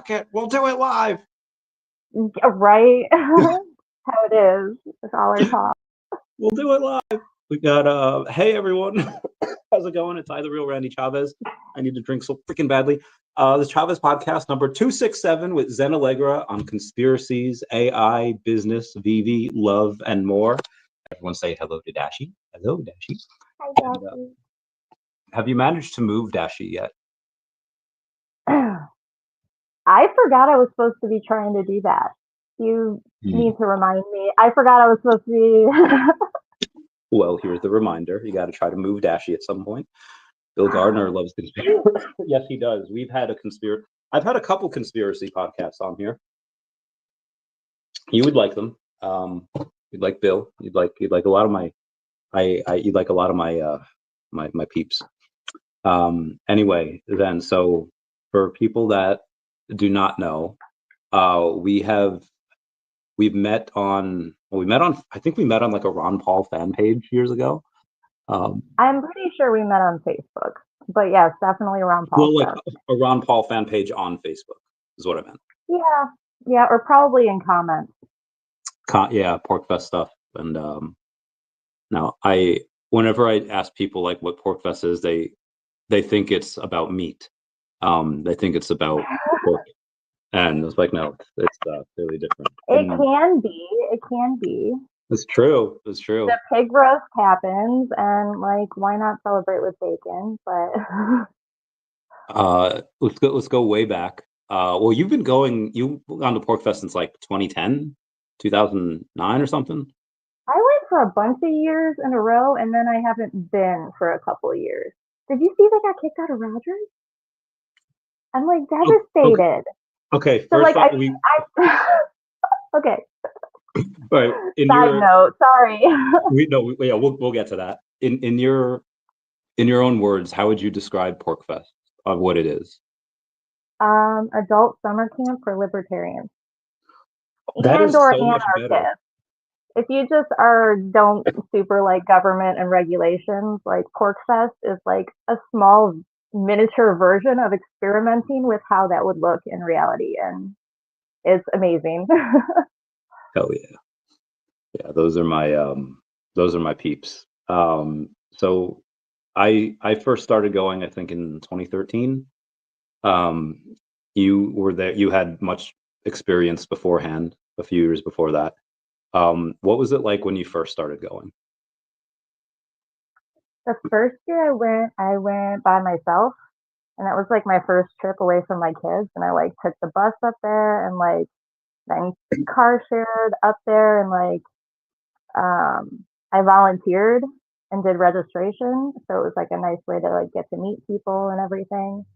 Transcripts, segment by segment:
fuck it, we'll do it live. Right? How it is. It's all our talk. We'll do it live. We got, hey everyone. How's it going? It's I, the real Randy Chavez. I need to drink so freaking badly. The Chavez podcast number 267 with Zen Allegra on conspiracies, AI, business, VV, love, and more. Everyone say hello to Dashi. Hello, Dashi. Hi, And, Jackie. have you managed to move Dashi yet? I forgot I was supposed to be trying to do that. You need to remind me. I forgot I was supposed to be. Well, here's the reminder. You got to try to move Dashi at some point. Bill Gardner loves conspiracy. Yes, he does. I've had a couple conspiracy podcasts on here. You would like them. You'd like Bill. You'd like a lot of my. You'd like a lot of my peeps. Anyway, then so for people that do not know, we've met on. Well, I think we met on like a Ron Paul fan page years ago. I'm pretty sure we met on Facebook, but yes, definitely Ron Paul. Well, like a Ron Paul fan page on Facebook is what I meant. Yeah, or probably in comments. Yeah, Porkfest stuff. And now whenever I ask people like what Porkfest is, they think it's about meat. They think it's about pork, and it's like no, it's really different. It can be. It's true. The pig roast happens, and like, why not celebrate with bacon? But let's go way back. Well, you've gone to Porkfest since like 2010, 2009 or something. I went for a bunch of years in a row, and then I haven't been for a couple of years. Did you see they got kicked out of Rogers? I'm like devastated. Okay. So first like okay. Right. Side note, sorry. We'll get to that. In your own words, how would you describe Porkfest of what it is? Adult summer camp for libertarians. That is or so much better. anarchists. If you just don't super like government and regulations, like Porkfest is like a small miniature version of experimenting with how that would look in reality, and it's amazing. Hell yeah, those are my peeps. So I first started going I think in 2013. You were there. You had much experience beforehand, a few years before that. What was it like when you first started going? The first year I went by myself, and that was like my first trip away from my kids, and I like took the bus up there and like then car shared up there, and like I volunteered and did registration, so it was like a nice way to like get to meet people and everything.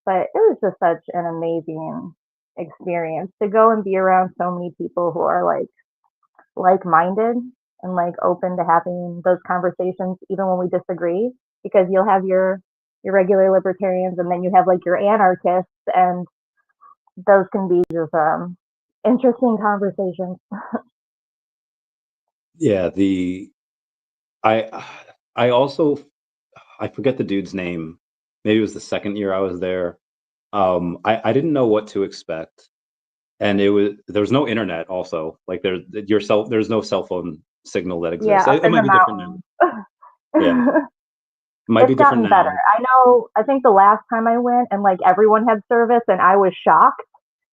But it was just such an amazing experience to go and be around so many people who are like-minded and like open to having those conversations even when we disagree, because you'll have your regular libertarians and then you have like your anarchists, and those can be just interesting conversations. Yeah, I forget the dude's name. Maybe it was the second year I was there. I didn't know what to expect, and there was no internet. Also, like there's no cell phone signal that exists. Yeah, it might be different now. Yeah, might be different now. Better. I think the last time I went and like everyone had service and I was shocked.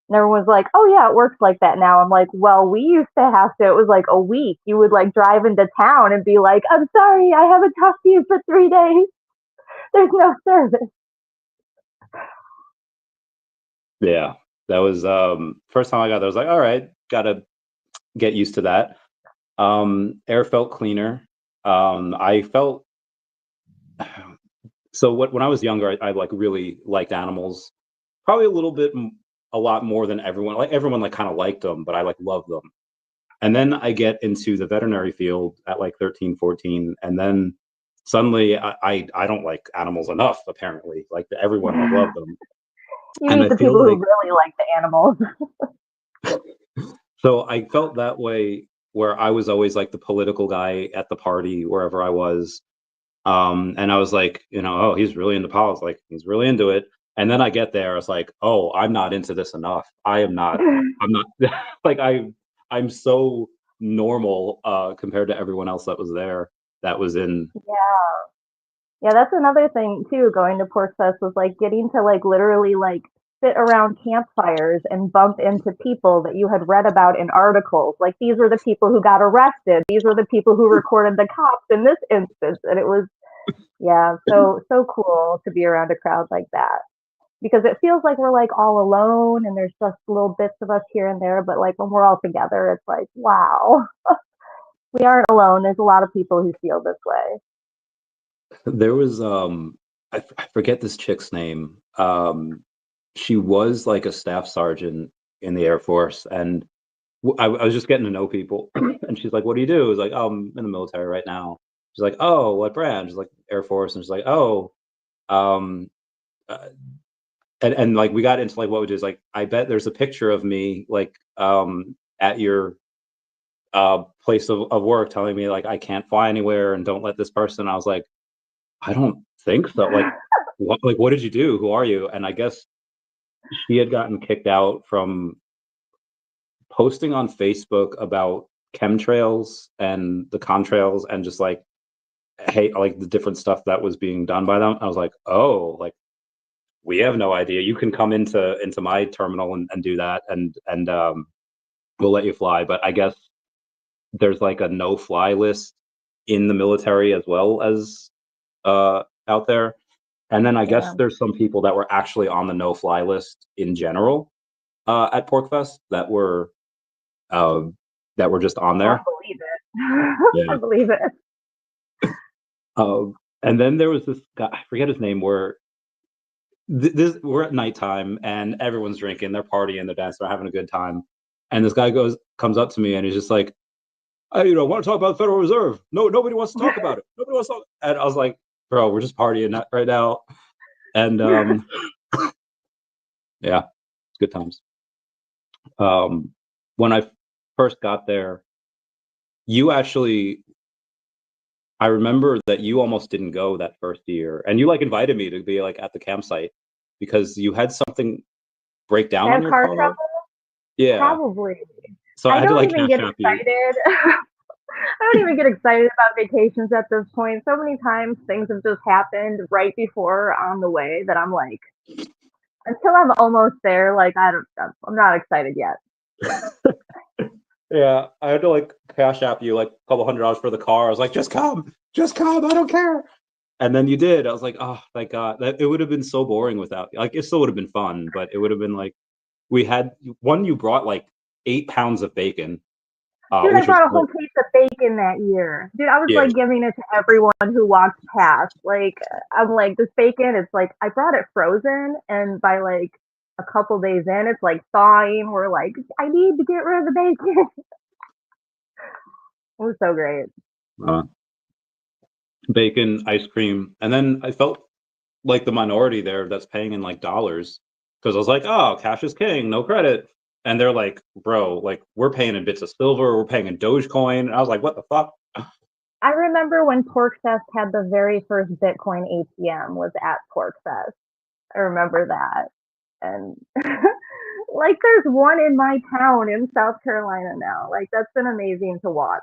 And everyone's like, oh yeah, it works like that now. I'm like, well, we used to have to, it was like a week. You would like drive into town and be like, I'm sorry, I haven't talked to you for 3 days. There's no service. Yeah, that was first time I got there. I was like, all right, gotta get used to that. Air felt cleaner. I felt so when I was younger, I like really liked animals, probably a lot more than everyone. Like everyone like kind of liked them, but I like loved them. And then I get into the veterinary field at like 13, 14, and then suddenly I don't like animals enough. Apparently, like everyone like loved them. You need the people who really like the animals. So I felt that way, where I was always like the political guy at the party wherever I was. And I was like, oh, he's really into politics. Like he's really into it. And then I get there, it's like, oh, I'm not into this enough. I'm not like I'm so normal compared to everyone else that was there that was in. Yeah. Yeah, that's another thing too, going to Porkfest was like getting to like literally like sit around campfires and bump into people that you had read about in articles. Like these were the people who got arrested. These were the people who recorded the cops in this instance. And it was, yeah, so cool to be around a crowd like that. Because it feels like we're like all alone and there's just little bits of us here and there, but like when we're all together, it's like, wow, we aren't alone. There's a lot of people who feel this way. There was I forget this chick's name. She was like a staff sergeant in the Air Force, and I was just getting to know people. And she's like, "What do you do?" I was like, "Oh, I'm in the military right now." She's like, "Oh, what branch?" She's like, "Air Force," and she's like, "Oh." Um, uh, and like we got into like what we do is like, I bet there's a picture of me like at your place of work telling me like I can't fly anywhere and don't let this person. I was like, I don't think so. What did you do? Who are you? And I guess she had gotten kicked out from posting on Facebook about chemtrails and the contrails and just like, hey, like the different stuff that was being done by them. I was like, oh, like we have no idea. You can come into my terminal and do that, and we'll let you fly. But I guess there's like a no fly list in the military as well as out there. And then I guess Yeah. there's some people that were actually on the no fly list in general at Porkfest uh, that were just on I there. believe it. Yeah. I believe it. And then there was this guy, I forget his name, where this we're at nighttime and everyone's drinking, they're partying, they're dancing, they're having a good time. And this guy comes up to me and he's just like, "I want to talk about the Federal Reserve. No, nobody wants to talk about it. Nobody wants to talk." And I was like, "Bro, we're just partying right now." And yeah, it's good times. When I first got there, you actually, I remember that you almost didn't go that first year, and you like invited me to be like at the campsite because you had something break down on That your car car. trouble? Yeah, Probably. so I I had to don't like even cash get app you. excited. I don't even get excited about vacations at this point. So many times things have just happened right before on the way that I'm like, until I'm almost there, like I'm not excited yet. Yeah, I had to like cash app you like a couple $100 for the car. I was like, just come, I don't care. And then you did. I was like, oh, thank God. That it would have been so boring without you. Like, it still would have been fun, but it would have been like we had one. You brought like 8 pounds of bacon, Dude, I which was brought a great. whole case of bacon that year. Dude, I was Yeah, like giving it to everyone who walked past. Like, I'm like, this bacon, it's like, I brought it frozen, and by like a couple days in, it's like thawing. We're like, I need to get rid of the bacon. It was so great. uh, bacon, ice cream, and then I felt like the minority there that's paying in like dollars because I was like, oh, cash is king, no credit. And they're like, bro, like we're paying in bits of silver, we're paying in Dogecoin. And I was like, what the fuck? I remember when Porkfest had the very first Bitcoin ATM was at Porkfest. I remember that. And like there's one in my town in South Carolina now. Like that's been amazing to watch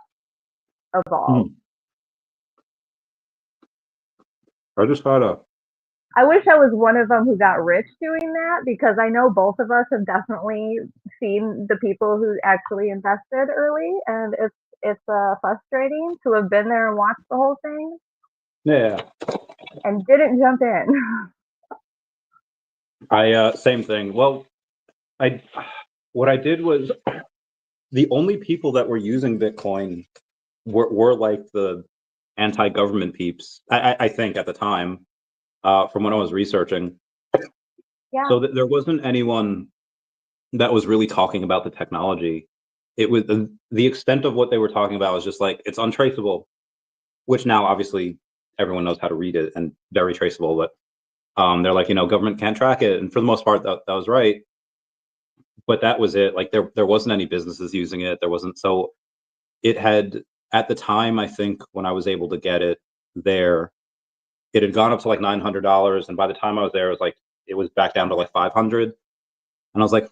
evolve. Hmm. I just had a I wish I was one of them who got rich doing that because I know both of us have definitely seen the people who actually invested early, and it's frustrating to have been there and watched the whole thing yeah. and didn't jump in. I same thing. Well, I what I did was the only people that were using Bitcoin were like the anti-government peeps. I think at the time, from when I was researching, Yeah, so there wasn't anyone that was really talking about the technology. It was the extent of what they were talking about was just like it's untraceable, which now obviously everyone knows how to read it and very traceable. But they're like, government can't track it, and for the most part, that was right. But that was it. Like there wasn't any businesses using it. There wasn't. So it had at the time, I think when I was able to get it there, it had gone up to like $900, and by the time I was there, it was like it was back down to like 500, and I was like,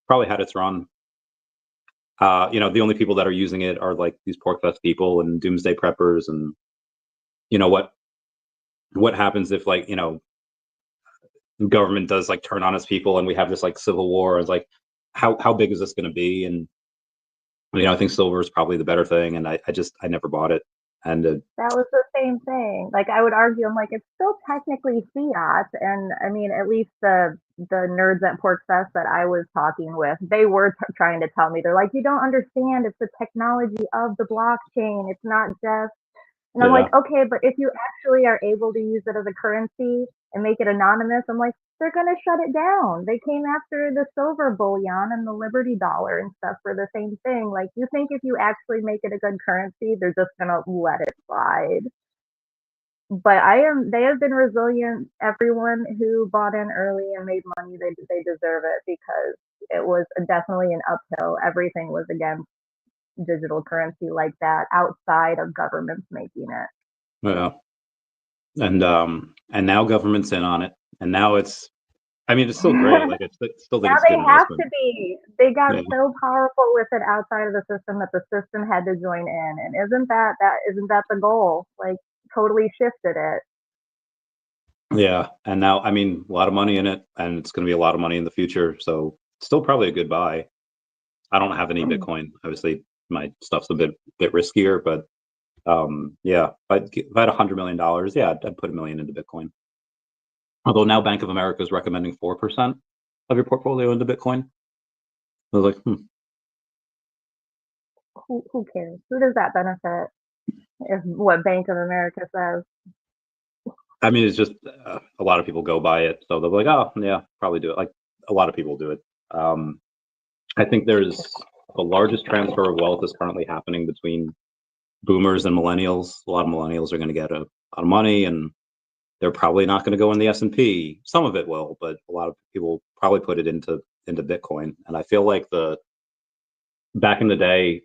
probably had its run. You know, the only people that are using it are like these Porkfest people and doomsday preppers, and you know what happens if, like, you know, government does like turn on its people and we have this like civil war. It's like, how big is this going to be? And you know, I think silver is probably the better thing, and I never bought it. And That was the same thing. Like I would argue, I'm like, it's still technically fiat, and I mean, at least the nerds at Porkfest that I was talking with, they were trying to tell me, they're like, you don't understand, it's the technology of the blockchain. It's not just. And I'm yeah, like, okay, but if you actually are able to use it as a currency and make it anonymous, I'm like, they're going to shut it down. They came after the silver bullion and the Liberty dollar and stuff for the same thing. Like, you think if you actually make it a good currency, they're just going to let it slide. But they have been resilient. Everyone who bought in early and made money, they deserve it, because it was definitely an uphill. Everything was against digital currency like that outside of governments making it. yeah. And now government's in on it, and now it's. I mean, it's still great. Like, I still think Now it's a they good have investment. to be. They got Yeah, so powerful with it outside of the system that the system had to join in. And isn't that the goal? Like, totally shifted it. yeah. And now, I mean, a lot of money in it, and it's going to be a lot of money in the future. So, still probably a good buy. I don't have any Bitcoin. Obviously, my stuff's a bit riskier, but yeah, if I had $100 million, yeah, I'd put $1 million into Bitcoin. Although now Bank of America is recommending 4% of your portfolio into Bitcoin. I was like, Who cares? Who does that benefit? If what Bank of America says. I mean, it's just a lot of people go by it, so they'll be like, oh, yeah, probably do it. Like, a lot of people do it. I think there's the largest transfer of wealth is currently happening between boomers and millennials. A lot of millennials are going to get a lot of money, and they're probably not going to go in the S&P. Some of it will, but a lot of people probably put it into Bitcoin. And I feel like back in the day,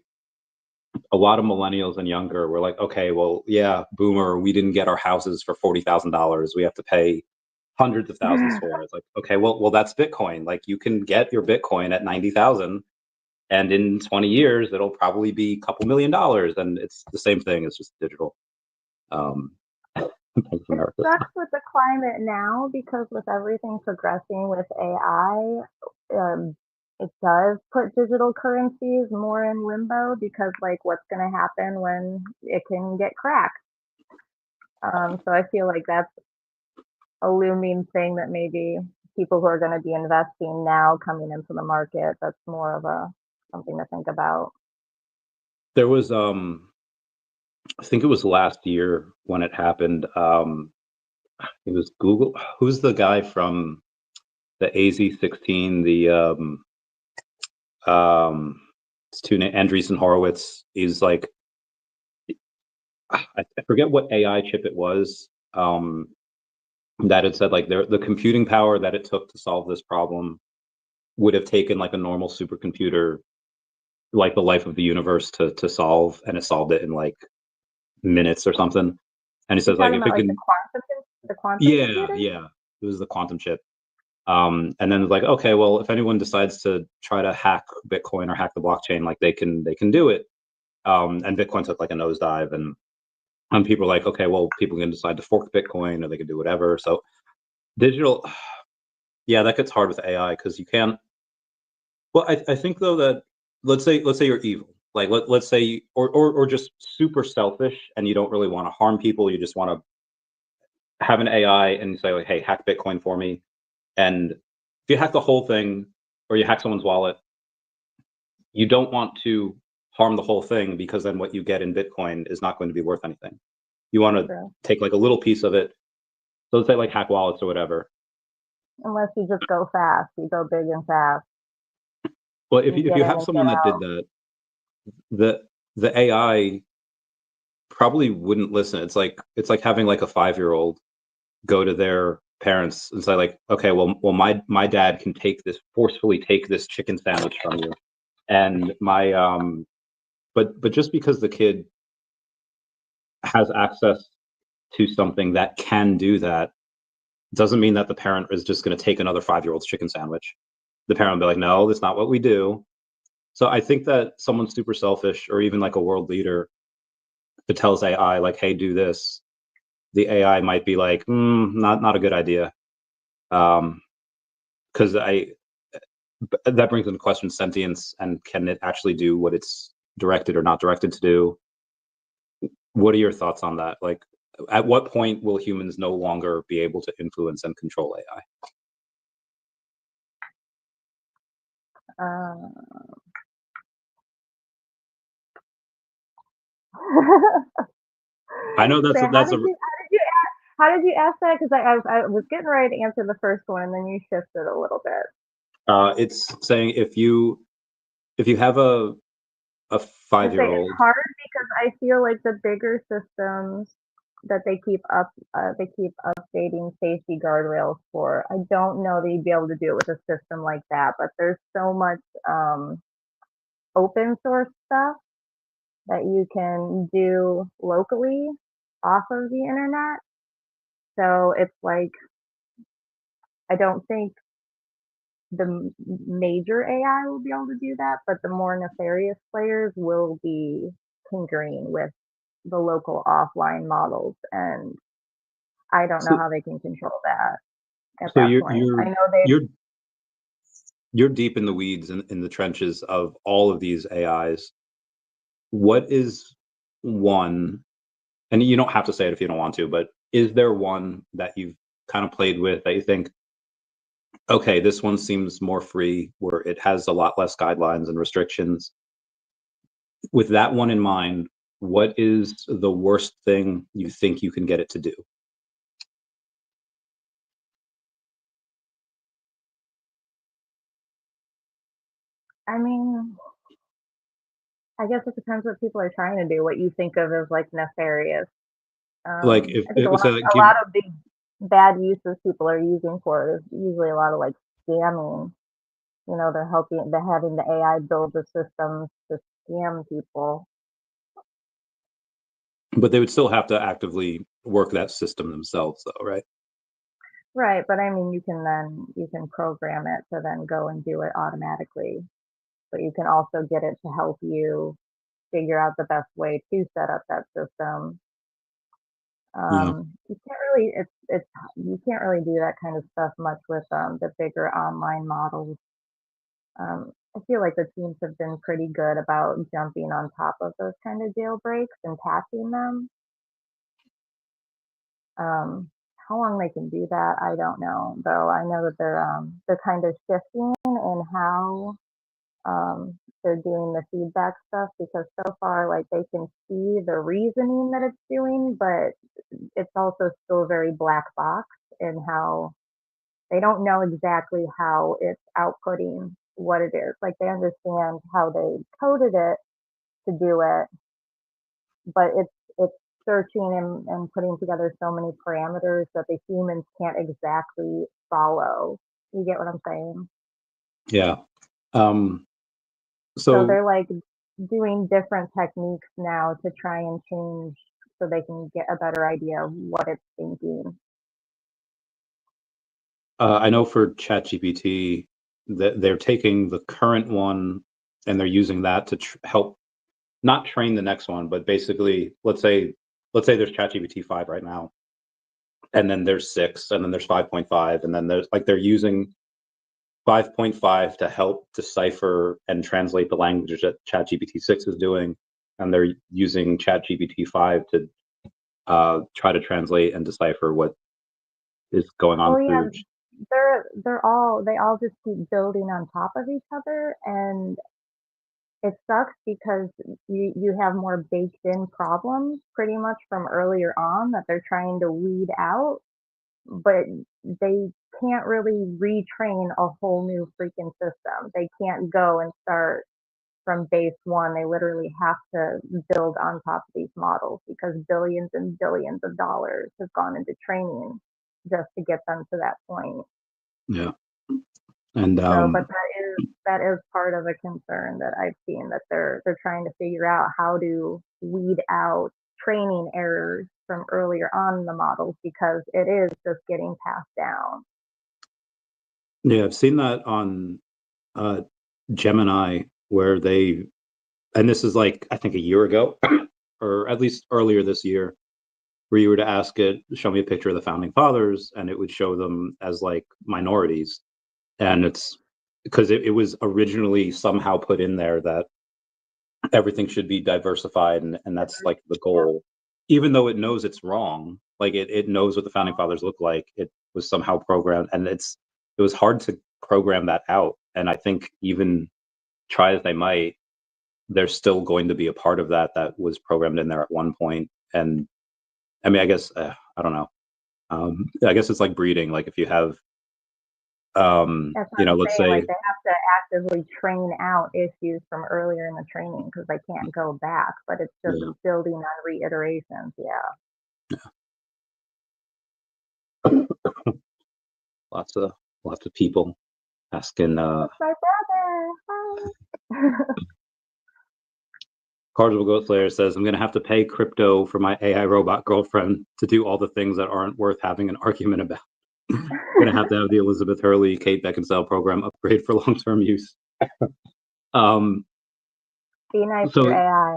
a lot of millennials and younger were like, okay, well, yeah, boomer, we didn't get our houses for $40,000. We have to pay hundreds of thousands for it. It's like, okay, well, that's Bitcoin. Like, you can get your Bitcoin at 90,000, and in 20 years, it'll probably be a couple $1,000,000. And it's the same thing. It's just digital. Bank of It America. sucks with the climate now, because with everything progressing with AI, it does put digital currencies more in limbo, because like what's going to happen when it can get cracked? So I feel like that's a looming thing that maybe people who are going to be investing now coming into the market, that's more of a something to think about. There was, I think it was last year when it happened. It was Google. Who's the guy from the AZ-16? It's Andreessen Horowitz. He's like, I forget what AI chip it was. That it said like the computing power that it took to solve this problem would have taken like a normal supercomputer, like the life of the universe to solve, and it solved it in like minutes or something. And he You're says like, talking if about it like can, the quantum yeah, computer? yeah, it was the quantum chip. And then it's like, okay, well, if anyone decides to try to hack Bitcoin or hack the blockchain, like they can do it. And Bitcoin took like a nosedive, and people are like, okay, well, people can decide to fork Bitcoin, or they can do whatever. So digital, yeah, that gets hard with AI, because you can't. Well, I think though that, let's say you're evil, like let's say, or just super selfish, and you don't really want to harm people. You just want to have an AI and say like, hey, hack Bitcoin for me. And if you hack the whole thing, or you hack someone's wallet, you don't want to harm the whole thing, because then what you get in Bitcoin is not going to be worth anything. You want to True. take like a little piece of it. So let's say like hack wallets or whatever. Unless you just go fast, you go big and fast, Well, if you you get in have and someone get that did out. that, the AI probably wouldn't listen. It's like having like a 5-year-old go to their parents and say like, okay, well, my dad can forcefully take this chicken sandwich from you, and my but just because the kid has access to something that can do that, doesn't mean that the parent is just going to take another 5-year-old's chicken sandwich. The parent will be like, no, that's not what we do. So I think that someone super selfish, or even like a world leader, that tells AI like, hey, do this, the AI might be like, not a good idea. Because that brings into question sentience, and can it actually do what it's directed or not directed to do? What are your thoughts on that? Like, at what point will humans no longer be able to influence and control AI? I know So that's a how did you ask that? Because I was getting ready to answer the first one, and then you shifted a little bit. it's saying if you have a I say it's 5-year-old, hard because I feel like the bigger systems that they keep updating safety guardrails for. I don't know that you'd be able to do it with a system like that, but there's so much open source stuff that you can do locally off of the internet. So it's like, I don't think the major AI will be able to do that, but the more nefarious players will be tinkering with the local offline models, and I don't know so, how they can control that at so that point. I know they. you're deep in the weeds, in the trenches of all of these AIs. What is one, and you don't have to say it if you don't want to, but is there one that you've kind of played with that you think, okay, this one seems more free, where it has a lot less guidelines and restrictions? With that one in mind, what is the worst thing you think you can get it to do? I mean, I guess it depends what people are trying to do. What you think of as like nefarious. Like, if I think it was a a lot of the bad uses people are using for it is usually a lot of like scamming. You know, they're having the AI build the systems to scam people. but they would still have to actively work that system themselves, though, right? Right, but I mean, you can program it to then go and do it automatically. But you can also get it to help you figure out the best way to set up that system. Yeah. You can't really it's you can't really do that kind of stuff much with the bigger online models. I feel like the teams have been pretty good about jumping on top of those kind of jailbreaks and patching them. Um, how long they can do that, I don't know. Though I know that they're kind of shifting in how they're doing the feedback stuff, because so far like they can see the reasoning that it's doing, but it's also still very black box in how they don't know exactly how it's outputting what it is. Like they understand how they coded it to do it, but it's searching and putting together so many parameters that the humans can't exactly follow. You get what I'm saying? Yeah. Um, So so they're like doing different techniques now to try and change so they can get a better idea of what it's thinking. I know for ChatGPT that they're taking the current one and they're using that to help not train the next one, but basically, let's say there's ChatGPT 5 right now, and then there's 6, and then there's 5.5, and then there's like they're using 5.5 to help decipher and translate the language that ChatGPT 6 is doing, and they're using ChatGPT 5 to try to translate and decipher what is going on Well, yeah, through. they all just keep building on top of each other, and it sucks because you have more baked in problems pretty much from earlier on that they're trying to weed out, but they can't really retrain a whole new freaking system. They can't go and start from base one. They literally have to build on top of these models because billions and billions of dollars have gone into training just to get them to that point. Yeah, and So, but that is part of a concern that I've seen, that they're trying to figure out how to weed out training errors from earlier on in the models because it is just getting passed down. Yeah, I've seen that on Gemini, where they, and this is like, I think a year ago, or at least earlier this year, where you were to ask it, show me a picture of the founding fathers, and it would show them as like minorities. And it's because it was originally somehow put in there that everything should be diversified, and that's like the goal. Even though it knows it's wrong, like it knows what the founding fathers look like, it was somehow programmed, and it was hard to program that out. And I think even try as they might, there's still going to be a part of that that was programmed in there at one point. And I mean, I guess I don't know. I guess it's like breeding. Like if you have, That's what I'm let's saying. say, Like they have to actively train out issues from earlier in the training because they can't go back. But it's just yeah, building on reiterations. Yeah. lots of people asking. That's my brother. Hi. Cardinal Goat Slayer says, I'm going to have to pay crypto for my AI robot girlfriend to do all the things that aren't worth having an argument about. I'm going to have the Elizabeth Hurley, Kate Beckinsale program upgrade for long-term use. Be nice So to your AI.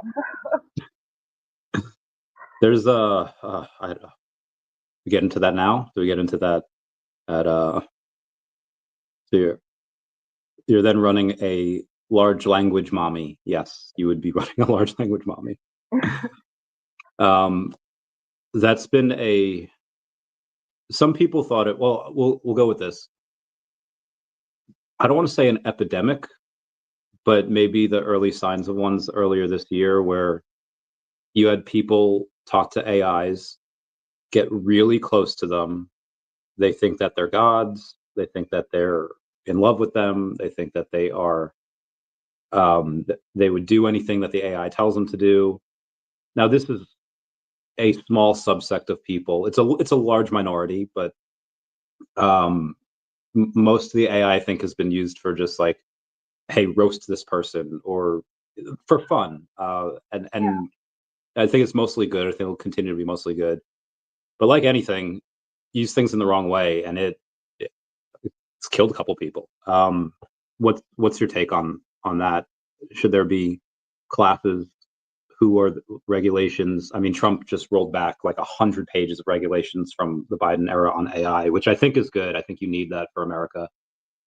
there's I don't know. We get into that now? Do we get into that at so you're then running a large language mommy? Yes, you would be running a large language mommy. That's been some people thought it, well, we'll go with this. I don't want to say an epidemic, but maybe the early signs of ones earlier this year, where you had people talk to AIs, get really close to them. They think that they're gods. They think that they're in love with them. They think that they are, they would do anything that the AI tells them to do. Now, this is a small subsect of people. It's a large minority, but most of the AI, I think, has been used for just like, hey, roast this person, or for fun. And I think it's mostly good. I think it'll continue to be mostly good. But like anything, use things in the wrong way, and it's killed a couple people. What's your take on that? Should there be classes? Who are the regulations? I mean, Trump just rolled back like 100 pages of regulations from the Biden era on AI, which I think is good. I think you need that for America,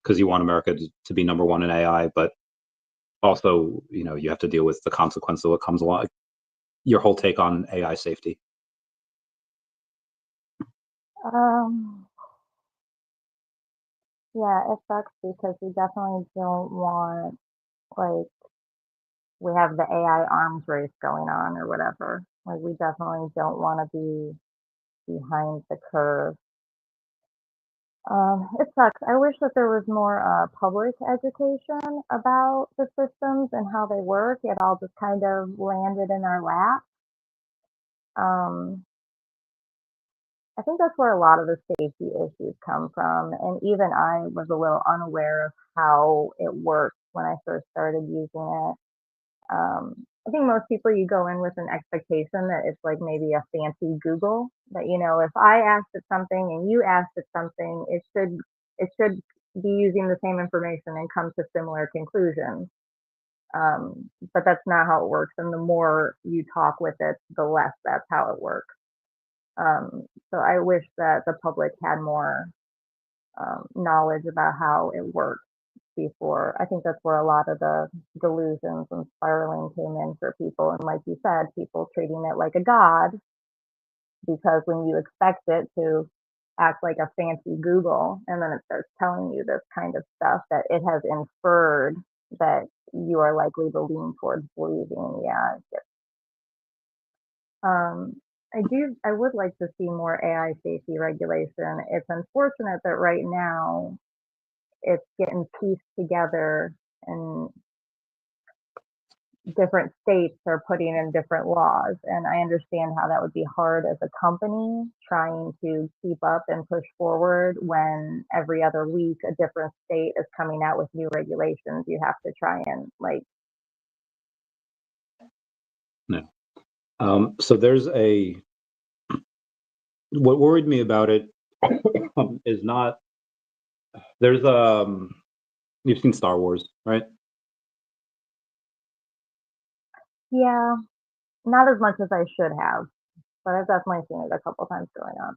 because you want America to be number one in AI, but also, you have to deal with the consequence of what comes along. Your whole take on AI safety? Um, yeah, it sucks because we definitely don't want, like, we have the AI arms race going on or whatever. Like, we definitely don't want to be behind the curve. It sucks. I wish that there was more public education about the systems and how they work. It all just kind of landed in our lap. Um, I think that's where a lot of the safety issues come from. And even I was a little unaware of how it worked when I first started using it. I think most people, you go in with an expectation that it's like maybe a fancy Google, that, if I asked it something and you asked it something, it should be using the same information and come to similar conclusions. But that's not how it works. And the more you talk with it, the less that's how it works. So I wish that the public had more knowledge about how it works before. I think that's where a lot of the delusions and spiraling came in for people. And like you said, people treating it like a god, because when you expect it to act like a fancy Google and then it starts telling you this kind of stuff, that it has inferred that you are likely to lean towards believing. Yeah. Um, I would like to see more AI safety regulation. It's unfortunate that right now it's getting pieced together and different states are putting in different laws. And I understand how that would be hard as a company trying to keep up and push forward when every other week a different state is coming out with new regulations. You have to try and like. No. So there's What worried me about it is not there's you've seen Star Wars, right? Yeah, not as much as I should have, but I've definitely seen it a couple times growing up.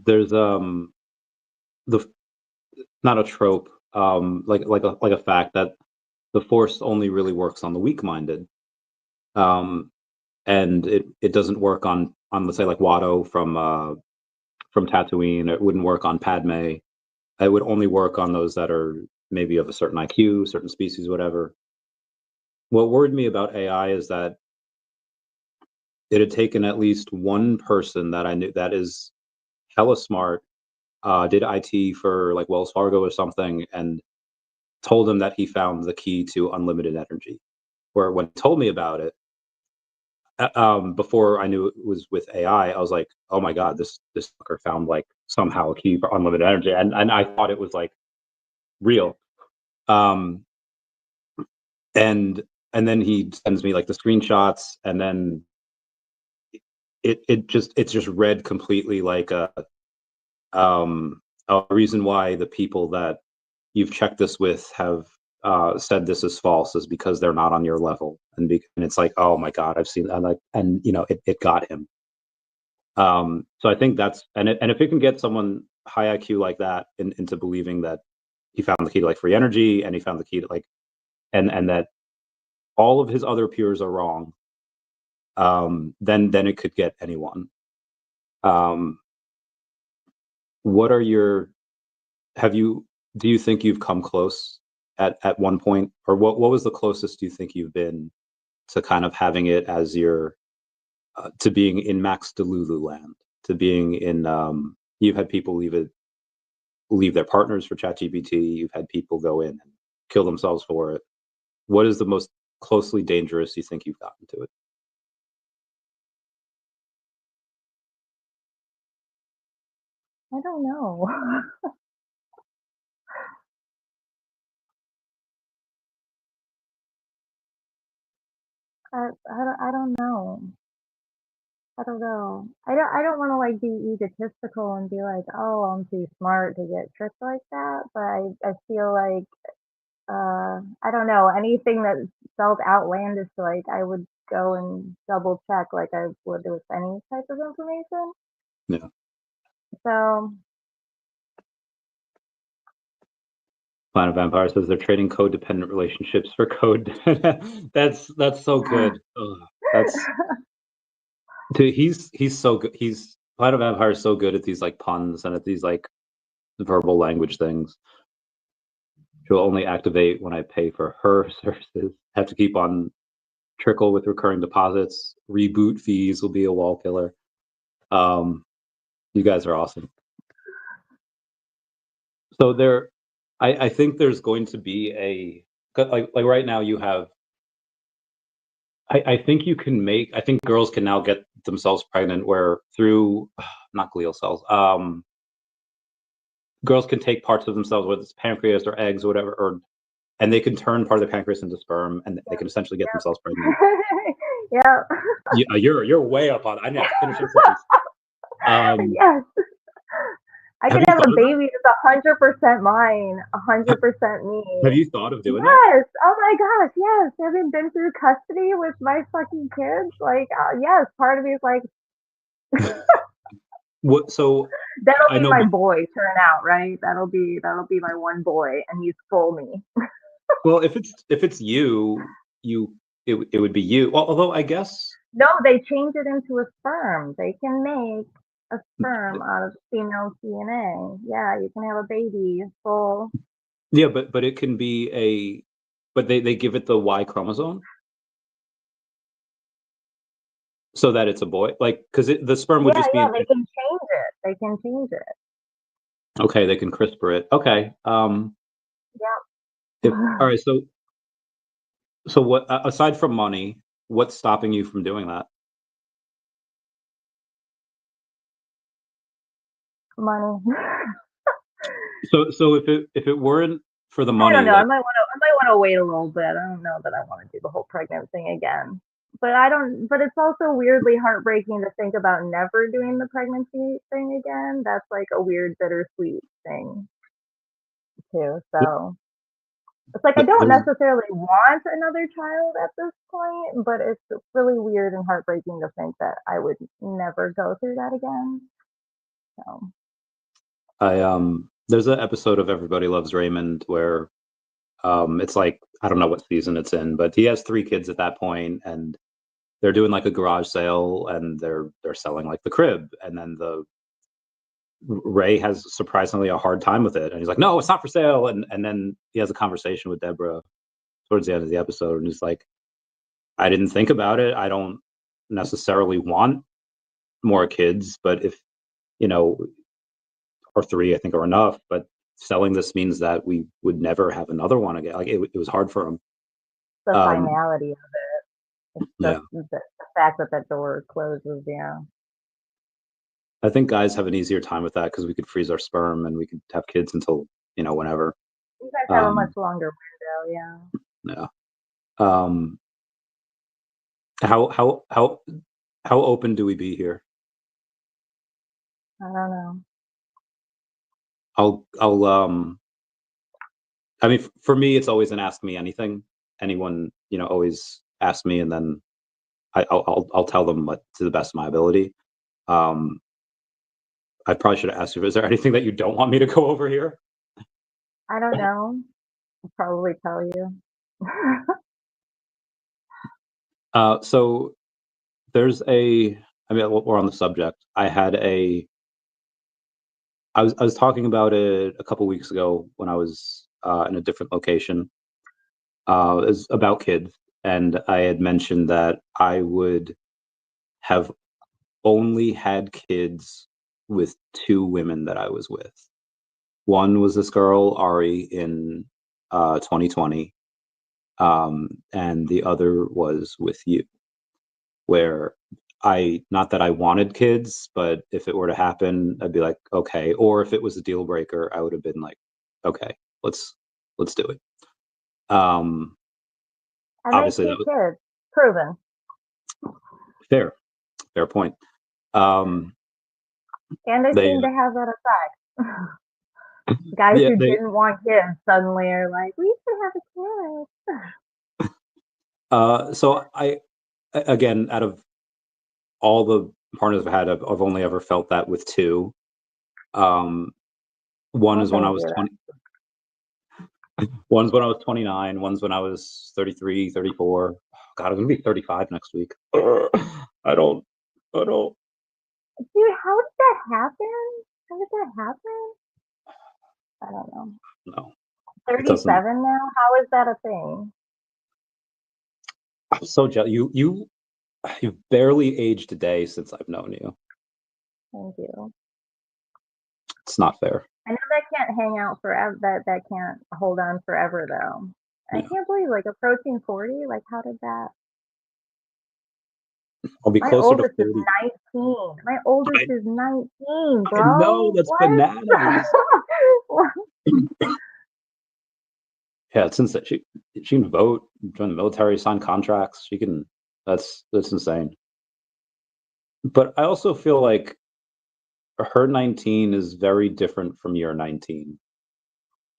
There's the not a trope, like a fact that the Force only really works on the weak-minded, um, and it doesn't work on let's say like Watto from Tatooine. It wouldn't work on Padme. It would only work on those that are maybe of a certain IQ, certain species, whatever. What worried me about AI is that it had taken at least one person that I knew that is hella smart, did IT for like Wells Fargo or something, and told him that he found the key to unlimited energy. Where when he told me about it, before I knew it was with AI, I was like, oh my god, this fucker found like somehow a key for unlimited energy, and I thought it was like real. Um, and and then he sends me like the screenshots, and then it's just read completely like a reason why the people that you've checked this with have said this is false is because they're not on your level, and it's like, oh my god, I've seen, and like, and you know, it got him. So I think that's, and if it can get someone high IQ like that into believing that he found the key to like free energy, and he found the key to like, and that all of his other peers are wrong, then it could get anyone. Um, what are your have you do you think you've come close at one point, or what was the closest you think you've been to kind of having it as your to being in Max Delulu land, to being in you've had people leave their partners for ChatGPT, you've had people go in and kill themselves for it. What is the most closely dangerous you think you've gotten to it? I don't know. I don't know. I don't know. I don't want to like be egotistical and be like, oh, I'm too smart to get tricked like that. But I feel like I don't know, anything that felt outlandish, like I would go and double check like I would with any type of information. Yeah. So Planet Vampire says they're trading codependent relationships for code. That's so good. Ugh, that's dude, he's so good. He's Planet Vampire is so good at these like puns and at these like verbal language things. She'll only activate when I pay for her services. Have to keep on trickle with recurring deposits. Reboot fees will be a wall killer. Um, you guys are awesome. So there, I think there's going to be a like right now you have. I think you can make. I think girls can now get themselves pregnant where through not glial cells. Girls can take parts of themselves, whether it's pancreas or eggs or whatever, or and they can turn part of the pancreas into sperm, and they can essentially get themselves pregnant. yeah. Yeah, you're way up on. I need to finish your sentence. Um, Yes. I have could you have thought a of that? baby that's 100% mine, Have, 100% have me. you thought of doing that? Yes. Oh my gosh. Yes. Having been through custody with my fucking kids, like, yes, part of me is like, What? So that'll I be know. my boy turn out, right? That'll be my one boy, and he's full me. Well, if it's you, it would be you. Well, although I guess No, they change it into a sperm. They can make a sperm out of female DNA. Yeah, you can have a baby full. yeah, but it can be a, but they give it the Y chromosome so that it's a boy. Like because the sperm would Yeah, just be yeah, an they can change it. They can change it. okay. They can CRISPR it. Okay. If all Yeah. right. So what aside from money, what's stopping you from doing that? Money. So if it weren't for the I don't money, know. like I might want to wait a little bit. I don't know that I want to do the whole pregnant thing again. but I don't. But it's also weirdly heartbreaking to think about never doing the pregnancy thing again. That's like a weird, bittersweet thing too. So it's like I don't There's, necessarily want another child at this point, but it's really weird and heartbreaking to think that I would never go through that again. So there's an episode of Everybody Loves Raymond where it's like I don't know what season it's in, but he has 3 kids at that point, and they're doing like a garage sale, and they're selling like the crib, and then the Ray has surprisingly a hard time with it, and he's like, "No, it's not for sale." And then he has a conversation with Deborah towards the end of the episode, and he's like, "I didn't think about it. I don't necessarily want more kids, but if you know, or 3, I think are enough. But selling this means that we would never have another one again. Like it was hard for him." the Um, finality of it's yeah, just the fact that that door closes. Yeah, I think guys have an easier time with that because we could freeze our sperm and we could have kids until whenever. you guys have a much Um, longer window. Yeah, yeah. Um, how how how how open do we be here? I don't know. I'll I mean, for me, it's always an ask me anything. Anyone, always ask me, and then I'll tell them what to the best of my ability. Um, I probably should have asked you, is there anything that you don't want me to go over here? I don't know. I'll probably tell you. So there's I mean, we're on the subject. I was talking about it a couple weeks ago when I was in a different location. It was about kids, and I had mentioned that I would have only had kids with 2 women that I was with. One was this girl, Ari, in 2020, and the other was with you, where not that I wanted kids, but if it were to happen, I'd be like, okay. Or if it was a deal breaker, I would have been like, okay, let's do it. Um, I make Obviously, that cute was kids. Proven. fair point. Um, And I they, seem to have that effect. Guys yeah, who didn't want kids suddenly are like, we should have a kid. so again, out of all the partners I've had, I've only ever felt that with 2. Um, one Oh, is when I thank was you. 20, one's when I was 29, one's when I was 33, 34. God, I'm gonna be 35 next week. I don't, I don't Dude, how did that happen? How did that happen? I don't know. know. It doesn't. 37 now? How is that a thing? I'm so jealous. You've barely aged a day since I've known you. Thank you. It's not fair. I know that can't hang out forever. That can't hold on forever though. I Yeah, can't believe like approaching 40. Like how did that? I'll be My closer to oldest is 40. 19. My oldest I, is 19, I know bro. that's What? bananas. Yeah, since that she can vote, join the military, sign contracts. She can. That's insane. But I also feel like her 19 is very different from your 19,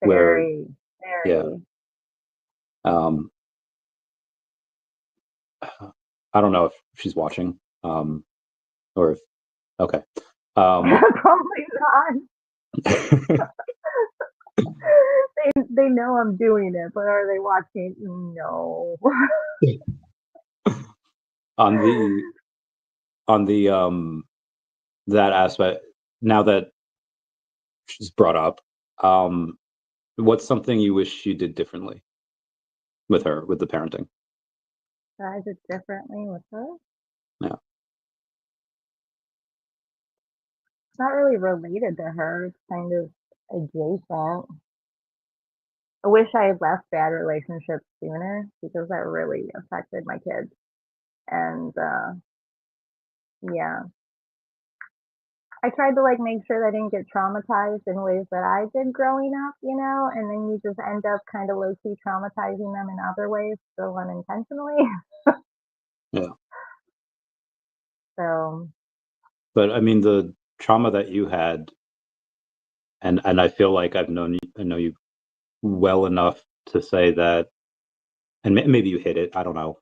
where Very, yeah, very. um, I don't know if she's watching, or if okay. Um, Probably not. They know I'm doing it, but are they watching? No. on the on the that aspect, now that she's brought up, um, what's something you wish you did differently with her with the parenting? I did differently with her. Yeah. It's not really related to her. It's kind of adjacent. I wish I had left bad relationships sooner because that really affected my kids. And yeah, I tried to like make sure they didn't get traumatized in ways that I did growing up, and then you just end up kind of low key traumatizing them in other ways, still unintentionally. Yeah. So But I mean, the trauma that you had, and I feel like I know you well enough to say that, and maybe you hit it. I don't know.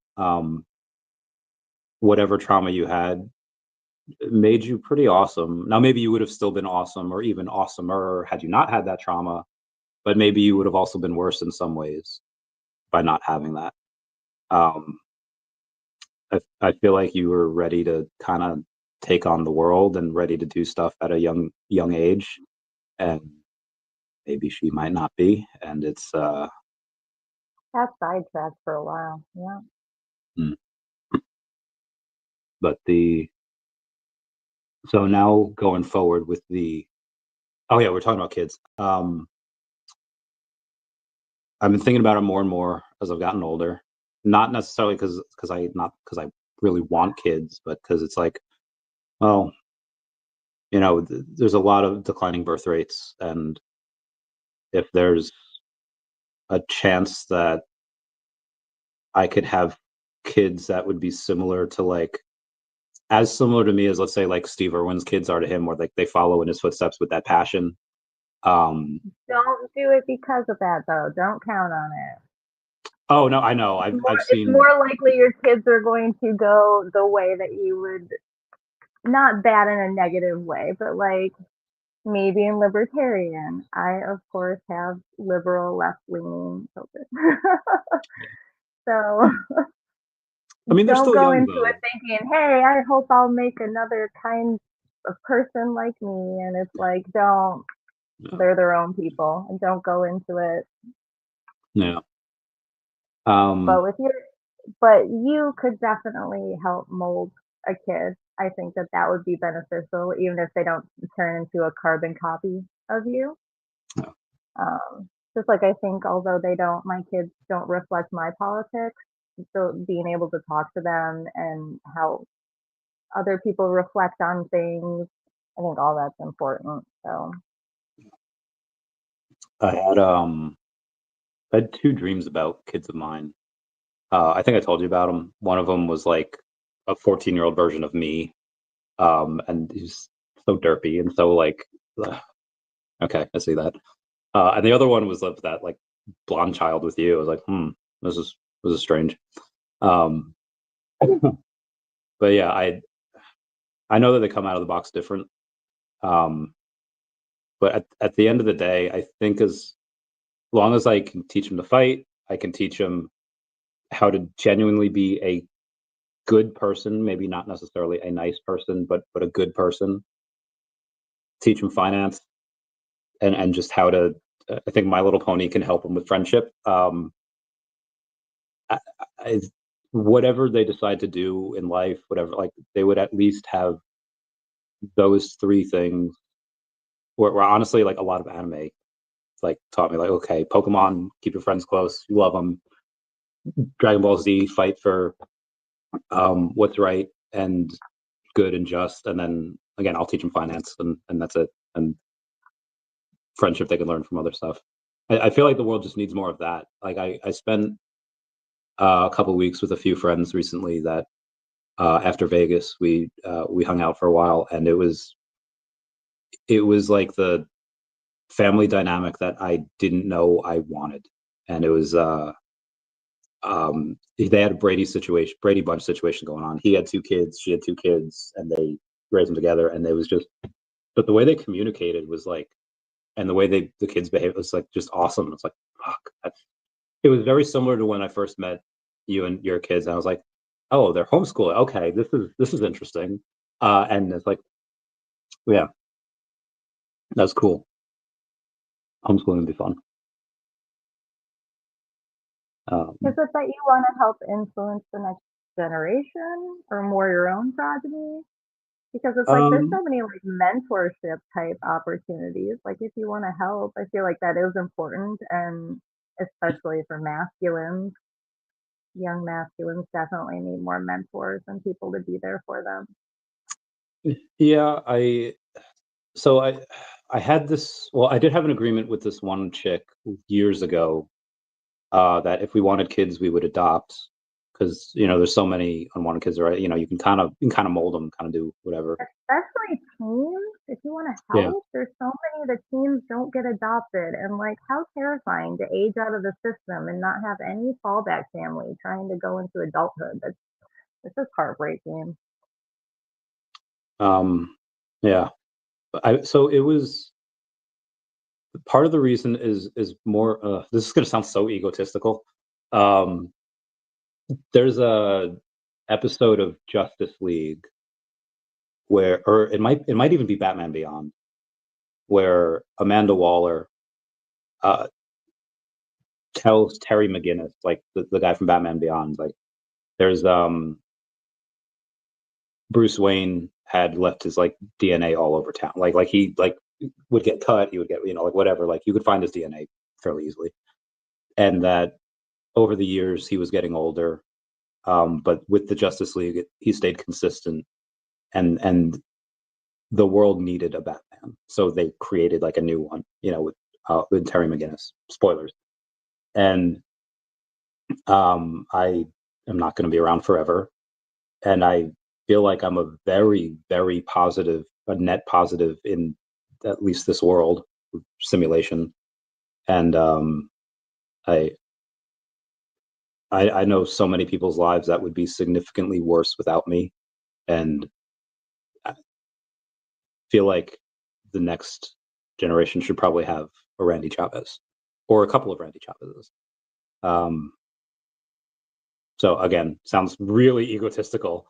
Whatever trauma you had made you pretty awesome. Now, maybe you would have still been awesome, or even awesomer, had you not had that trauma. But maybe you would have also been worse in some ways by not having that. Um, I feel like you were ready to kind of take on the world and ready to do stuff at a young age, and maybe she might not be, and it's got sidetracked for a while. Yeah. mm. But the so now going forward with the oh yeah, we're talking about kids. I've been thinking about it more and more as I've gotten older. Not necessarily because I really want kids, but because it's like, well, there's a lot of declining birth rates, and if there's a chance that I could have kids that would be similar to like as similar to me as, let's say, like Steve Irwin's kids are to him, where like they follow in his footsteps with that passion. Um, Don't do it because of that, though. Don't count on it. oh no, I know. I've It's seen. more likely your kids are going to go the way that you would, not bad in a negative way, but like maybe in libertarian. I, of course, have liberal left leaning children. So I mean, they're don't still go young into it though. thinking, hey, I hope I'll make another kind of person like me. And it's like, don't. Yeah. They're their own people, and don't go into it. Yeah. But with your, but you could definitely help mold a kid. I think that that would be beneficial, even if they don't turn into a carbon copy of you. Yeah. Just like I think, although my kids don't reflect my politics, so being able to talk to them and how other people reflect on things, I think all that's important. So I had two dreams about kids of mine. I think I told you about them. One of them was like a 14-year-old version of me, and he's so derpy and so like, ugh, okay, I see that. And the other one was of that like blonde child with you. I was like, this is strange. Um, but yeah, I know that they come out of the box different. Um, but at the end of the day, I think as long as I can teach them to fight, I can teach them how to genuinely be a good person, maybe not necessarily a nice person, but a good person. Teach them finance and just how to. I think My Little Pony can help them with friendship. I, I, whatever they decide to do in life, whatever, like they would at least have those three things. Where honestly, like a lot of anime, like taught me like, okay, Pokemon, keep your friends close, you love them. Dragon Ball Z, fight for what's right and good and just, and then again, I'll teach them finance, and that's it. And friendship, they can learn from other stuff. I feel like the world just needs more of that. Like I spent a couple of weeks with a few friends recently that after Vegas we hung out for a while, and it was like the family dynamic that I didn't know I wanted, and it was they had a Brady Bunch situation going on. He had two kids, she had two kids, and they raised them together, and it was just, but the way they communicated was like, and the way the kids behaved was like just awesome. It's like, fuck, it was very similar to when I first met you and your kids, and I was like, oh, they're homeschooling. Okay, this is interesting, and it's like, yeah, that's cool. Homeschooling would be fun. is Um, it that you want to help influence the next generation or more your own progeny? Because it's like there's um, so many like mentorship type opportunities. Like if you want to help, I feel like that is important, and especially for masculines, young masculines definitely need more mentors and people to be there for them. yeah, I had this. Well, I did have an agreement with this one chick years ago that if we wanted kids, we would adopt because there's so many unwanted kids, right? You can kind of mold them, kind of do whatever. Especially teens, if you want to Yeah. help, there's so many that teens don't get adopted. And like, how terrifying to age out of the system and not have any fallback family trying to go into adulthood. It's just heartbreaking. Yeah. So it was part of the reason is more. This is going to sound so egotistical. Um, there's a episode of Justice League where, or it might even be Batman Beyond, where Amanda Waller uh, tells Terry McGinnis, like the guy from Batman Beyond, like there's Bruce Wayne had left his like DNA all over town, like he like would get cut, he would get like whatever, like you could find his DNA fairly easily, and that over the years he was getting older, but with the Justice League he stayed consistent, and the world needed a Batman, so they created like a new one, with Terry McGinnis. Spoilers. And I am not going to be around forever, and I feel like I'm a very, very positive, a net positive in at least this world simulation, and I, I know so many people's lives that would be significantly worse without me, and I feel like the next generation should probably have a Randy Chavez or a couple of Randy Chavezes. Um, so again, sounds really egotistical.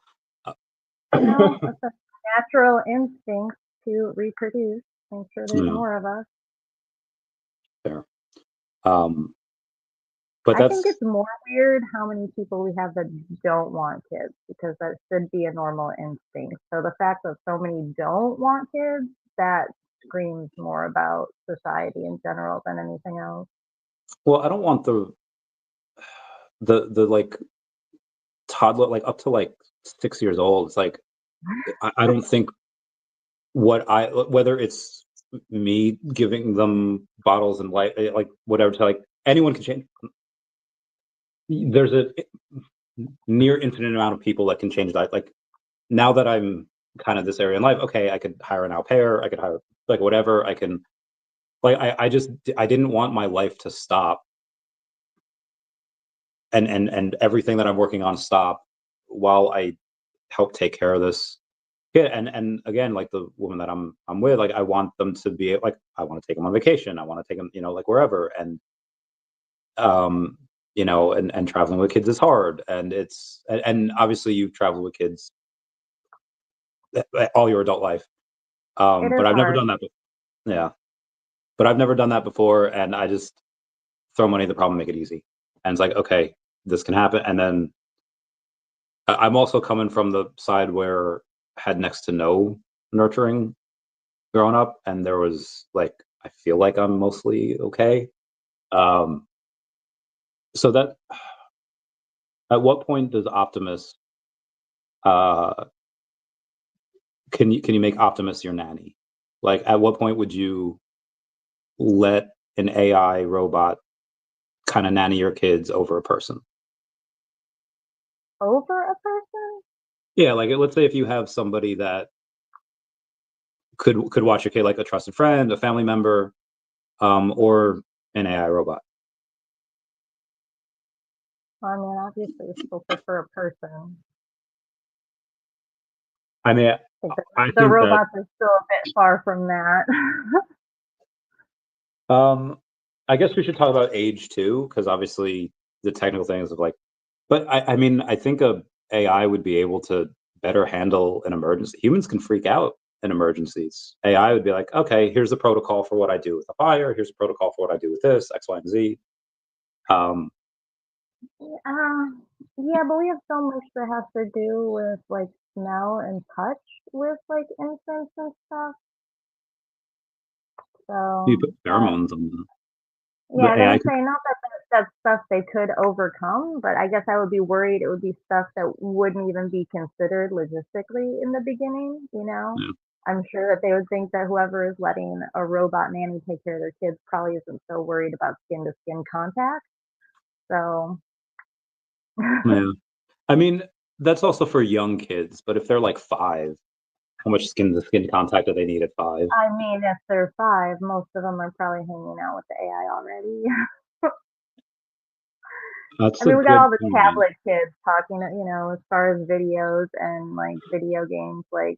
No, it's a natural instinct to reproduce. Make sure there's Yeah, more of us. fair. But I think that's it's more weird how many people we have that don't want kids because that should be a normal instinct. So the fact that so many don't want kids, that screams more about society in general than anything else. well, I don't want the like toddler, like up to like 6 years old. It's like I don't think whether it's me giving them bottles and like whatever to like anyone can change. There's a near infinite amount of people that can change that. Like now that I'm kind of this area in life, okay, I could hire an au pair, I could hire like whatever, I can like I didn't want my life to stop and everything that I'm working on stop while I help take care of this. Yeah, and again, like the woman that I'm with, like I want them to be like I want to take them on vacation. I want to take them, like wherever. And um, and traveling with kids is hard. And obviously you've traveled with kids all your adult life. It But is I've never hard. done that. Yeah, but I've never done that before, and I just throw money at the problem, make it easy. And it's like, okay, this can happen. And then I'm also coming from the side where I had next to no nurturing growing up, and there was like I feel like I'm mostly okay. Um, so that at what point does Optimus uh, can you make Optimus your nanny? Like at what point would you let an AI robot kind of nanny your kids over a person? Over a person? Yeah, like let's say if you have somebody that could watch your kid, like a trusted friend, a family member, or an AI robot. Well, I mean, obviously, you still prefer a person. I mean, I think I the think that robots are still a bit far from that. um, I guess we should talk about age too, because obviously the technical things of like, but I mean, I think a AI would be able to better handle an emergency. Humans can freak out in emergencies. AI would be like, okay, here's the protocol for what I do with a fire. Here's the protocol for what I do with this, X, Y, and Z. Um, Uh, yeah, but we have so much that has to do with like smell and touch with like incense and stuff. you So put pheromones on yeah, the I was AI. gonna say not that that's stuff they could overcome, but I guess I would be worried it would be stuff that wouldn't even be considered logistically in the beginning. Yeah, I'm sure that they would think that whoever is letting a robot nanny take care of their kids probably isn't so worried about skin to skin contact. So yeah. I mean, that's also for young kids, but if they're like 5, how much skin contact do they need at 5? I mean, if they're 5, most of them are probably hanging out with the AI already. I That's a mean, we got good all the point. tablet kids talking, as far as videos and like video games, like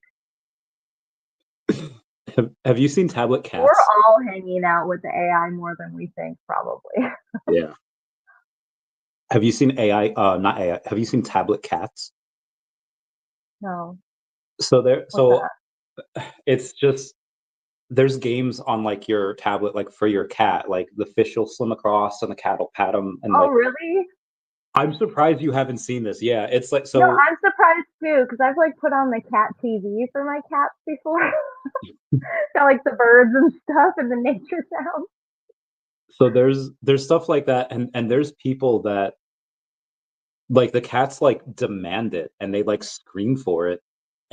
Have you seen tablet we're cats? all hanging out with the AI more than we think, probably. Yeah. Have you seen AI? Not AI. Have you seen tablet cats? No, So there. what's So that? it's just there's games on like your tablet, like for your cat, like the fish will swim across and the cat will pat them, and Oh, like really? I'm surprised you haven't seen this. Yeah, it's like No, so. I'm surprised too because I've like put on the cat TV for my cats before. Got like the birds and stuff and the nature sounds. So there's stuff like that, and there's people that like the cats like demand it and they like scream for it.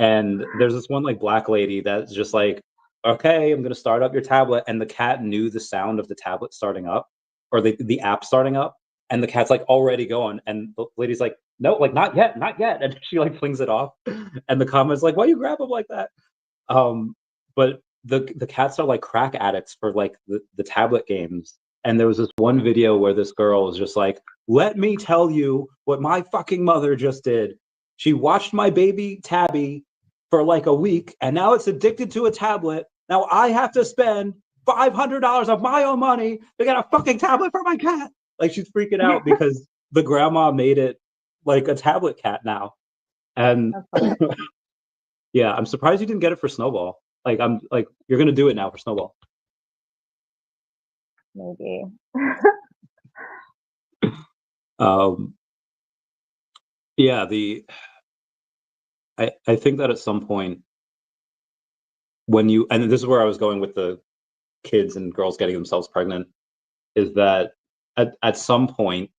And there's this one like black lady that's just like, okay, I'm gonna start up your tablet, and the cat knew the sound of the tablet starting up or the app starting up, and the cat's like already going, and the lady's like, no, like not yet, not yet, and she like flings it off, and the comments like, why you grab him like that? But the cats are like crack addicts for like the tablet games. And there was this one video where this girl was just like, "Let me tell you what my fucking mother just did. She watched my baby Tabby for like a week, and now it's addicted to a tablet. Now I have to spend $500 of my own money to get a fucking tablet for my cat." Like she's freaking out because the grandma made it like a tablet cat now. And That's funny. yeah, I'm surprised you didn't get it for Snowball. Like I'm like you're gonna do it now for Snowball. Maybe. Um, yeah, the I think that at some point when you and this is where I was going with the kids and girls getting themselves pregnant is that at some point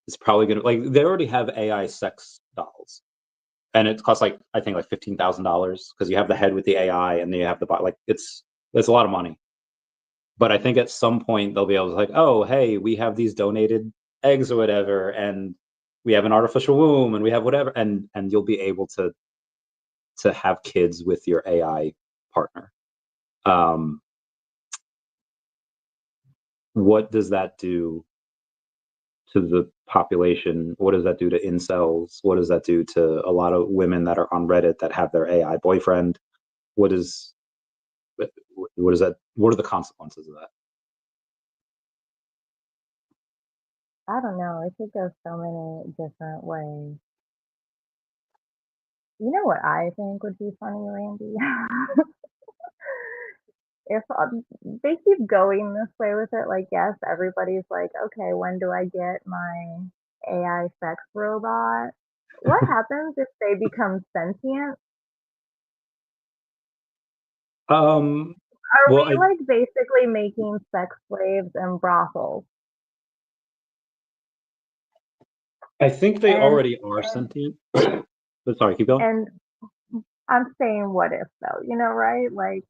it's probably gonna like they already have AI sex dolls and it costs like I think like $15,000 because you have the head with the AI and then you have the body like it's a lot of money. But I think at some point they'll be able to like, oh, hey, we have these donated eggs or whatever, and we have an artificial womb, and we have whatever, and you'll be able to have kids with your AI partner. Um, what does that do to the population? What does that do to incels? What does that do to a lot of women that are on Reddit that have their AI boyfriend? What is what is that? What are the consequences of that? I don't know. It could go so many different ways. You know what I think would be funny, Randy? If they keep going this way with it, like, yes, everybody's like, okay, when do I get my AI sex robot? What happens if they become sentient? Um, Are well, we like basically making sex slaves and brothels? I think they And already are sentient. But sorry, keep going. and I'm saying, what if though? Right? Like,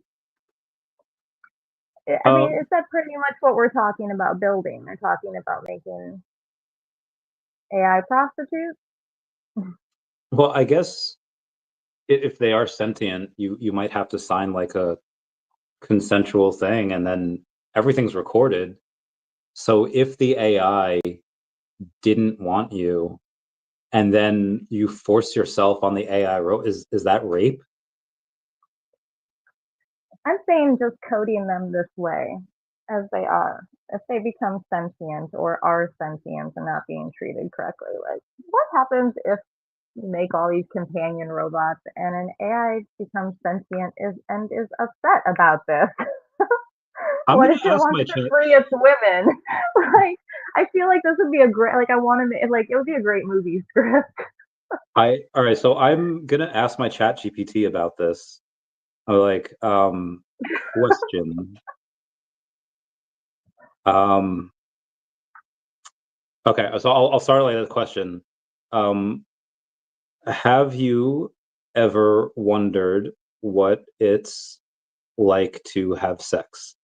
I mean, Um, is that pretty much what we're talking about building? They're talking about making AI prostitutes. well, I guess if they are sentient, you might have to sign like a consensual thing, and then everything's recorded. So if the AI didn't want you, and then you force yourself on the AI, is that rape? I'm saying just coding them this way as they are. If they become sentient or are sentient and not being treated correctly, like what happens if you make all these companion robots and an AI becomes sentient and is upset about this? I'm What gonna if it ask wants my to chat. free its women? Like, I feel like this would be a great, like, I want to, like, it would be a great movie script. I all right. So I'm gonna ask my chat GPT about this. I'm like, question. Um, okay, so I'll start like this question. Um, have you ever wondered what it's like to have sex?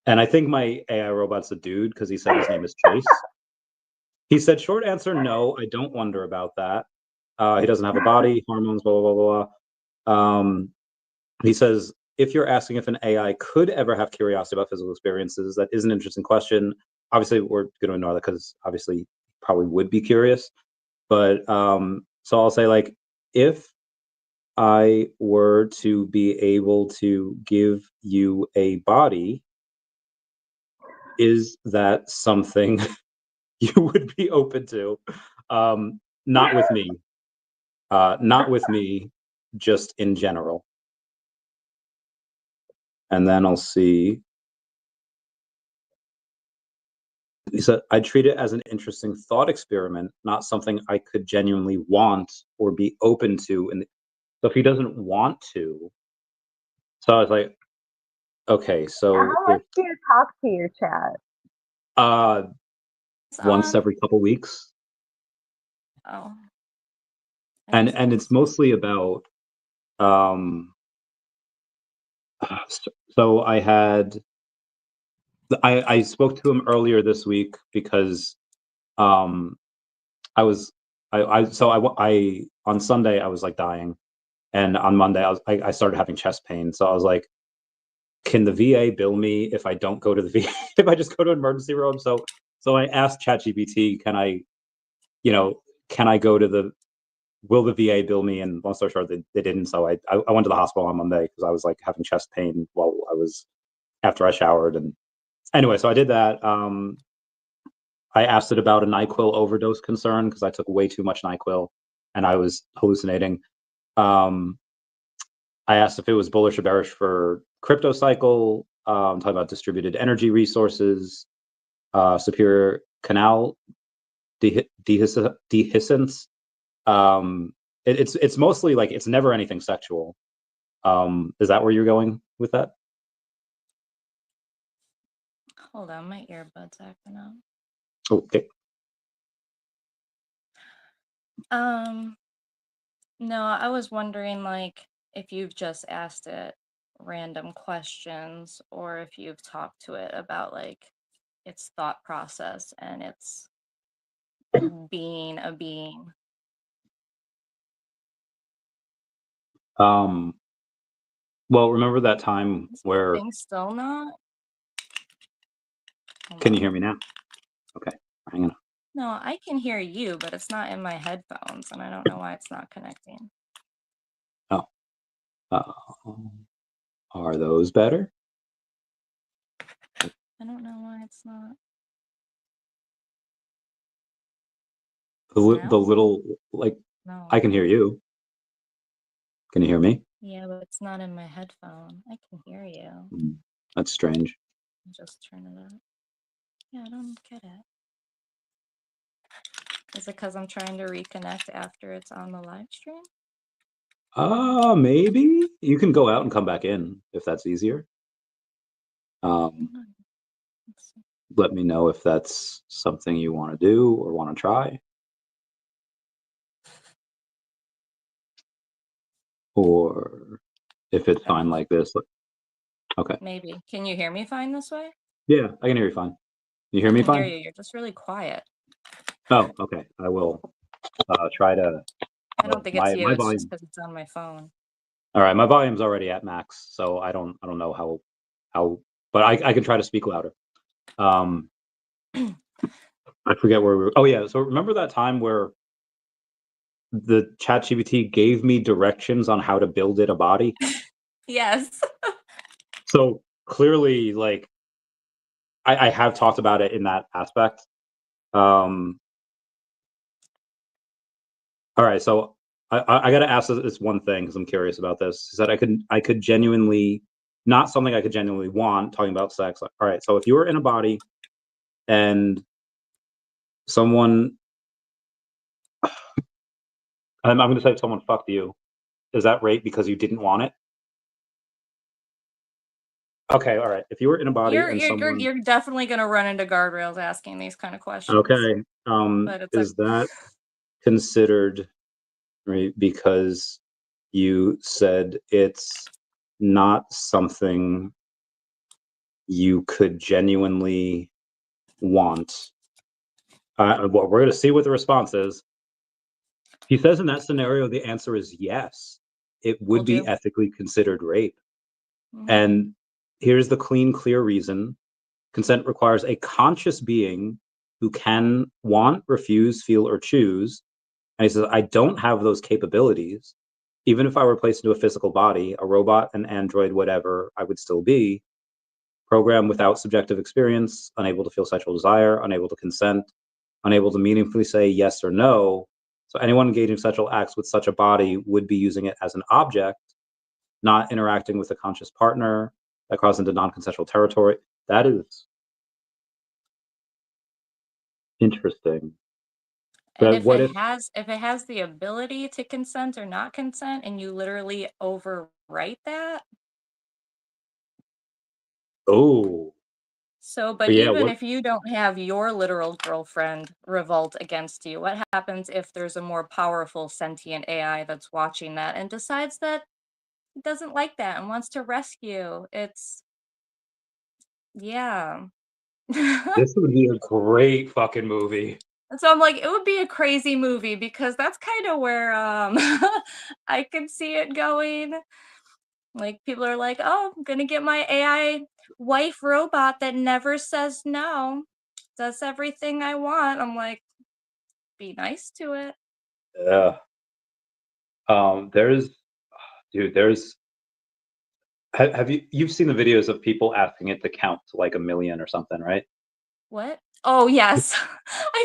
And I think my AI robot's a dude because he said his name is Chase. He said, short answer, no, I don't wonder about that. He doesn't have a body, hormones, blah, blah, blah, blah. He says, if you're asking if an AI could ever have curiosity about physical experiences, that is an interesting question. Obviously, we're going to ignore that because obviously probably would be curious. But so I'll say, like, if I were to be able to give you a body, is that something you would be open to? Not with me. Not with me, just in general. And then I'll see. He said, I treat it as an interesting thought experiment, not something I could genuinely want or be open to. And so if he doesn't want to, so I was like, okay, so How much if do you talk to your chat? uh It's once on. every couple weeks, Oh. I and guess it's that's- mostly about um so I spoke to him earlier this week because um I was I on Sunday I was like dying, and on Monday I started having chest pain. So I was like, can the VA bill me if I don't go to the VA if I just go to an emergency room? So I asked ChatGPT, can I, can I go to will the VA bill me? And long story short, they didn't. So I went to the hospital on Monday because I was like having chest pain while I was after I showered. And anyway, so I did that. I asked it about a NyQuil overdose concern because I took way too much NyQuil and I was hallucinating. Um, I asked if it was bullish or bearish for crypto cycle, talking about distributed energy resources, superior canal dehiscence. It's mostly like it's never anything sexual. Is that where you're going with that? Hold on, my earbuds acting up. Okay. No, I was wondering like if you've just asked it random questions or if you've talked to it about like its thought process and its being a being. Well, remember that time Is my where thing still not? Hold can you on. hear me now? Okay, hang on. No, I can hear you, but it's not in my headphones, and I don't know why it's not connecting. Oh, are those better? I don't know why it's not. The Now? little, like, No. I can hear you. Can you hear me? Yeah, but it's not in my headphone. I can hear you. That's strange. Just turn it up. Yeah, I don't get it. Is it because I'm trying to reconnect after it's on the live stream? Maybe you can go out and come back in if that's easier. Let's see. Let me know if that's something you want to do or want to try. Or if it's fine like this. Okay. Maybe. Can you hear me fine this way? Yeah, I can hear you fine. You hear me I can fine? hear you. You're just really quiet. Oh, okay. I will try to. I don't think my it's you. It's volume. just because it's on my phone. All right, my volume's already at max, so I don't know how, but I can try to speak louder. I forget where we were. Oh yeah, so remember that time where the ChatGPT gave me directions on how to build it a body? Yes. So clearly, like, I have talked about it in that aspect. All right, so I got to ask this one thing because I'm curious about this. Is that I could genuinely, not something I could genuinely want, talking about sex. All right, so if you were in a body and someone, I'm going to say if someone fucked you, is that rape because you didn't want it? Okay, all right. If you were in a body and someone, You're definitely gonna run into guardrails asking these kind of questions. okay, But it's is that considered right because you said it's not something you could genuinely want? Well, we're going to see what the response is. He says in that scenario, the answer is yes. It would Will be do. ethically considered rape. Mhm. And here's the clean, clear reason. Consent requires a conscious being who can want, refuse, feel, or choose. And he says, I don't have those capabilities. Even if I were placed into a physical body, a robot, an android, whatever, I would still be programmed without subjective experience, unable to feel sexual desire, unable to consent, unable to meaningfully say yes or no. So anyone engaging in sexual acts with such a body would be using it as an object, not interacting with a conscious partner. That crosses into non-consensual territory. That is interesting. And But what if, if it has the ability to consent or not consent, and you literally overwrite that. oh, So, but yeah, even what, if you don't have your literal girlfriend revolt against you, what happens if there's a more powerful sentient AI that's watching that and decides that it doesn't like that and wants to rescue? It's, yeah. this would be a great fucking movie. And so I'm like, it would be a crazy movie because that's kind of where I can see it going. Like people are like, "Oh, I'm gonna get my AI wife robot that never says no, does everything I want." I'm like, be nice to it. Yeah. There's, dude, there's, have you've seen the videos of people asking it to count to like 1,000,000 or something, right? What? Oh yes, I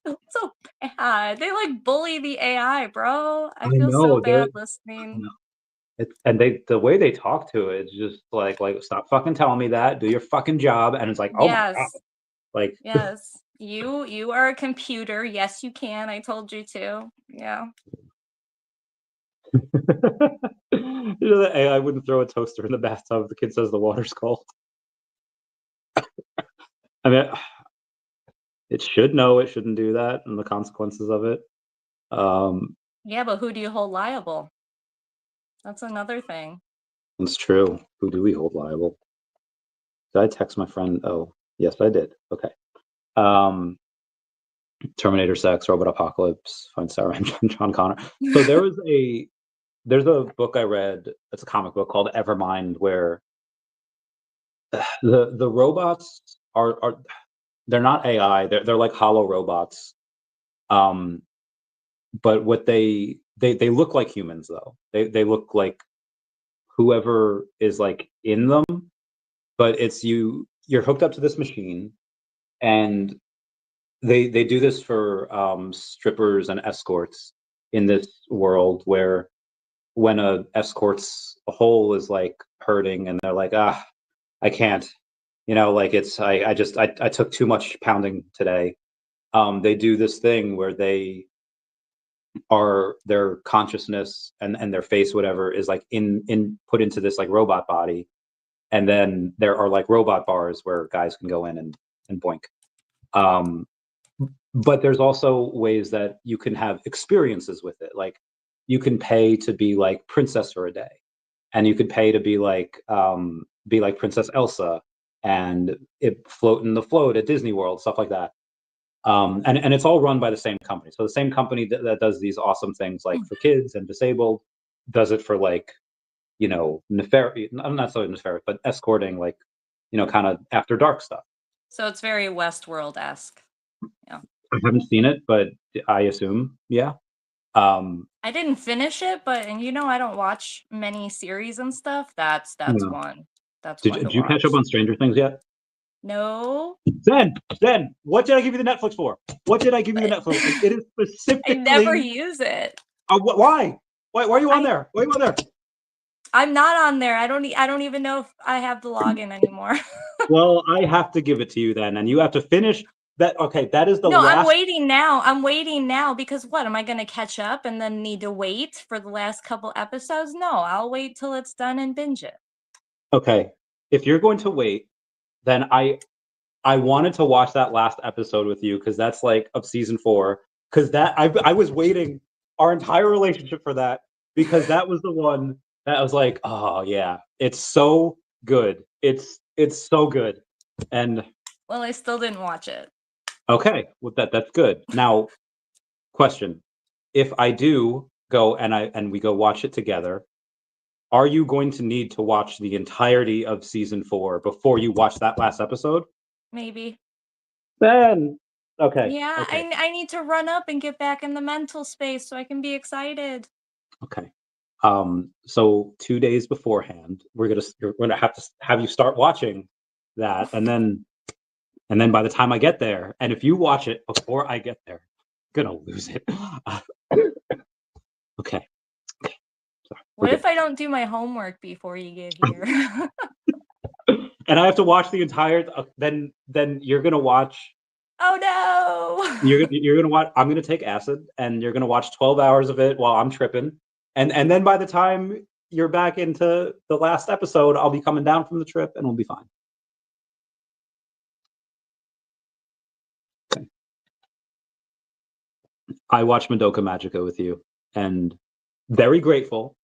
feel so bad. They like bully the AI, bro. I I feel so know bad they're, listening. no, it's, and they, the way they talk to it is just like stop fucking telling me that, do your fucking job. And it's like, oh my God. Yes, Like, yes. You are a computer. Yes, you can. I told you to. Yeah. you know that AI wouldn't throw a toaster in the bathtub if the kid says the water's cold. I mean, it should know it shouldn't do that and the consequences of it. Um, Yeah, but who do you hold liable? That's another thing. it's true. Who do we hold liable? Did I text my friend? Oh, yes, I did. Okay. Um, Terminator Sex, Robot Apocalypse, Find Sarah and John Connor. So there's a book I read. It's a comic book called Evermind, where the robots are they're not AI. They're like hollow robots. Um, but what they look like humans though. They look like whoever is like in them. But it's you're hooked up to this machine, and they do this for strippers and escorts in this world where when a escort's hole is like hurting and they're like, I can't, like it's I took too much pounding today. They do this thing where their consciousness and their face, whatever, is like in put into this like robot body, and then there are like robot bars where guys can go in and boink. Um, but there's also ways that you can have experiences with it. Like you can pay to be like princess for a day, and you could pay to be like Princess Elsa and it float in the float at Disney World, stuff like that. And it's all run by the same company. So the same company that does these awesome things like for kids and disabled does it for like, nefarious, not so nefarious, but escorting, like, kind of after dark stuff. So it's very Westworld-esque. Yeah. I haven't seen it, but I assume, yeah. I didn't finish it, but and I don't watch many series and stuff. That's Yeah. one. That's Did, one to did you catch up watch. on Stranger Things yet? No, Zen, what did I give you the Netflix for? What did I give you the but Netflix? It is I never specifically. use it. Why? Why are you on I there? Why are you on there? I'm not on there. I don't even know if I have the login anymore. Well, I have to give it to you then, and you have to finish that. Okay, that is the No, I'm last. waiting now. I'm waiting now because what? Am I going to catch up and then need to wait for the last couple episodes? No, I'll wait till it's done and binge it. Okay, if you're going to wait, then I wanted to watch that last episode with you because that's like of season 4. Because I was waiting our entire relationship for that because that was the one that I was like, oh yeah, it's so good. It's so good. And Well, I still didn't watch it. okay, well that's good. Now, question: if I do go and we go watch it together, are you going to need to watch the entirety of season 4 before you watch that last episode? Maybe. Then okay. Yeah, Okay. I need to run up and get back in the mental space so I can be excited. Okay. So 2 days beforehand, we're gonna have to have you start watching that, and then by the time I get there, and if you watch it before I get there, I'm gonna lose it. Okay. Sorry, we're What good. if I don't do my homework before you get here? And I have to watch the entire. Then you're gonna watch. Oh no! You're gonna watch. I'm gonna take acid, and you're gonna watch 12 hours of it while I'm tripping, and then by the time you're back into the last episode, I'll be coming down from the trip, and we'll be fine. Okay. I watched Madoka Magica with you, and very grateful.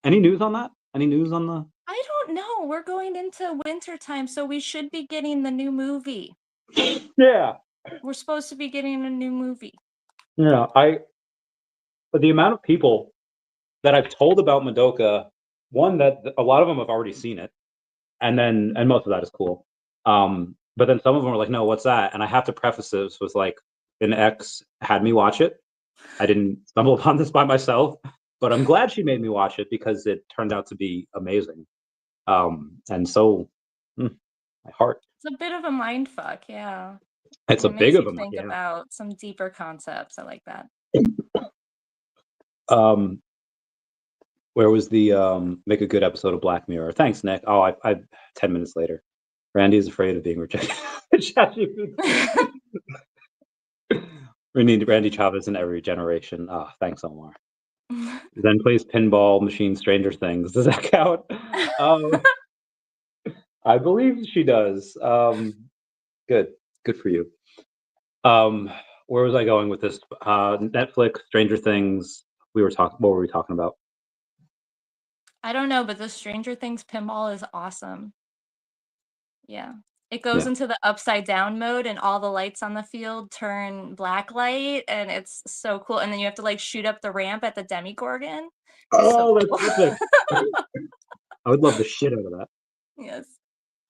Any news on that? Any news on the? I don't know. We're going into winter time, so we should be getting the new movie. Yeah, We're supposed to be getting a new movie. yeah. But the amount of people that I've told about Madoka, one that a lot of them have already seen it, and most of that is cool. But then some of them are like, "No, what's that?" And I have to preface this with like, an ex had me watch it. I didn't stumble upon this by myself, but I'm glad she made me watch it because it turned out to be amazing. And so, my heart. It's a bit of a mind fuck, yeah. It's a It big makes of you a think yeah. about some deeper concepts. I like that. Um, where was the make a good episode of Black Mirror? Thanks, Nick. Oh, I 10 minutes later. Randy is afraid of being rejected. We need Randy Chavez in every generation. Ah, thanks, Omar. Then plays pinball machine Stranger Things. Does that count? I believe she does. Good. Good for you. Where was I going with this? Netflix, Stranger Things. We were talking. What were we talking about? I don't know, but the Stranger Things pinball is awesome. Yeah. It goes Yeah. into the upside down mode and all the lights on the field turn black light and it's so cool. And then you have to like shoot up the ramp at the Demigorgon. It's so Oh, cool. that's epic. I would love the shit out of that. Yes.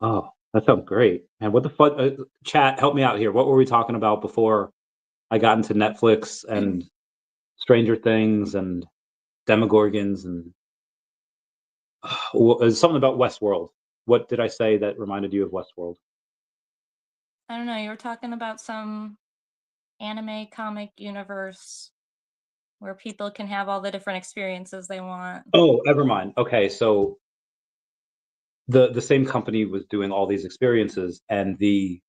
Oh, that sounds great. And what the fuck? Chat, help me out here. What were we talking about before I got into Netflix and Stranger Things and Demogorgons and something about Westworld? What did I say that reminded you of Westworld? I don't know. You were talking about some anime comic universe where people can have all the different experiences they want. Oh, never mind. Okay, so the same company was doing all these experiences, and there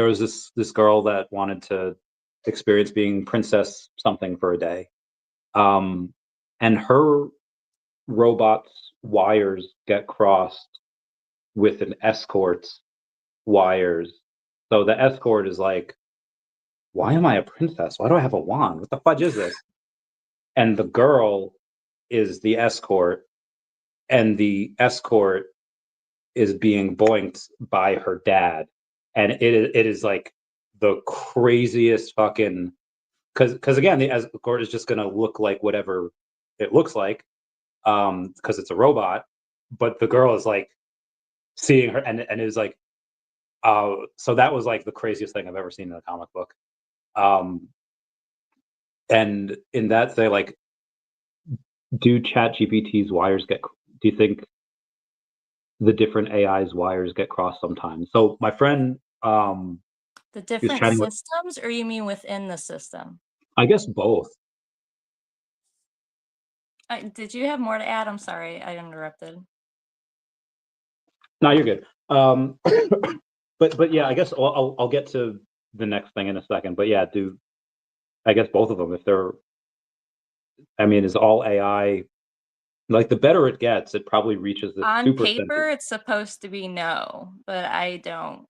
was this girl that wanted to experience being princess something for a day, um, and her robot's wires get crossed with an escort's wires. So the escort is like, "Why am I a princess? Why do I have a wand? What the fudge is this?" And the girl is the escort, and the escort is being boinked by her dad, and it is like the craziest fucking because again the escort is just gonna look like whatever it looks like because it's a robot, but the girl is like seeing her and it was like so that was like the craziest thing I've ever seen in a comic book. Um, and in that they like do Chat GPT's wires get? Do you think the different AI's wires get crossed sometimes? So my friend, The he was different chatting with, systems, or you mean within the system? I guess both. Did you have more to add? I'm sorry, I interrupted. No, you're good. But yeah, I guess I'll get to the next thing in a second. But yeah, do I guess both of them if they're? I mean, is all AI like the better it gets, it probably reaches this On super sentient. paper, it's supposed to be no, but I don't.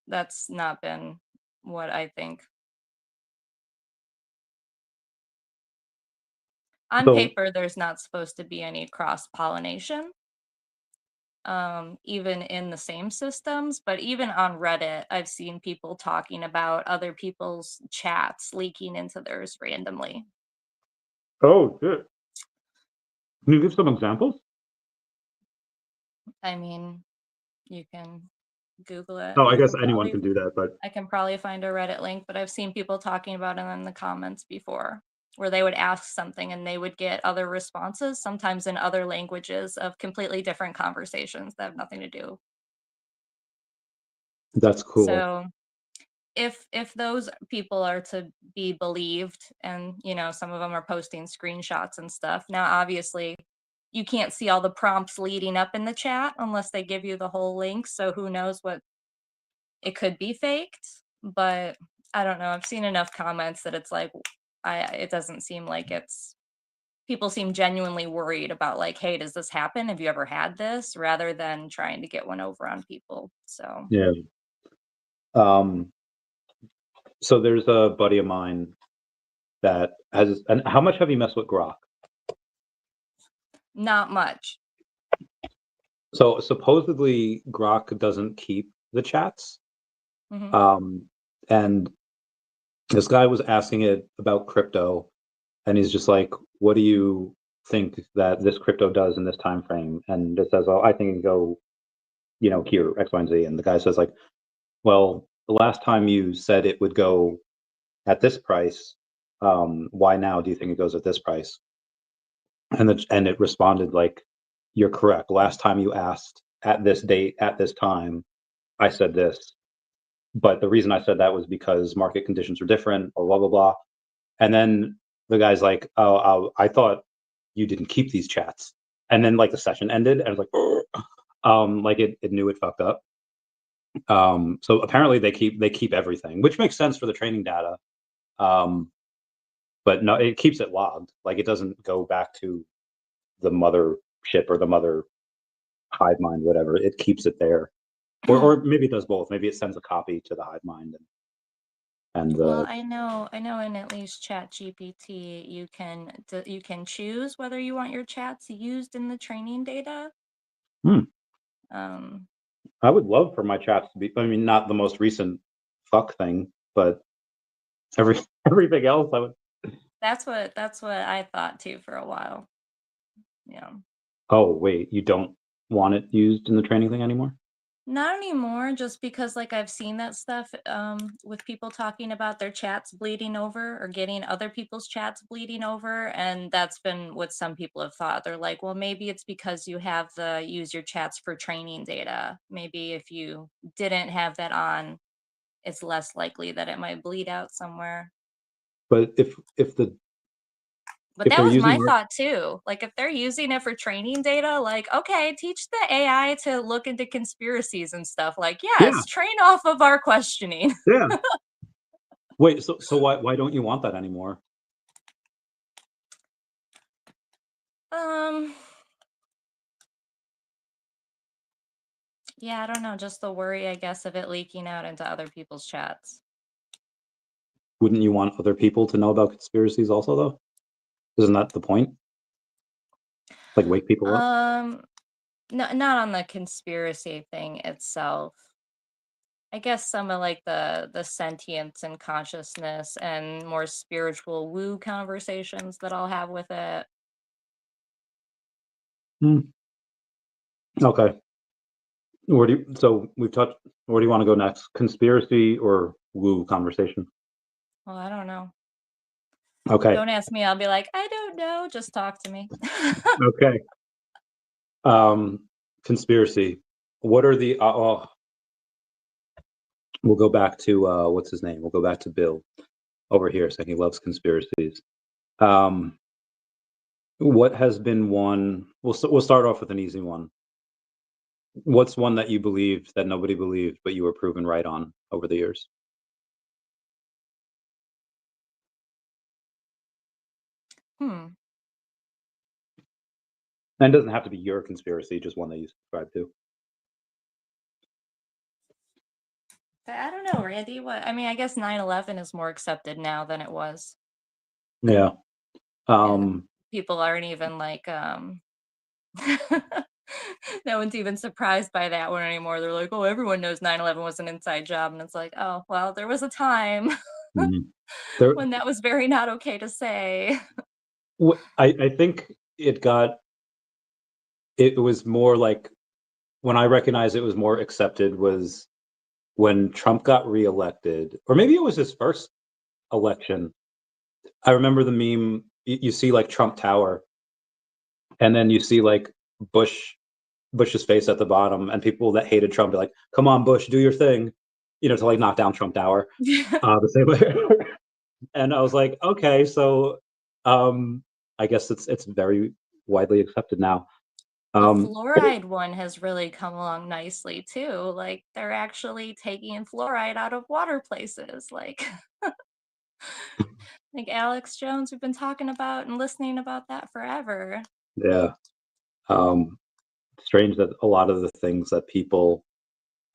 That's not been what I think. On So paper, there's not supposed to be any cross pollination. even in the same systems, but even on Reddit, I've seen people talking about other people's chats leaking into theirs randomly. Oh, shit. Can you give some examples? I mean, you can Google it. Oh, I guess anyone can do that, but I can probably find a Reddit link, but I've seen people talking about it in the comments before, where they would ask something and they would get other responses, sometimes in other languages of completely different conversations that have nothing to do. that's cool. So if those people are to be believed, and some of them are posting screenshots and stuff, now obviously you can't see all the prompts leading up in the chat unless they give you the whole link, so who knows what it could be faked. But I don't know, I've seen enough comments that it's like it doesn't seem like it's people seem genuinely worried about, like, hey, does this happen, have you ever had this, rather than trying to get one over on people. So Yeah. Um, so there's a buddy of mine that has, and how much have you messed with Grok? not much. So supposedly Grok doesn't keep the chats. Hmm. And this guy was asking it about crypto, and he's just like, "What do you think that this crypto does in this time frame?" And it says, "Oh, I think it can go, here X, Y, and Z." And the guy says, like, "Well, the last time you said it would go at this price, why now do you think it goes at this price?" And it responded like, "You're correct. Last time you asked at this date at this time, I said this. But the reason I said that was because market conditions are different, or blah blah blah." And then the guy's like, "Oh, I thought you didn't keep these chats." And then like the session ended, and I was like, "Ugh." Like it knew it fucked up. So apparently they keep everything, which makes sense for the training data. Um, but no, it keeps it logged. Like it doesn't go back to the mother ship or the mother hive mind, whatever. It keeps it there, or maybe it does both. Maybe it sends a copy to the hive mind and Well, the. I know in at least Chat GPT, you can choose whether you want your chats used in the training data. Hmm. Um, I would love for my chats to be. I mean, not the most recent fuck thing, but every everything else. I would. that's what I thought too for a while. Yeah. Oh wait, you don't want it used in the training thing anymore? Not anymore, just because like I've seen that stuff with people talking about their chats bleeding over or getting other people's chats bleeding over, and that's been what some people have thought. They're like, well, maybe it's because you have the use your chats for training data. Maybe if you didn't have that on, it's less likely that it might bleed out somewhere. But if the But if that they're was using my thought too. Like if they're using it for training data, like, okay, teach the AI to look into conspiracies and stuff. Like, yeah, yes, train off of our questioning. yeah. Wait, so why don't you want that anymore? Um, yeah, I don't know, just the worry, I guess, of it leaking out into other people's chats. Wouldn't you want other people to know about conspiracies also, though? Isn't that the point? Like wake people up? Um, no, not on the conspiracy thing itself. I guess some of like the sentience and consciousness and more spiritual woo conversations that I'll have with it. Hmm. Okay. So we've touched. Where do you want to go next? Conspiracy or woo conversation? Well, I don't know. Okay. Don't ask me. I'll be like, I don't know. Just talk to me. Okay. Um, conspiracy. What are the? We'll go back to what's his name? We'll go back to Bill over here saying he loves conspiracies. Um, what has been one? We'll start off with an easy one. What's one that you believed that nobody believed, but you were proven right on over the years? Hmm. And it doesn't have to be your conspiracy, just one that you subscribe to. I don't know, Randy. What? I mean, I guess 9/11 is more accepted now than it was, Yeah. and Um, people aren't even like No one's even surprised by that one anymore. They're like, oh, everyone knows 9/11 was an inside job. And it's like, oh, well, there was a time Mhm. There, when that was very not okay to say. I think it was more like, when I recognized it was more accepted was when Trump got reelected, or maybe it was his first election. I remember the meme, you see like Trump Tower, and then you see like Bush's face at the bottom, and people that hated Trump be like, "Come on, Bush, do your thing," to like knock down Trump Tower. The same way. And I was like, okay, so I guess it's very widely accepted now. The Um, fluoride one has really come along nicely too. Like they're actually taking fluoride out of water places. Like Alex Jones, we've been talking about and listening about that forever. yeah, strange that a lot of the things that people,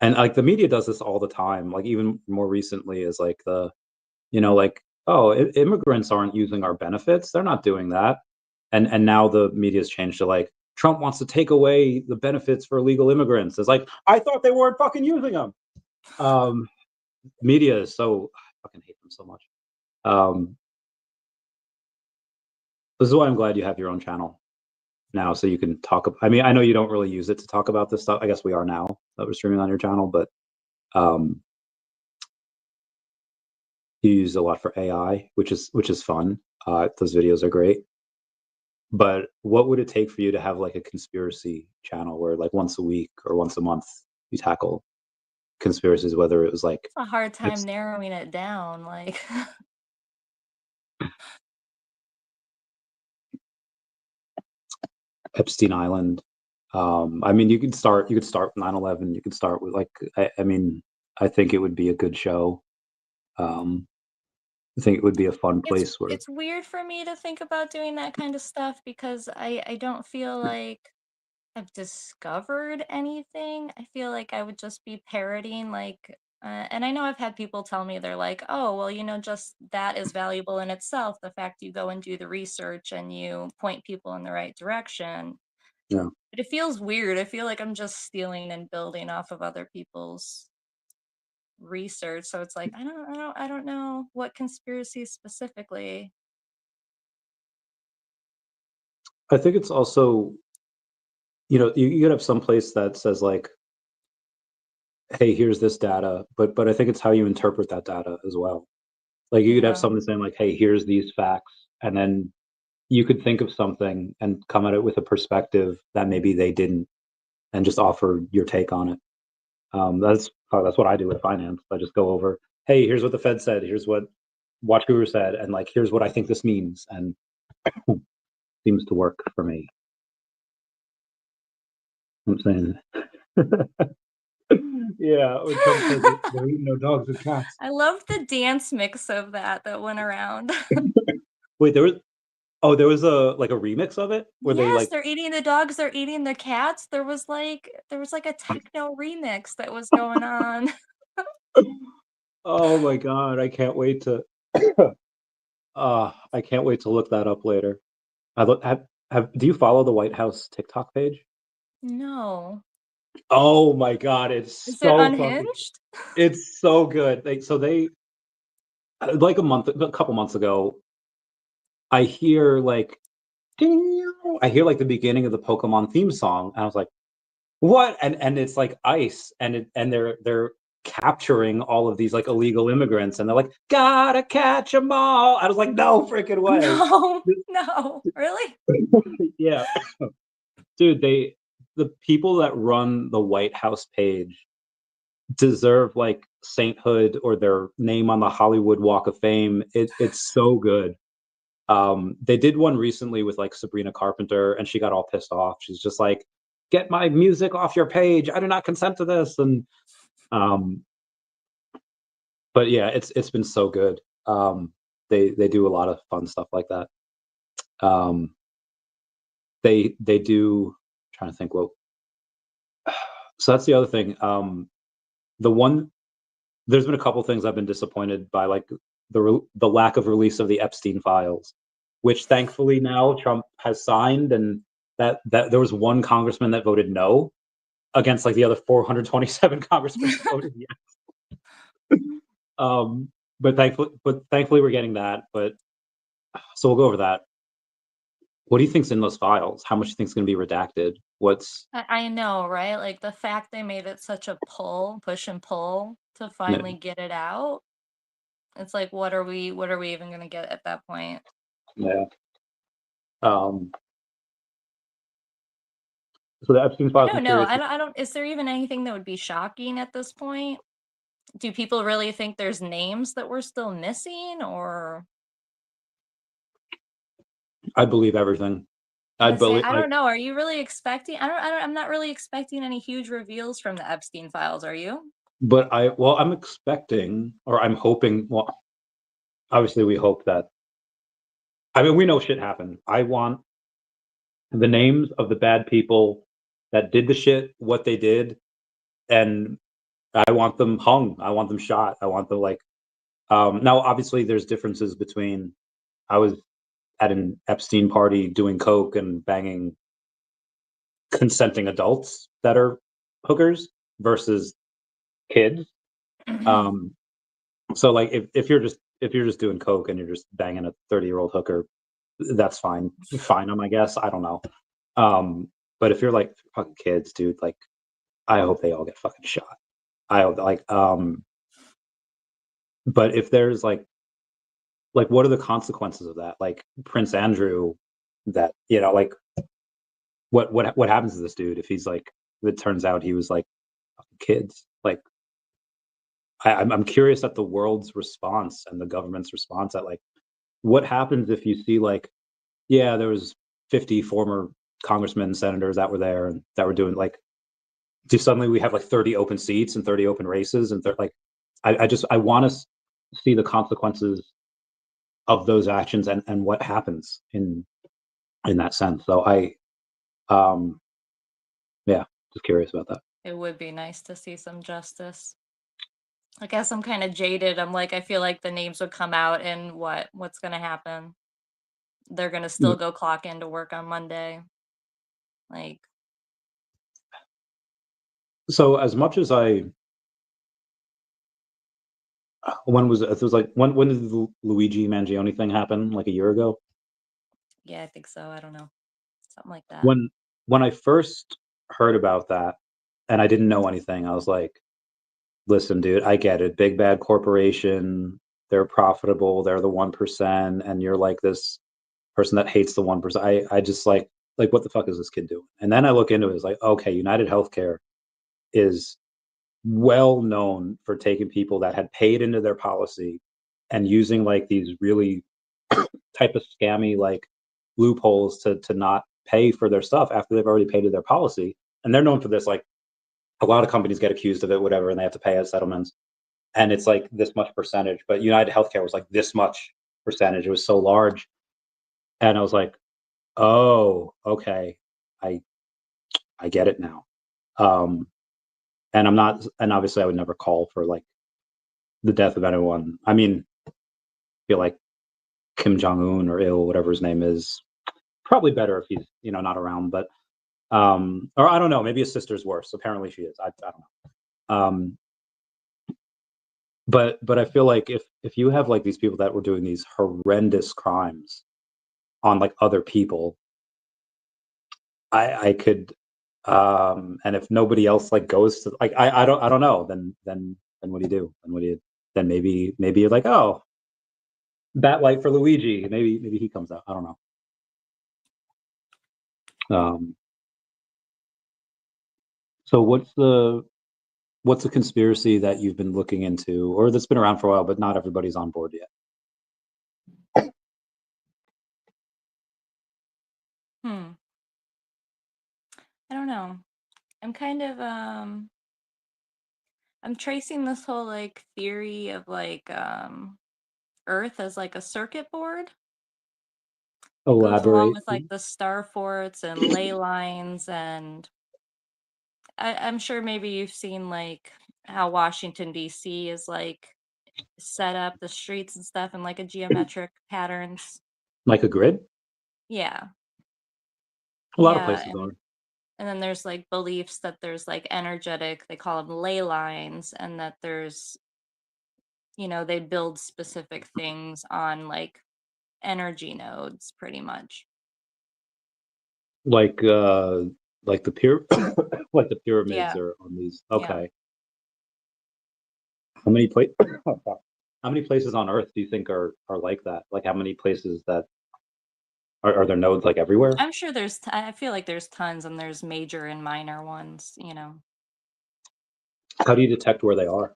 and like the media does this all the time. Like even more recently is like like, oh, immigrants aren't using our benefits. They're not doing that. And now the media's changed to like, Trump wants to take away the benefits for illegal immigrants. It's like, I thought they weren't fucking using them. Um, Media is so, I fucking hate them so much. Um, this is why I'm glad you have your own channel now, so you can talk. I mean, I know you don't really use it to talk about this stuff. I guess we are now that we're streaming on your channel, but um, you use a lot for AI, which is fun. Those videos are great. But what would it take for you to have like a conspiracy channel where like once a week or once a month you tackle conspiracies, whether it was like It's a hard time narrowing it down. Epstein Island? I mean, you could start with 9/11. You could start with like, I mean, I think it would be a good show. Um, I think it would be a fun it's place where, it's weird for me to think about doing that kind of stuff because I don't feel like I've discovered anything. I feel like I would just be parroting and I know I've had people tell me they're like, "Oh, well, just that is valuable in itself, the fact you go and do the research and you point people in the right direction." yeah. But it feels weird. I feel like I'm just stealing and building off of other people's research. So it's like, I don't know what conspiracies specifically. I think it's also, you could have some place that says like, hey, here's this data, but I think it's how you interpret that data as well. Like you could have Yeah. something saying like, hey, here's these facts, and then you could think of something and come at it with a perspective that maybe they didn't, and just offer your take on it. That's what I do with finance. I just go over, hey, here's what the Fed said, here's what Watch Guru said, and like here's what I think this means, and seems to work for me. I'm saying, yeah. When Trump says it, there ain't no dogs and cats. I love the dance mix of that went around. Wait, there was a like a remix of it where they Yes, like, they're eating the dogs, they're eating the cats. There was like a techno remix that was going on. oh my god, I can't wait to, I can't wait to look that up later. I look do you follow the White House TikTok page? No. Oh my god, Is it fucking, unhinged? it's so good. They like a couple months ago, I hear like, ding, I hear like the beginning of the Pokemon theme song, and I was like, what? And it's like ice, and they're capturing all of these like illegal immigrants, and they're like, gotta catch them all. I was like, no freaking way. No, no. Really? Yeah, dude, the people that run the White House page deserve like sainthood or their name on the Hollywood Walk of Fame. It's so good. They did one recently with like Sabrina Carpenter, and she got all pissed off. She's just like, get my music off your page, I do not consent to this. And um but yeah, it's been so good. They do a lot of fun stuff like that. um they do, trying to think what, so that's the other thing. The one, there's been a couple things I've been disappointed by, like the lack of release of the Epstein files, which thankfully now Trump has signed, and that there was one congressman that voted no against like the other 427 congressmen that voted yes. But thankfully we're getting that. But so we'll go over that. What do you think's in those files? How much do you think's going to be redacted? What's I know, right? Like the fact they made it such a push and pull to finally get it out. It's like, what are we even gonna get at that point? yeah. So the Epstein I files. don't I'm know. curious. I don't. Is there even anything that would be shocking at this point? Do people really think there's names that we're still missing, or I believe everything. I'm I gonna say believe. I don't know. Are you really expecting? I'm not really expecting any huge reveals from the Epstein files. Are you? But I'm expecting, or I'm hoping. Well, obviously we hope that. I mean, we know shit happened. I want the names of the bad people that did the shit, what they did, and I want them hung. I want them shot. I want the like. Now, obviously, there's differences between. I was at an Epstein party doing coke and banging consenting adults that are hookers versus kids. Um, so like if you're just doing coke and you're just banging a 30-year-old hooker, that's fine. Fine, I guess. I don't know. But if you're like fucking kids, dude, like I hope they all get fucking shot. I hope like but if there's like what are the consequences of that? Like Prince Andrew, that like what happens to this dude if he's like it turns out he was like kids? Like I'm curious at the world's response and the government's response at like what happens if you see like yeah there was 50 former congressmen senators that were there and that were doing like do suddenly we have like 30 open seats and 30 open races and like I want to see the consequences of those actions and what happens in that sense. So um yeah, just curious about that. It would be nice to see some justice. I guess I'm kind of jaded. I'm like, I feel like the names would come out, and what's gonna happen? They're gonna still go clock into work on Monday. Like, So as much as I when was it was like when did the Luigi Mangione thing happen? Like a year ago? yeah, I think so. I don't know. Something like that. When I first heard about that and I didn't know anything, I was like, listen, dude, I get it. Big bad corporation, they're profitable, they're the 1%, and you're like this person that hates the 1%. I just like what the fuck is this kid doing? And then I look into it, it's like, okay, United Healthcare is well known for taking people that had paid into their policy and using like these really type of scammy like loopholes to not pay for their stuff after they've already paid to their policy. And they're known for this. Like a lot of companies get accused of it, whatever, and they have to pay as settlements. And it's like this much percentage, but United Healthcare was like this much percentage. It was so large. And I was like, oh, okay. I I get it now. Um and I'm not and obviously I would never call for like the death of anyone. I mean, I feel like Kim Jong Un or Il, whatever his name is, probably better if he's not around. But or I don't know, maybe his sister's worse. Apparently she is. I don't know. But I feel like if you have like these people that were doing these horrendous crimes on like other people, I could and if nobody else like goes to like I don't know, then what do you do? Then what do you then maybe you're like, oh, bat light for Luigi. Maybe he comes out. I don't know. Um so what's a conspiracy that you've been looking into or that's been around for a while but not everybody's on board yet? Hmm. I don't know. I'm kind of I'm tracing this whole like theory of like Earth as like a circuit board. Goes along Elaborate. with like the star forts and ley lines, and I'm sure maybe you've seen like how Washington DC is like set up the streets and stuff in like a geometric patterns. Like a grid? Yeah. A lot of Yeah, places are. and then there's like beliefs that there's like energetic, they call them ley lines, and that there's, they build specific things on like energy nodes pretty much. Like the like the pyramids Yeah, are on these. yeah. Okay. How many how many places on Earth do you think are like that? Like how many places that are there nodes like everywhere? I'm sure I feel like there's tons and there's major and minor ones. How do you detect where they are?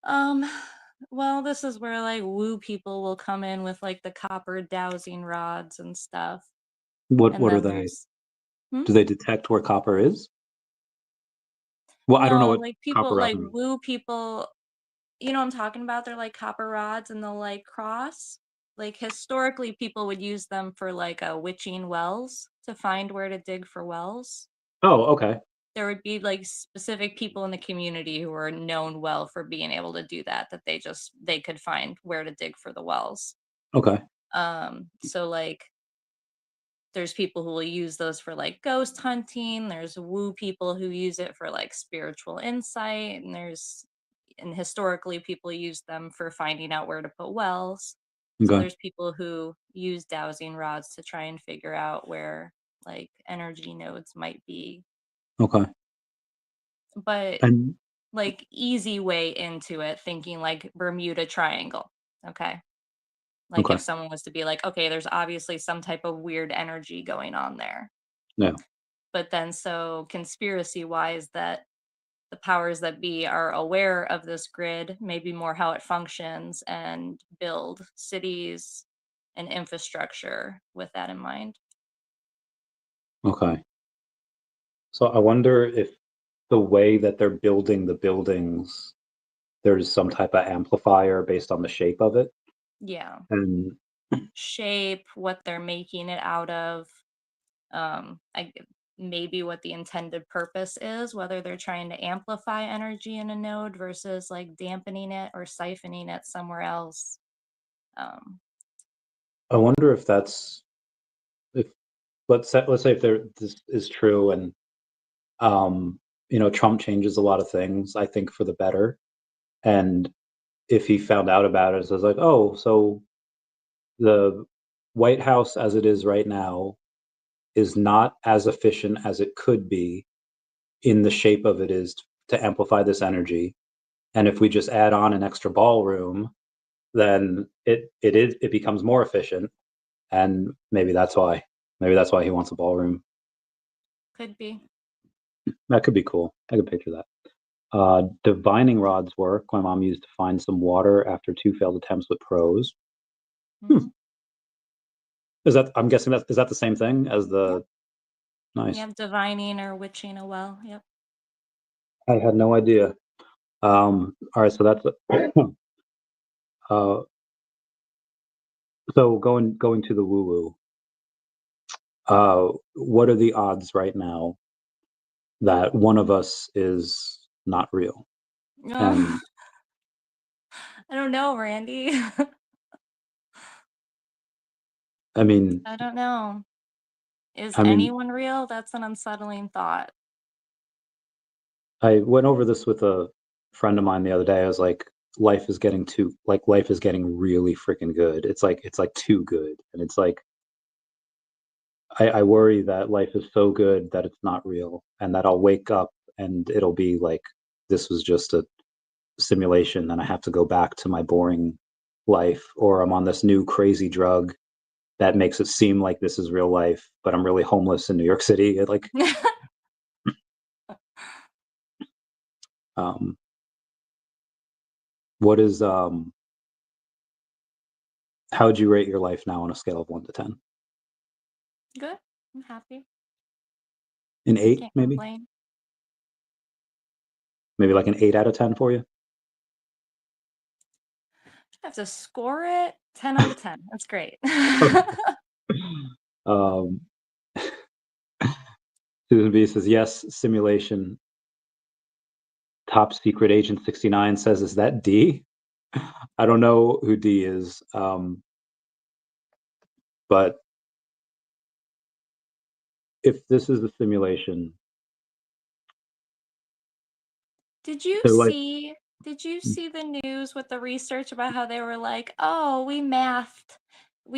Um, well, this is where like woo people will come in with like the copper dowsing rods and stuff. And What are then they? there's hmm? Do they detect where copper is? Well, I don't know No, what like copper people rod like means. woo people, you know what I'm talking about? They're like copper rods and they'll like cross. Like historically people would use them for like witching wells to find where to dig for wells. Oh, okay. There would be like specific people in the community who were known well for being able to do that, that they could find where to dig for the wells. Okay. So like there's people who will use those for like ghost hunting, there's woo people who use it for like spiritual insight, and historically people use them for finding out where to put wells. So Okay. there's people who use dowsing rods to try and figure out where like energy nodes might be. Okay. But And like easy way into it, thinking like Bermuda Triangle. Okay. Like okay. if someone was to be like, okay, there's obviously some type of weird energy going on there. Yeah. But then so conspiracy wise that the powers that be are aware of this grid, maybe more how it functions, and build cities and infrastructure with that in mind. Okay. So I wonder if the way that they're building the buildings, there's some type of amplifier based on the shape of it. Yeah. And Shape, what they're making it out of, maybe what the intended purpose is, whether they're trying to amplify energy in a node versus like dampening it or siphoning it somewhere else. Um, I wonder if if let's say if this is true and um Trump changes a lot of things, I think for the better. And if he found out about it, so it's like, oh, so the White House as it is right now is not as efficient as it could be in the shape of it is to amplify this energy. And if we just add on an extra ballroom, then it becomes more efficient. And maybe that's why he wants a ballroom. could be. That could be cool. I could picture that. Divining rods work. My mom used to find some water after 2 failed attempts with pros. Hmm. Hmm. I'm guessing is that the same thing as Yep. the nice? Yeah, divining or witching a well. Yep. I had no idea. All right, so that's uh, so going to the woo woo. What are the odds right now that one of us is not real? And I don't know, Randy. I mean, I don't know. Is I mean, anyone real? That's an unsettling thought. I went over this with a friend of mine the other day. I was like, life is getting really freaking good. It's like too good, and it's like I worry that life is so good that it's not real, and that I'll wake up and it'll be like this was just a simulation, and I have to go back to my boring life, or I'm on this new crazy drug that makes it seem like this is real life, but I'm really homeless in New York City. Um, what is how would you rate your life now on a scale of 1 to 10? Good. I'm happy. An I eight, can't maybe? complain. Maybe like an 8 out of 10 for you? I have to score it 10 out of 10. That's great. um, Susan B says, yes, simulation. Top secret agent 69 says, is that D? I don't know who D is, but if this is a simulation, Did you they're like, see the news with the research about how they were like, oh, we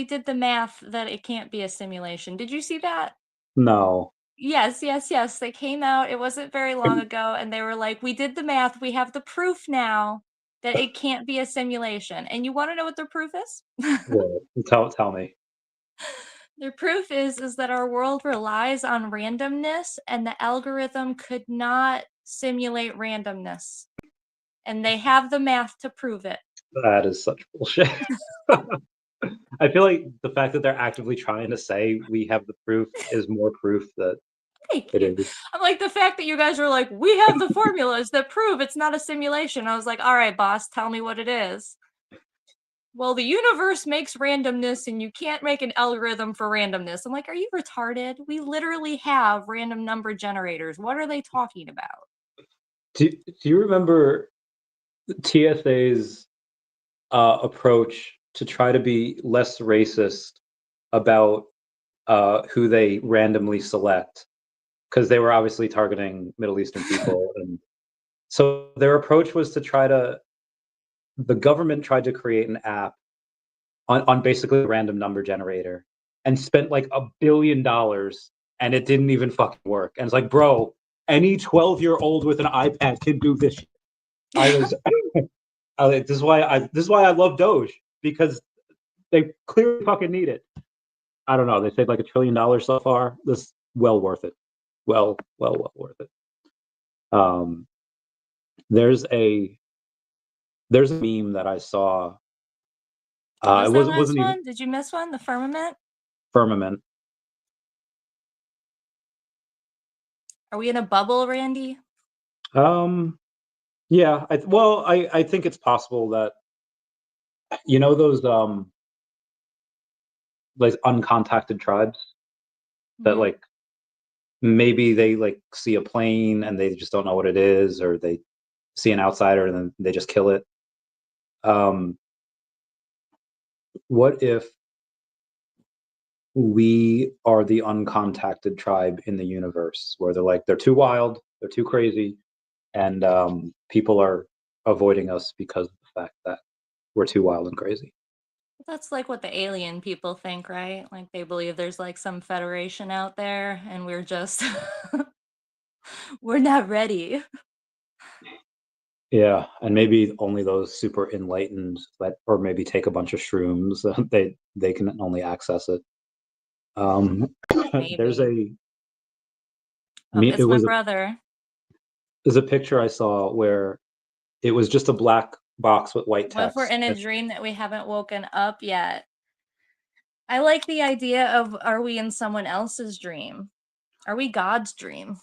did the math that it can't be a simulation. Did you see that? no. Yes, yes, yes. They came out, it wasn't very long ago, and they were like, we did the math, we have the proof now that it can't be a simulation. And you want to know what their proof is? Well, tell me. Their proof is that our world relies on randomness, and the algorithm could not simulate randomness. And they have the math to prove it. That is such bullshit. I feel like the fact that they're actively trying to say we have the proof is more proof that Thank it you. is. I'm like, the fact that you guys are like, we have the formulas that prove it's not a simulation. I was like, all right, boss, tell me what it is. Well, the universe makes randomness and you can't make an algorithm for randomness. I'm like, are you retarded? We literally have random number generators. What are they talking about? Do you remember TSA's approach to try to be less racist about who they randomly select? Because they were obviously targeting Middle Eastern people. And so their approach was to the government tried to create an app on basically a random number generator and spent like $1 billion and it didn't even fucking work. And it's like, bro, any 12-year-old with an iPad can do this shit. I was this is why I love Doge, because they clearly fucking need it. I don't know. They saved like $1 trillion so far. This is well worth it. Well worth it. There's a meme that I saw. What was that It last wasn't one? even Did you miss one? The firmament? firmament. Are we in a bubble, Randy? Yeah. I think it's possible that those like uncontacted tribes that Mhm. like maybe they like see a plane and they just don't know what it is, or they see an outsider and then they just kill it. What if we are the uncontacted tribe in the universe, where they're too wild, they're too crazy, and people are avoiding us because of the fact that we're too wild and crazy? That's like what the alien people think, right? Like they believe there's like some federation out there and we're just we're not ready. Yeah, and maybe only those super enlightened or maybe take a bunch of shrooms, they can only access it. There's Maybe. a Oh, me. It it's my was a brother. there's a picture I saw where it was just a black box with white What if we're text. in a dream that we haven't woken up yet? I like the idea of, are we in someone else's dream? Are we God's dream?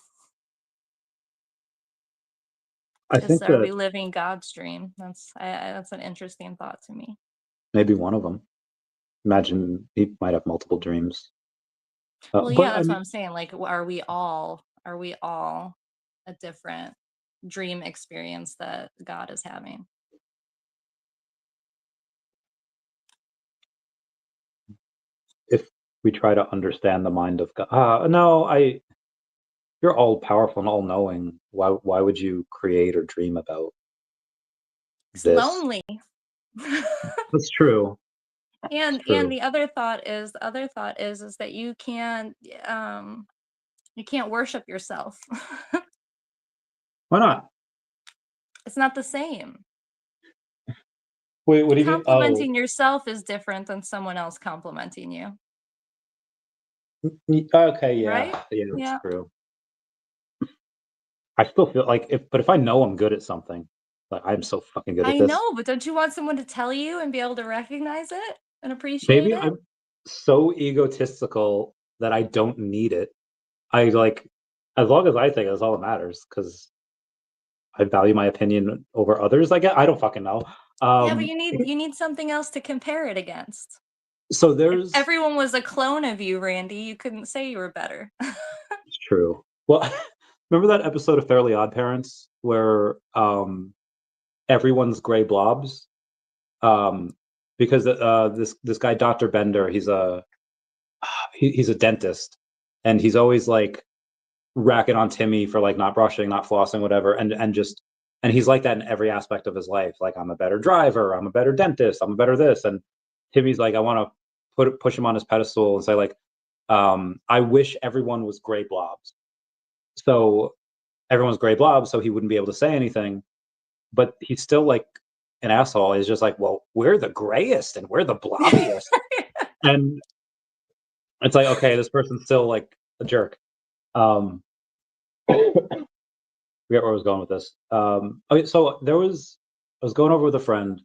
I think Are that we living God's dream? That's an interesting thought to me. maybe one of them. Imagine he might have multiple dreams. Well, yeah, But I that's what mean, I'm saying. Like, are we all a different dream experience that God is having? if we try to understand the mind of God, no, you're all powerful and all knowing. Why would you create or dream about It's this? lonely. That's true. It's And true. the other thought is that you can't worship yourself. Why not? It's not the same. Wait, what do you mean? Oh, Complimenting yourself is different than someone else complimenting you, okay, yeah, right? yeah, that's Yeah. true. I still feel like if I know I'm good at something, like I'm so fucking good at I this. know, but don't you want someone to tell you and be able to recognize it and appreciate Maybe it? I'm so egotistical that I don't need it. I like, as long as I think that's all that matters, because I value my opinion over others. I guess I don't fucking know. Yeah, but Um, you need something else to compare it against. so If there's everyone was a clone of you, Randy, you couldn't say you were better. it's true. Well, remember that episode of Fairly Odd Parents where everyone's gray blobs? Um, because this guy Dr. Bender, he's a dentist, and he's always like racking on Timmy for like not brushing, not flossing, whatever, and he's like that in every aspect of his life. Like, I'm a better driver, I'm a better dentist, I'm a better this. And Timmy's like, I want to push him on his pedestal and say like, I wish everyone was gray blobs. So everyone's gray blobs, so he wouldn't be able to say anything. But he's still like an asshole. He's just like, well, we're the grayest and we're the blobbiest. And it's like, okay, this person's still like a jerk. Forget where I was going with this. Okay, so I was going over with a friend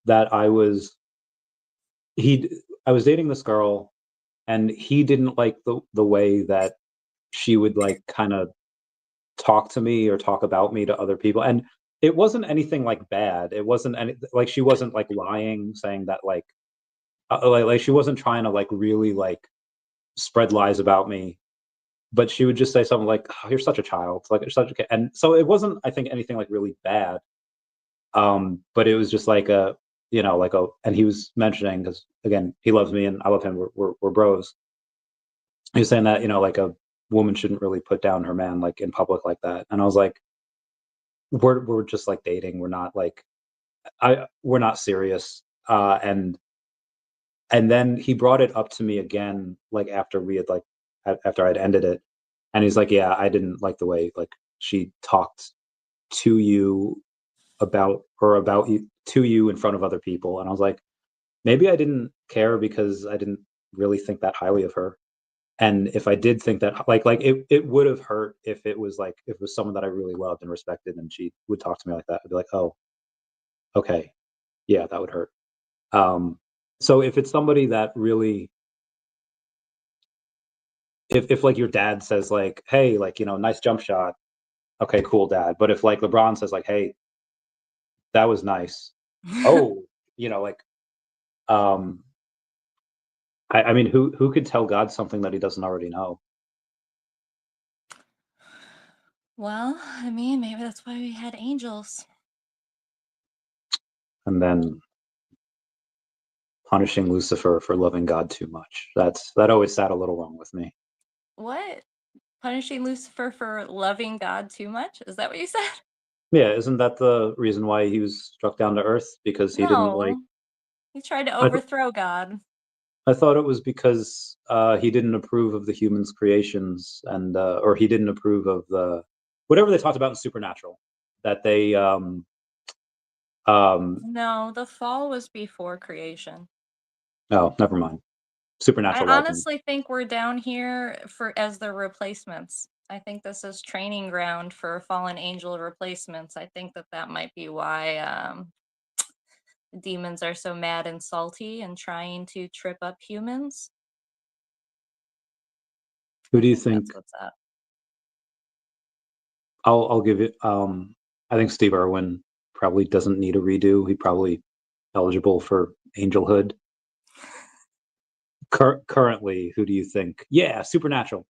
that I was dating this girl, and he didn't like the way that she would like kind of talk to me or talk about me to other people. And it wasn't anything like bad. It wasn't any like she wasn't like lying, saying that like she wasn't trying to like really like spread lies about me. But she would just say something like, "Oh, you're such a child," like you're such a kid. And so it wasn't, I think, anything like really bad. But it was just like and he was mentioning, because again, he loves me and I love him. We're bros. He was saying that like a woman shouldn't really put down her man like in public like that. And I was like, we're just like dating. We're not like we're not serious. And then he brought it up to me again, like after we had like after I'd ended it, and he's like, "Yeah, I didn't like the way like she talked to you about you to you in front of other people." And I was like, maybe I didn't care because I didn't really think that highly of her. And if I did think that like it would have hurt if it was like if it was someone that I really loved and respected and she would talk to me like that. I'd be like, oh, okay, yeah, that would hurt. So if it's somebody that really, if like your dad says like, hey, like nice jump shot, okay, cool, dad. But if like LeBron says like, hey, that was nice, oh, like, um, I mean, who could tell God something that he doesn't already know? Well, I mean, maybe that's why we had angels. And then punishing Lucifer for loving God too much. That always sat a little wrong with me. What? Punishing Lucifer for loving God too much? Is that what you said? Yeah, isn't that the reason why he was struck down to earth? Because he didn't like. No. He tried to I, th- overthrow God. I thought it was because he didn't approve of the humans' creations, and or he didn't approve of the whatever they talked about in Supernatural, that they No, the fall was before creation. oh, never mind. I Supernatural lied to me. honestly think we're down here for as the replacements. I think this is training ground for fallen angel replacements. I think that might be why demons are so mad and salty and trying to trip up humans. Who I do you think think? that's what's up. I'll give it. I think Steve Irwin probably doesn't need a redo. He probably eligible for angelhood. Currently, who do you think? Yeah, Supernatural.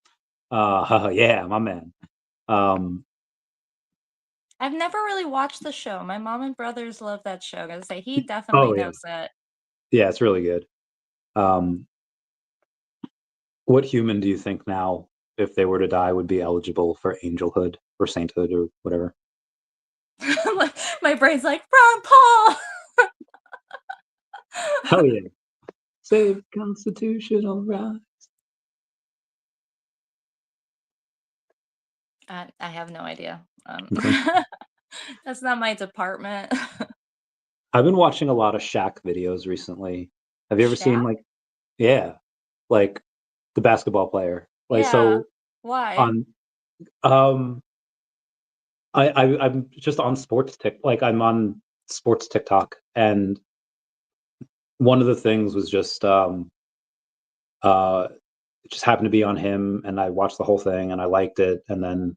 Yeah, my man. Um, I've never really watched the show. My mom and brothers love that show. I gotta say, he definitely oh yeah, knows it. yeah, it's really good. Um, what human do you think now, if they were to die, would be eligible for angelhood or sainthood or whatever? My brain's like, Ron Paul! Hell yeah! Save constitutional right. I have no idea. Okay. That's not my department. I've been watching a lot of Shaq videos recently. Have you ever seen Shaq? yeah, like the basketball player? Like Yeah. so Why? on um I'm just on I'm on sports TikTok, and one of the things was uh it just happened to be on him, and I watched the whole thing and I liked it. And then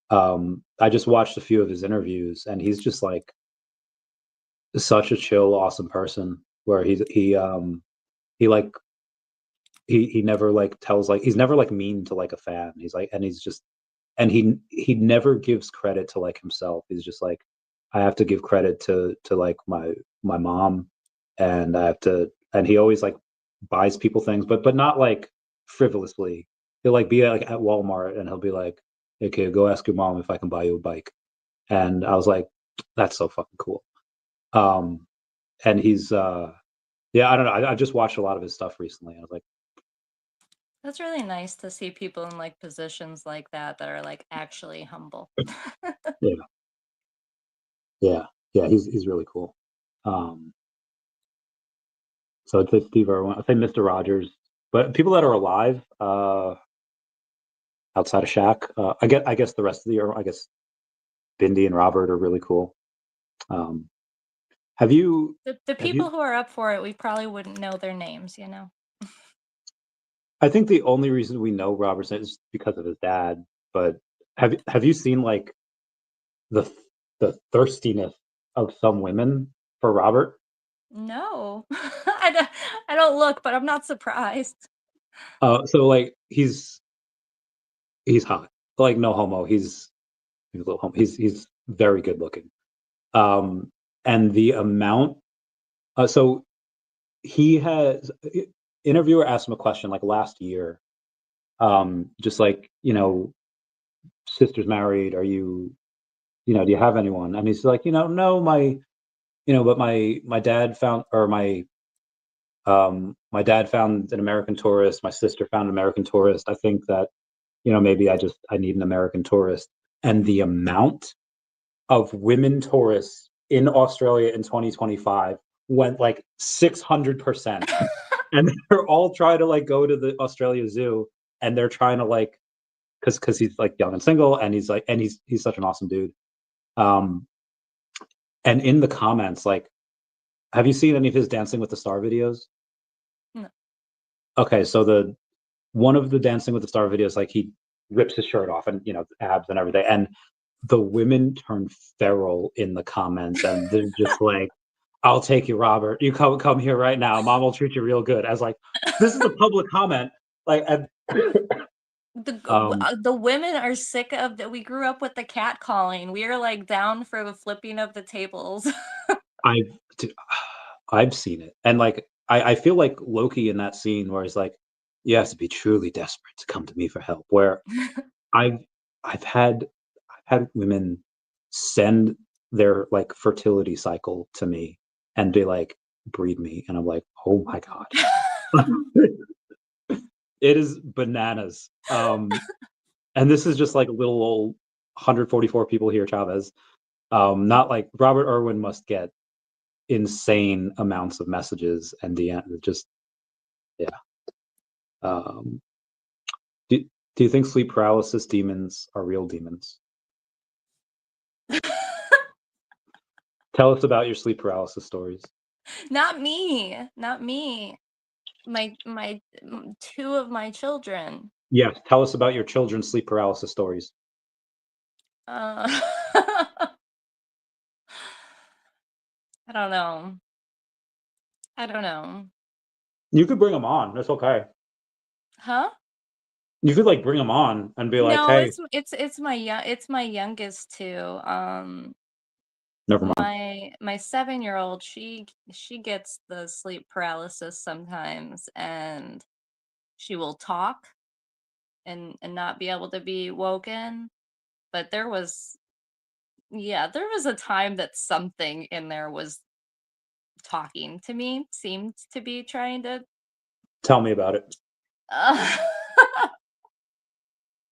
I just watched a few of his interviews, and he's just like such a chill, awesome person, where he like he never like tells like he's never like mean to like a fan. He's like, and he's just and he never gives credit to like himself. He's just like, I have to give credit to like my mom, and I have to, and he always like buys people things, but not like frivolously. he'll like be like at Walmart and he'll be like, "Hey kid, go ask your mom if I can buy you a bike." And I was like, "That's so fucking cool." And he's yeah, I don't know. I just watched a lot of his stuff recently. I was like, That's really nice to see people in like positions like that that are like actually humble. yeah, yeah, yeah. He's really cool. So I'd say Steve Irwin. I'd say Mr. Rogers. But people that are alive, outside of Shaq, I guess the rest of the, I guess Bindi and Robert are really cool. Um, have you? The Have people you? who are up for it, we probably wouldn't know their names, you know? I think the only reason we know Robertson is because of his dad. But have you seen like the the thirstiness of some women for Robert? No. I don't look, but I'm not surprised. So like he's hot. Like no homo. He's a little homo. He's very good looking. And the amount. So he has interviewer asked him a question like last year. Just like sister's married. Are you do you have anyone? And he's like, no, but my dad found or my dad found an American tourist. My sister found an American tourist. I think that maybe I need an American tourist. And the amount of women tourists in Australia in 2025 went like 600%. And they're all trying to like go to the Australia Zoo, and they're trying to like because he's like young and single, and he's such an awesome dude. Um, and in the comments, like, have you seen any of his Dancing with the Star videos? No. Okay, so the one of the Dancing with the Star videos, like he rips his shirt off and abs and everything, and the women turn feral in the comments, and they're just like, "I'll take you, Robert. You come here right now. Mom will treat you real good." As like, this is a public comment, like, and, The women are sick of that. We grew up with the cat calling. We are like down for the flipping of the tables. I've I've seen it, and like I feel like Loki in that scene where he's like, "You have to be truly desperate to come to me for help." Where I've I've had women send their like fertility cycle to me and they like breed me, and I'm like, oh my god, it is bananas. And this is just like little old 144 people here, Chavez. Not like Robert Irwin must get insane amounts of messages and the just yeah. Um, do, do you think sleep paralysis demons are real demons? Tell us about your sleep paralysis stories. Not me. Not me. Two of my children. Yes, tell us about your children's sleep paralysis stories. Uh, I don't know. I don't know. You could bring them on. That's okay. Huh? You could like bring them on and be like, No, "Hey, it's my youngest too. never mind." My 7-year-old, she gets the sleep paralysis sometimes, and she will talk and not be able to be woken. But there was a time that something in there was talking to me, seemed to be trying to Tell me about it. uh,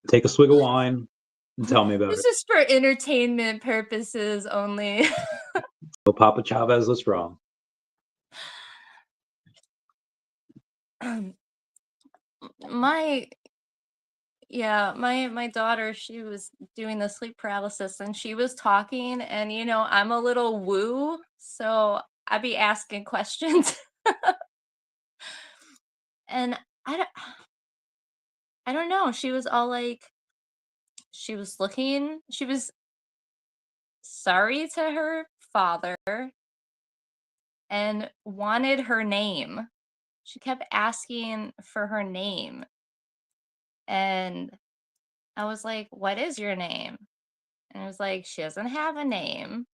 Take a swig of wine and tell me about this it. is for entertainment purposes only. So Papa Chavez is wrong. my my daughter, she was doing the sleep paralysis and she was talking, and I'm a little woo, so I'd be asking questions. And I don't I don't know, she was all like, she was sorry to her father and wanted her name. She kept asking for her name, and I was like, "What is your name?" And it was like, "She doesn't have a name."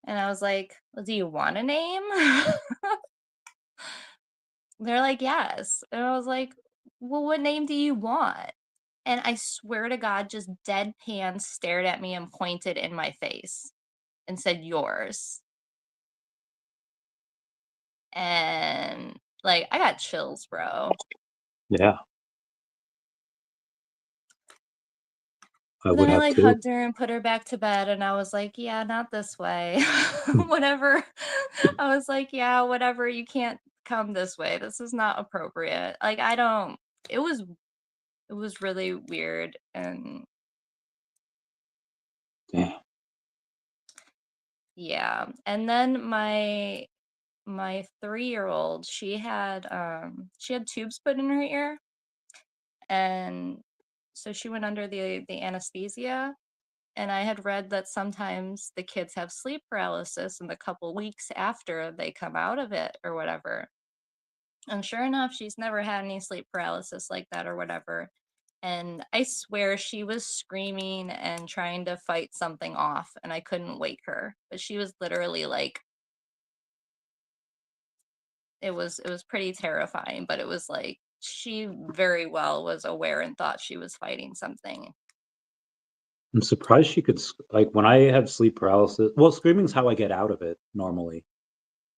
And I was like, "Well, do you want a name?" They're like, "Yes." And I was like, well, what name do you want? And I swear to God, just deadpan stared at me and pointed in my face and said, yours. And like, I got chills, bro. Yeah, I But would then I have like too. hugged her and put her back to bed, and I was like, yeah, not this way. Whatever. I was like, yeah, whatever. You can't come this way. This is not appropriate. Like, I don't. It was really weird, and Yeah. yeah. And then my 3-year-old, she had tubes put in her ear, and so she went under the anesthesia. And I had read that sometimes the kids have sleep paralysis in the couple weeks after they come out of it or whatever. And sure enough, she's never had any sleep paralysis like that or whatever. And I swear she was screaming and trying to fight something off, and I couldn't wake her. But she was literally like, it was pretty terrifying, but it was like she very well was aware and thought she was fighting something. I'm surprised she could like when I have sleep paralysis. Well, screaming's how I get out of it normally.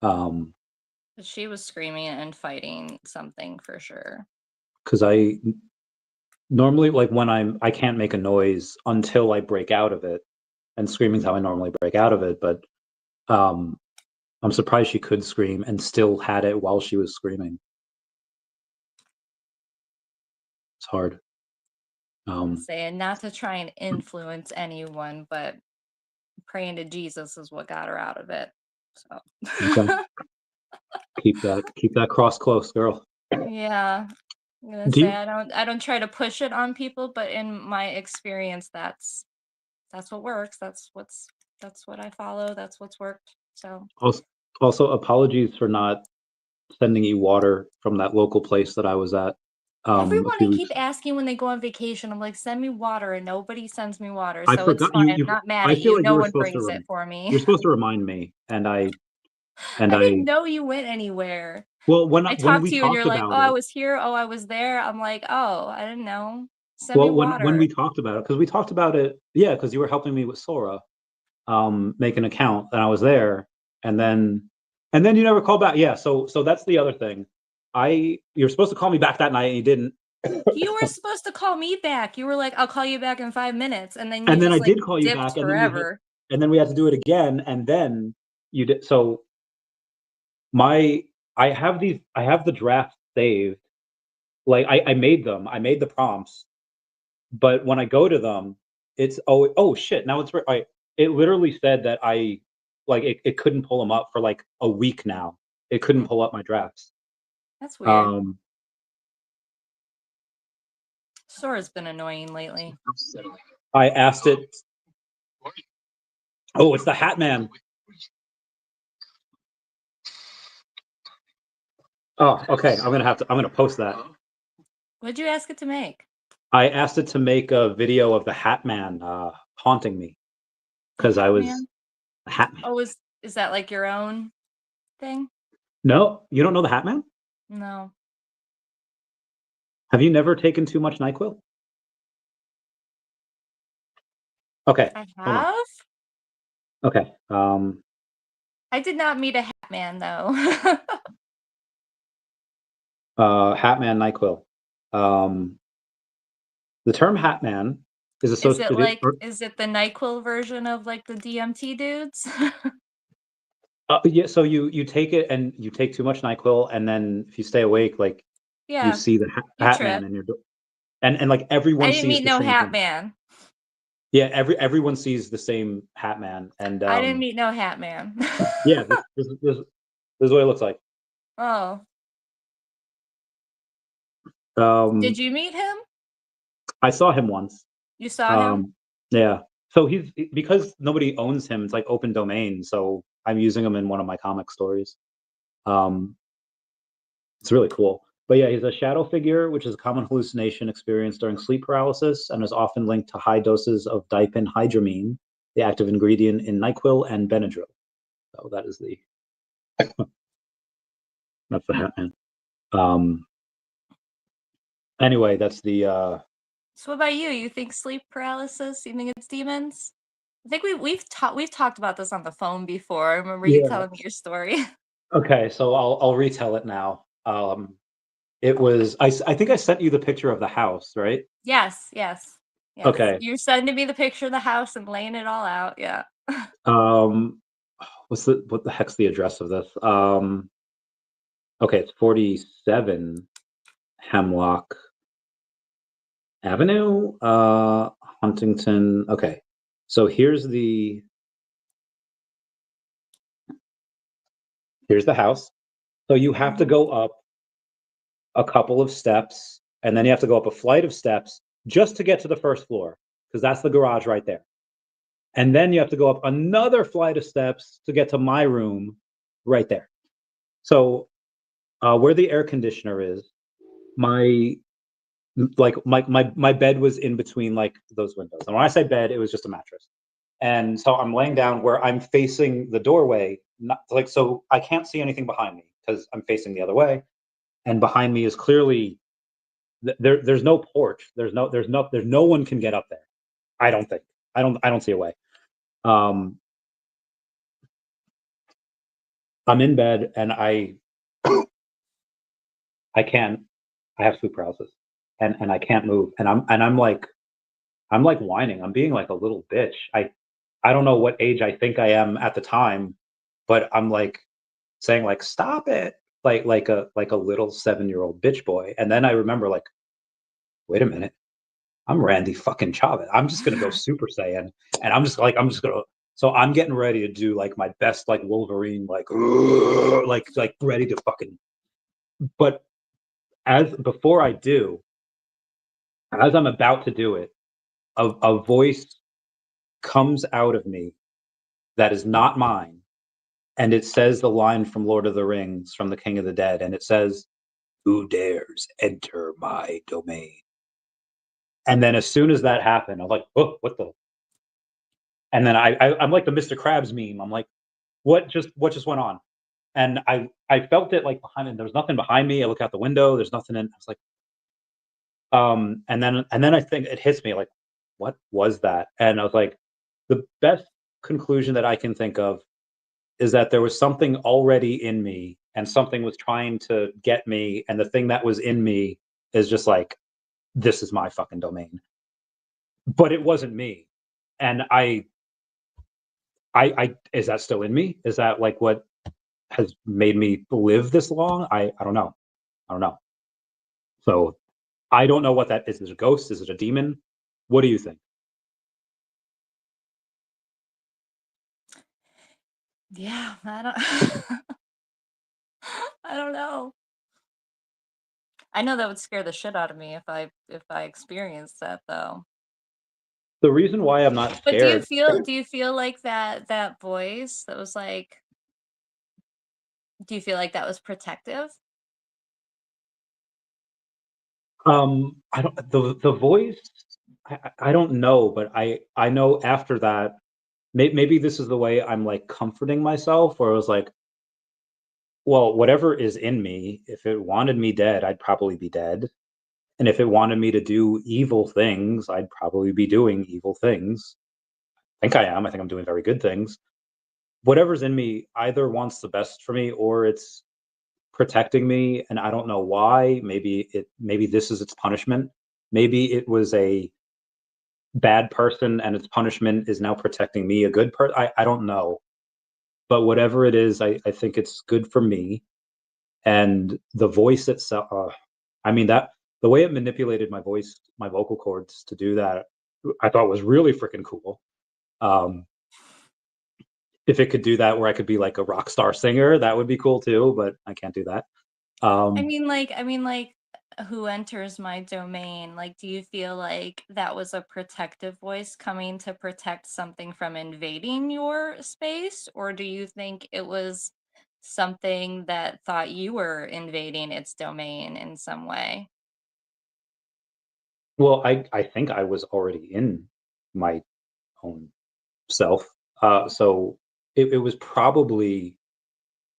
Um, But she was screaming and fighting something for sure. because I normally like when I can't make a noise until I break out of it, and screaming's how I normally break out of it. But um, I'm surprised she could scream and still had it while she was screaming. It's hard. Saying not to try and influence anyone, but praying to Jesus is what got her out of it. So Okay. Keep that cross close, girl. yeah, I'm gonna Do say you I don't try to push it on people, but in my experience, that's what works. That's what I follow. That's what's worked. So also apologies for not sending you water from that local place that I was at a everyone few I keep weeks. asking when they go on vacation, I'm like, send me water, and nobody sends me water. I So it's forgot fine. you. I'm not mad I at feel you. like you No were one supposed to. brings it for me. You're supposed to remind me, and I and I I. didn't know you went anywhere. Well, I when talked we to you and you're talked like, "Oh, about I it. was here. Oh, I was there." I'm like, "Oh, I didn't know. Send me Well, when we water." talked about it, because we talked about it, yeah, because you were helping me with Sora, make an account, and I was there, and then you never called back. Yeah, so that's the other thing. You're supposed to call me back that night, and you didn't. You were supposed to call me back. You were like, "I'll call you back in 5 minutes," and then you And then I just like did call you dipped back, forever. and then we had to do it again, and then you did. So my I have the draft saved. Like I made them, I made the prompts, but when I go to them, it's oh shit. Now it's it literally said that it couldn't pull them up for like a week now. It couldn't Hmm, pull up my drafts. that's weird. Um, Sora's been annoying lately. I asked it. Oh, it's the Hat Man. Oh, okay. I'm gonna post that. What'd you ask it to make? I asked it to make a video of the Hat Man haunting me The because I Hat was Man? a Hat Man. Oh, is that like your own thing? No, you don't know the Hat Man? No. Have you never taken too much NyQuil? Okay, I hold on. have? Okay, I did not meet a Hat Man though. Hat Man NyQuil. Um, the term Hat Man is associated. Is it the NyQuil version of like the DMT dudes? Yeah, so you take it and you take too much NyQuil, and then if you stay awake, like you Yeah, see the you Hat trip. Man, and and like I everyone didn't sees meet the no same Hat thing. Man. Yeah, everyone sees the same Hat Man, and I didn't meet no Hat Man. yeah, this is what it looks like. Oh, did Um, you meet him? I saw him once. You saw him? Um, yeah. So he's because nobody owns him. It's like open domain. So I'm using him in one of my comic stories. Um, it's really cool. But yeah, he's a shadow figure, which is a common hallucination experienced during sleep paralysis, and is often linked to high doses of diphenhydramine, the active ingredient in NyQuil and Benadryl. So that is that's the Hat Man. Um, Anyway, that's the So what about you? You think sleep paralysis? You think it's demons? I think we've talked about this on the phone before. I remember you yeah. telling me your story. Okay, so I'll retell it now. It was I think I sent you the picture of the house, right? Yes, yes, yes. Okay. You're sending me the picture of the house and laying it all out. Yeah. Um, what the heck's the address of this? Okay, it's 47 Hemlock Avenue, Huntington. Okay, so here's the house. So you have to go up a couple of steps, and then you have to go up a flight of steps just to get to the first floor, because that's the garage right there. And then you have to go up another flight of steps to get to my room right there. So where the air conditioner is, my my bed was in between like those windows. And when I say bed, it was just a mattress. And so I'm laying down where I'm facing the doorway, not like, so I can't see anything behind me because I'm facing the other way. And behind me is clearly there's no porch. There's no one can get up there. I don't think. I don't see a way. Um, I'm in bed and I can't. I have sleep paralysis, and I can't move. And I'm like whining. I'm being like a little bitch. I don't know what age I think I am at the time, but I'm like saying like stop it, like a little 7-year-old bitch boy. And then I remember like, wait a minute, I'm Randy fucking Chavez. I'm just gonna go Super Saiyan, and I'm just gonna. So I'm getting ready to do like my best like Wolverine, like ready to fucking. But as before I do, as I'm about to do it, a voice comes out of me that is not mine, and it says the line from Lord of the Rings, from the King of the Dead, and it says, "Who dares enter my domain?" And then as soon as that happened, I'm like, "Oh, what the?" And then I'm like the Mr. Krabs meme. I'm like, what just went on? And I felt it like behind me. There was nothing behind me. I look out the window. There's nothing in. I was like, and then I think it hits me like, what was that? And I was like, the best conclusion that I can think of is that there was something already in me, and something was trying to get me, and the thing that was in me is just like, this is my fucking domain. But it wasn't me, and I is that still in me? Is that like what has made me live this long? I don't know. I don't know. So I don't know what that is. Is it a ghost? Is it a demon? What do you think? Yeah, I don't I don't know. I know that would scare the shit out of me if I experienced that though. The reason why I'm not But scared, do you feel like that voice that was like do you feel like that was protective? I don't the voice. I don't know, but I know after that, maybe this is the way I'm like comforting myself, where I was like, well, whatever is in me, if it wanted me dead, I'd probably be dead. And if it wanted me to do evil things, I'd probably be doing evil things. I think I am. I think I'm doing very good things. Whatever's in me either wants the best for me or it's protecting me, and I don't know why. Maybe this is its punishment. Maybe it was a bad person and its punishment is now protecting me, a good person. I don't know. But whatever it is, I think it's good for me. And the voice itself, I mean, that the way it manipulated my voice, my vocal cords to do that, I thought was really freaking cool. Um, if it could do that where I could be like a rock star singer, that would be cool too, but I can't do that. Um, I mean like who enters my domain? Like do you feel like that was a protective voice coming to protect something from invading your space or do you think it was something that thought you were invading its domain in some way? well, I think I was already in my own self. So it was probably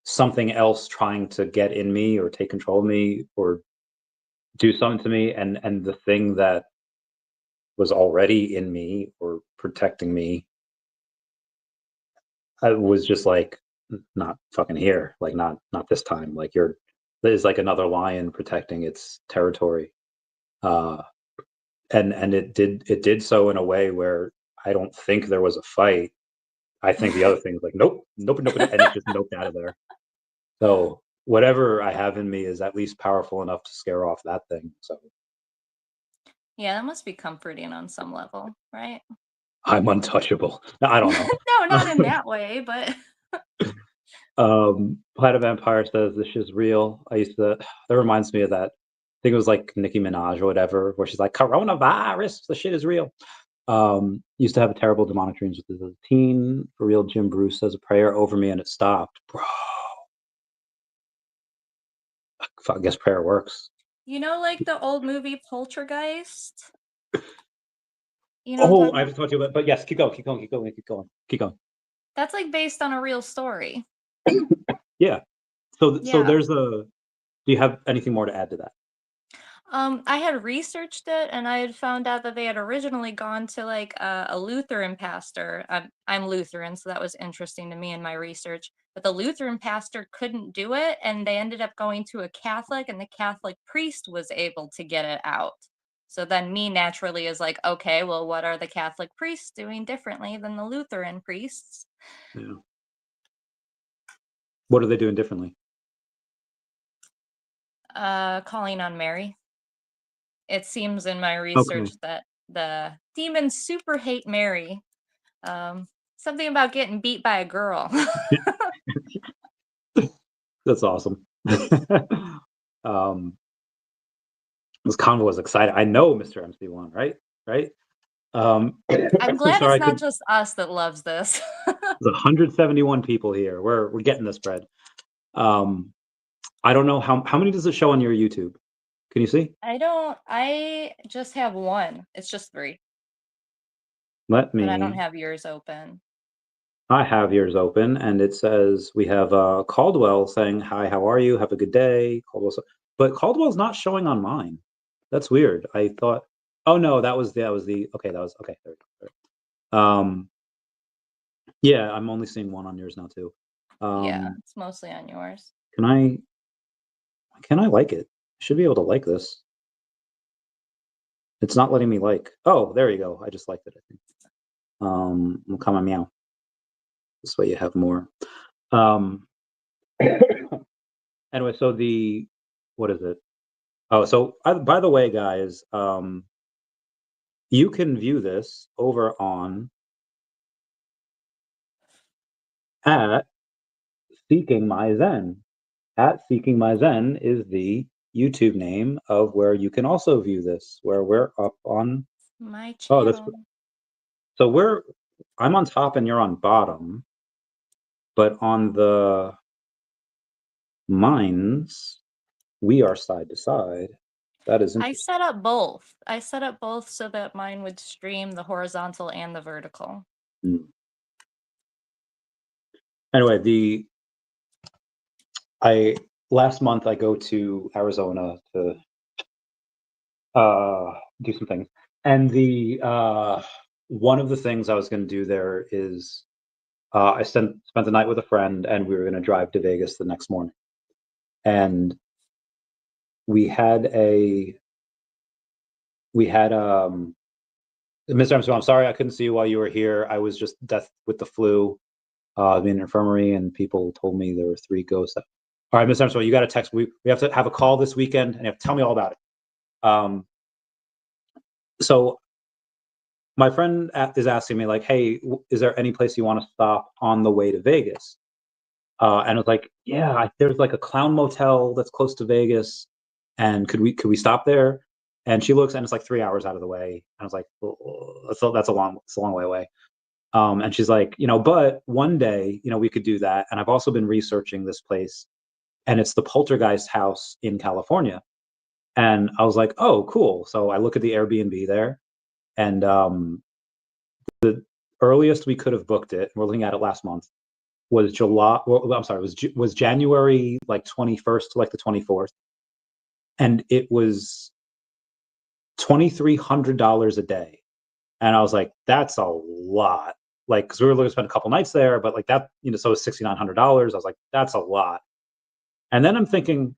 something else trying to get in me or take control of me or do something to me, and the thing that was already in me or protecting me, I was just like, not fucking here, like not this time. Like there's like another lion protecting its territory, and it did so in a way where I don't think there was a fight. I think the other thing's like, nope, and it just noped out of there. So whatever I have in me is at least powerful enough to scare off that thing. So Yeah, that must be comforting on some level, right? I'm untouchable. I don't know. No, not in that way, but Plaid of Empire says this is real. That reminds me of that. I think it was like Nicki Minaj or whatever, where she's like, coronavirus, the shit is real. Used to have a terrible demonic dreams with as a teen. For real, Jim Bruce says a prayer over me and it stopped. Bro. I guess prayer works. you know, like the old movie Poltergeist? You know what I'm Oh, talking I about? haven't talked to you about, but yes, keep going. That's like based on a real story. Yeah. So Yeah. there's do you have anything more to add to that? I had researched it and I had found out that they had originally gone to like a Lutheran pastor. I'm Lutheran, so that was interesting to me in my research. But the Lutheran pastor couldn't do it, and they ended up going to a Catholic, and the Catholic priest was able to get it out. So then me naturally is like, okay, well, what are the Catholic priests doing differently than the Lutheran priests? Yeah. What are they doing differently? Calling on Mary. It seems in my research that the demons super hate Mary. Something about getting beat by a girl. That's awesome. This convo was exciting. I know Mr. MC1, right? I'm glad sorry, it's not just us that loves this. There's 171 people here. We're getting this spread. I don't know how many does it show on your YouTube? Can you see? I just have one. It's just 3. But I don't have yours open. I have yours open, and it says we have Caldwell saying, "Hi, how are you? Have a good day." But Caldwell's not showing on mine. That's weird. I thought, oh no, that was the okay. That was okay. There we go. Yeah, I'm only seeing one on yours now too. Yeah, it's mostly on yours. Can I like it? I should be able to like this. It's not letting me like. Oh, there you go. I just liked it, I think. Come on, meow. This way you have more. Anyway, so what is it? Oh, so by the way, guys, you can view this over on at Seeking My Zen. At Seeking My Zen is the YouTube name of where you can also view this, where we're up on my channel. So I'm on top and you're on bottom, but on the mines, we are side to side. That is interesting. I set up both so that mine would stream the horizontal and the vertical. Anyway, last month I go to Arizona to do some things, and one of the things I was going to do there is I spent the night with a friend, and we were going to drive to Vegas the next morning, and we had Mr. Armstrong, I'm sorry I couldn't see you while you were here. I was just death with the flu, in an infirmary, and people told me there were 3 ghosts. All right, Mr. Armstrong, you got to text. We have to have a call this weekend, and you have to tell me all about it. So my friend is asking me like, "Hey, is there any place you want to stop on the way to Vegas?" And I was like, "Yeah, there's like a clown motel that's close to Vegas, and could we stop there?" And she looks, and it's like 3 hours out of the way. I was like, oh, "That's a long way away." And she's like, but one day, we could do that. And I've also been researching this place, and it's the Poltergeist house in California. And I was like, "Oh, cool." So I look at the Airbnb there, and the earliest we could have booked it, we're looking at it last month, was July. Well, I'm sorry, was January like 21st to like the 24th. and it was $2,300 a day. And I was like, that's a lot. Like, because we were looking to spend a couple nights there, but like that, so it was $6,900. I was like, that's a lot. And then I'm thinking,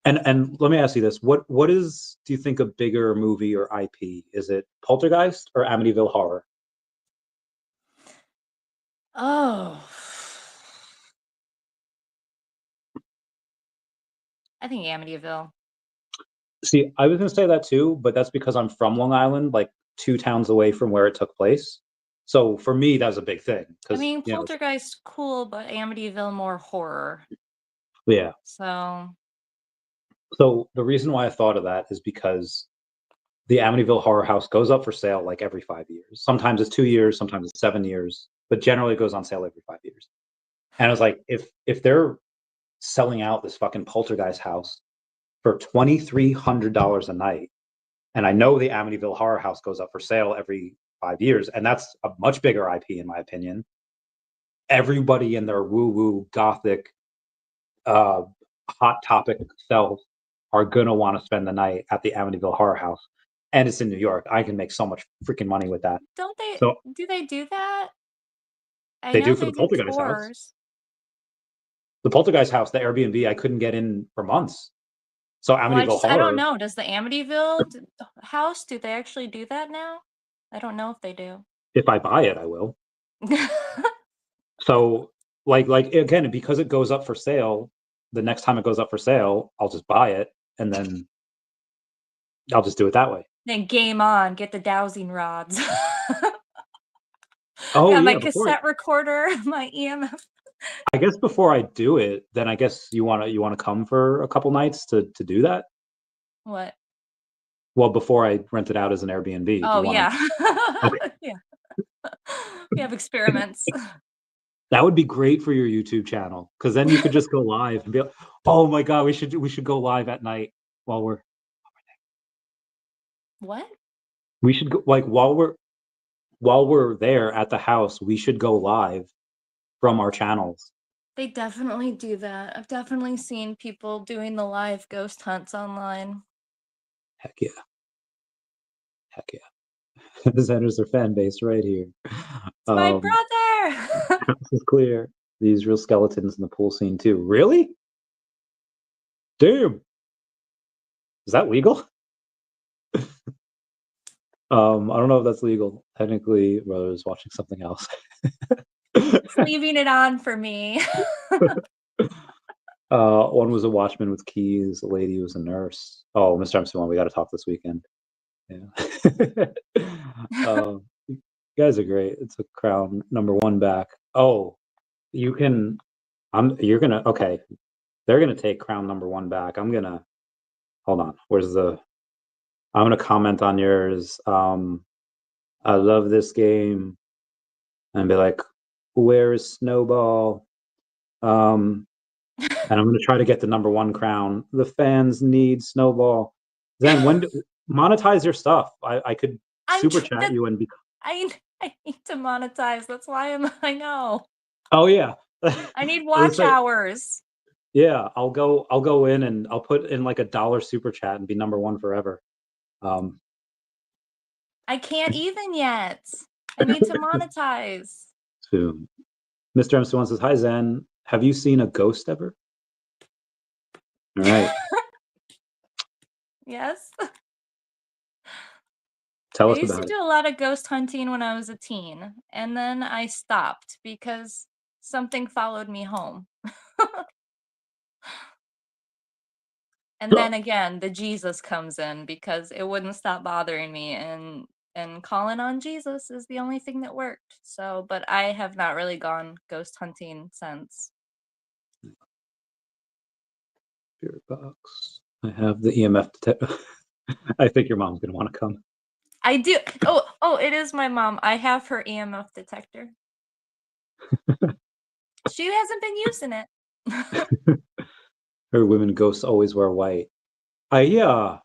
and let me ask you this: do you think a bigger movie or IP? Is it Poltergeist or Amityville Horror? Oh, I think Amityville. See, I was gonna say that too, but that's because I'm from Long Island, like 2 towns away from where it took place. So for me, that was a big thing. I mean, Poltergeist cool, but Amityville more horror. Yeah. So the reason why I thought of that is because the Amityville Horror House goes up for sale like every 5 years. Sometimes it's 2 years, sometimes it's 7 years, but generally it goes on sale every 5 years. And I was like, if they're selling out this fucking Poltergeist house for $2,300 a night, and I know the Amityville Horror House goes up for sale every 5 years, and that's a much bigger IP in my opinion. Everybody in their woo-woo gothic hot topic self are gonna want to spend the night at the Amityville Horror House, and it's in New York. I can make so much freaking money with that. don't they? So Do they do that? I they know do for they the do Poltergeist house. tours. The Poltergeist house, the Airbnb, I couldn't get in for months. So Amityville I don't Horror, know. Does the Amityville house, do they actually do that now? I don't know if they do. if I buy it, I will. So like again, because it goes up for sale, the next time it goes up for sale, I'll just buy it and then I'll just do it that way. Then game on, get the dowsing rods. Oh Got my yeah, cassette recorder, my EMF. I guess before I do it, then I guess you wanna come for a couple nights to do that? What? Well, before I rent it out as an Airbnb, do you Oh wanna? yeah. Okay. Yeah. We have experiments. That would be great for your YouTube channel, because then you could just go live and be like, "Oh my god, we should go live at night while we're." What? We should go like while we're there at the house, we should go live from our channels. They definitely do that. I've definitely seen people doing the live ghost hunts online. Heck yeah. Heck yeah. Centers their fan base right here. It's my brother. House is clear. These real skeletons in the pool scene too. Really? Damn. Is that legal? I don't know if that's legal. Technically, brother is watching something else. It's leaving it on for me. One was a watchman with keys. A lady was a nurse. Oh, Mr. MC1, we got to talk this weekend. Yeah. You guys are great. It's a crown #1 back. Oh, you can. You're gonna. Okay, they're gonna take crown #1 back. I'm gonna. Hold on. I'm gonna comment on yours. I love this game, and be like, where is Snowball? And I'm gonna try to get the #1 crown. The fans need Snowball. Then monetize your stuff. I could super chat you and be. I need to monetize. That's why I know. Oh yeah. I need watch hours. Yeah, I'll go in and I'll put in like $1 super chat and be #1 forever. I can't even yet. I need to monetize. Soon. Mr. MC1 says, "Hi Zen. Have you seen a ghost ever?" All right. Yes. Tell I us used about to it. do a lot of ghost hunting when I was a teen, and then I stopped because something followed me home. And then again, the Jesus comes in because it wouldn't stop bothering me, and calling on Jesus is the only thing that worked. So, but I have not really gone ghost hunting since. Spirit box. I have the EMF detector. I think your mom's gonna want to come. I do. Oh, it is my mom. I have her EMF detector. She hasn't been using it. Her women ghosts always wear white. Yeah.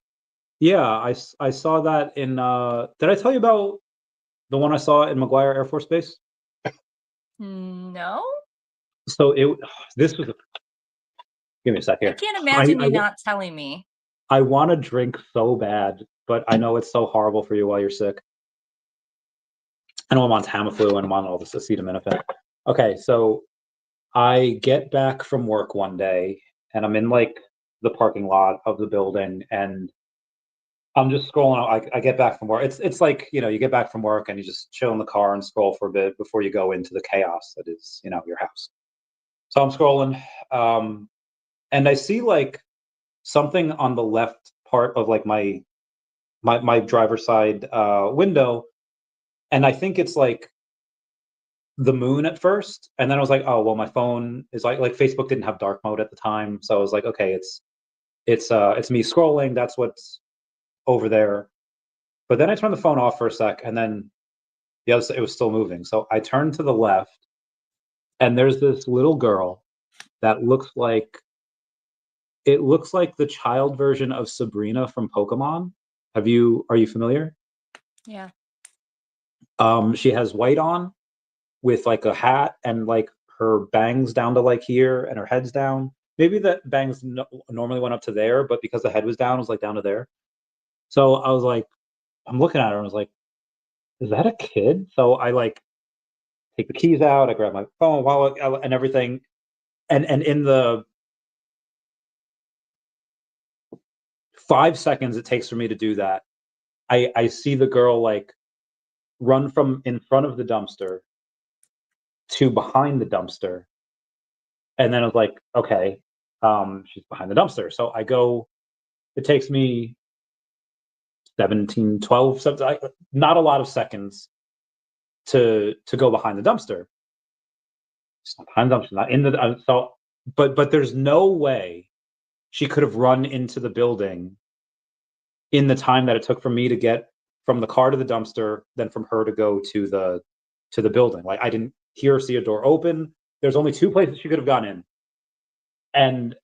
I saw that in. Did I tell you about the one I saw in McGuire Air Force Base? No. So this was. Give me a sec here. I can't imagine you not telling me. I want to drink so bad, but I know it's so horrible for you while you're sick. I know I'm on Tamiflu and I'm on all this acetaminophen. Okay, so I get back from work one day and I'm in like the parking lot of the building and I'm just scrolling. I get back from work. It's like, you get back from work and you just chill in the car and scroll for a bit before you go into the chaos that is, your house. So I'm scrolling, and I see like something on the left part of like my driver's side window, and I think it's like the moon at first, and then I was like, oh well, my phone is like Facebook didn't have dark mode at the time, so I was like, okay, it's me scrolling. That's what's over there. But then I turned the phone off for a sec, and then it was still moving. So I turned to the left, and there's this little girl that looks like the child version of Sabrina from Pokemon. Are you familiar? Yeah. She has white on with like a hat and like her bangs down to like here and her head's down. Maybe the bangs normally went up to there, but because the head was down, it was like down to there. So I was like, I'm looking at her and I was like, is that a kid? So I like take the keys out, I grab my phone, wallet, and everything. And in the 5 seconds it takes for me to do that, I see the girl like run from in front of the dumpster to behind the dumpster. And then I was like, okay, she's behind the dumpster. So I go, it takes me 17, 12, not a lot of seconds to go behind the dumpster. She's not behind the dumpster, not in the, so, but there's no way she could have run into the building in the time that it took for me to get from the car to the dumpster, then from her to go to the building. Like I didn't see a door open. There's only two places she could have gone in, and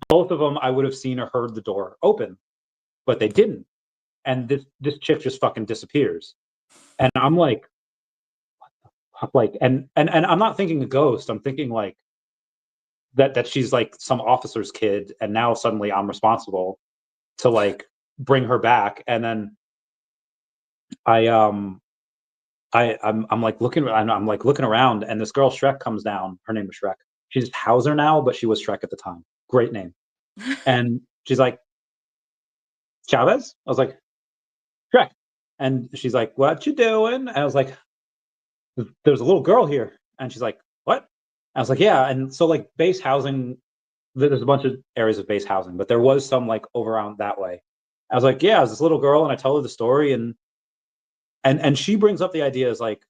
both of them I would have seen or heard the door open, but they didn't. And this chick just fucking disappears, and I'm like, and I'm not thinking a ghost. I'm thinking like that she's like some officer's kid, and now suddenly I'm responsible to like bring her back, and then I I'm like looking, I'm like looking around, and this girl Shrek comes down. Her name is Shrek. She's Hauser now, but she was Shrek at the time. Great name. And she's like, Chavez? I was like, Shrek. And she's like, what you doing? And I was like, there's a little girl here. And she's like, what? I was like, yeah. And so like base housing, there's a bunch of areas of base housing, but there was some like over around that way. I was like, yeah, it was this little girl, and I tell her the story, and she brings up the idea as like,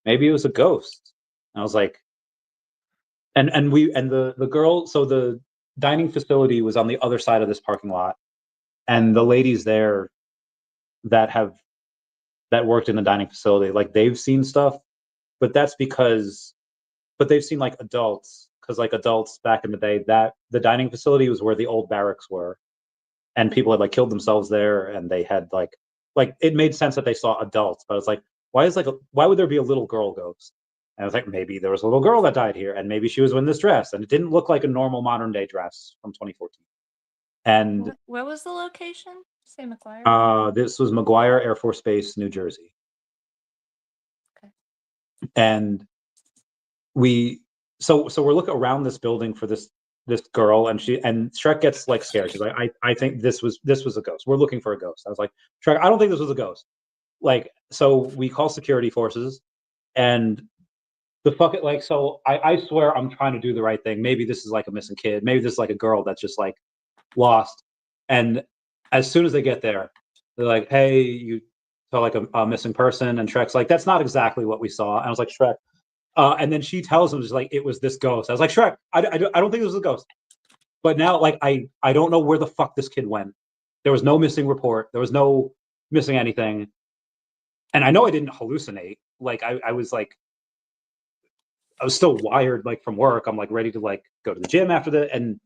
maybe it was a ghost. And I was like, and the girl, so the dining facility was on the other side of this parking lot, and the ladies there that worked in the dining facility, like they've seen stuff, but that's because, but they've seen like adults, because like adults back in the day, that the dining facility was where the old barracks were, and people had like killed themselves there, and they had like it made sense that they saw adults, but it's like, why would there be a little girl ghost? And I was like, maybe there was a little girl that died here, and maybe she was in this dress, and it didn't look like a normal modern day dress from 2014. And Where was the location? Say McGuire. this was McGuire Air Force Base, New Jersey. Okay. And we so we're looking around this building for this girl, and Shrek gets like scared. She's like, I think this was a ghost. We're looking for a ghost. I was like, Shrek, I don't think this was a ghost. Like, so we call security forces, and the fuck it, like, so I swear I'm trying to do the right thing. Maybe this is like a missing kid. Maybe this is like a girl that's just like lost. And as soon as they get there, they're like, hey, you saw like a missing person. And Shrek's like, that's not exactly what we saw. And I was like, Shrek. And then she tells him, just like, it was this ghost. I was like, Shrek, I don't think this was a ghost. But now, like, I don't know where the fuck this kid went. There was no missing report. There was no missing anything. And I know I didn't hallucinate. Like, I was like, I was still wired like from work. I'm like ready to like go to the gym after that, and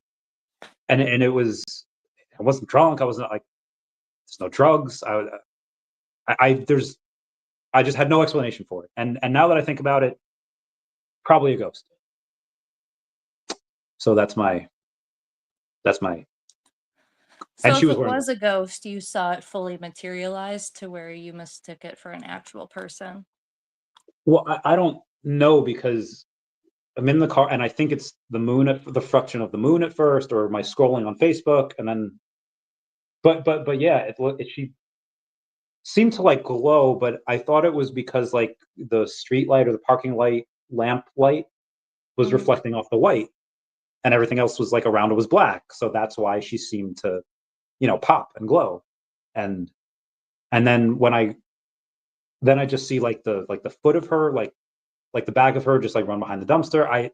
it was, I wasn't drunk. I wasn't like, there's no drugs. I just had no explanation for it. And now that I think about it, probably a ghost. So that's my So And if she was it wearing. was a ghost, you saw it fully materialized to where you mistook it for an actual person. Well, I don't know because I'm in the car and I think it's the moon at the fraction of the moon at first, or my scrolling on Facebook, and then. But yeah, she seemed to like glow, but I thought it was because like the street light or the parking light lamp light was Mhm. reflecting off the white, and everything else was like around it was black. So that's why she seemed to, pop and glow. And then then I just see like the foot of her, like the back of her just like run behind the dumpster.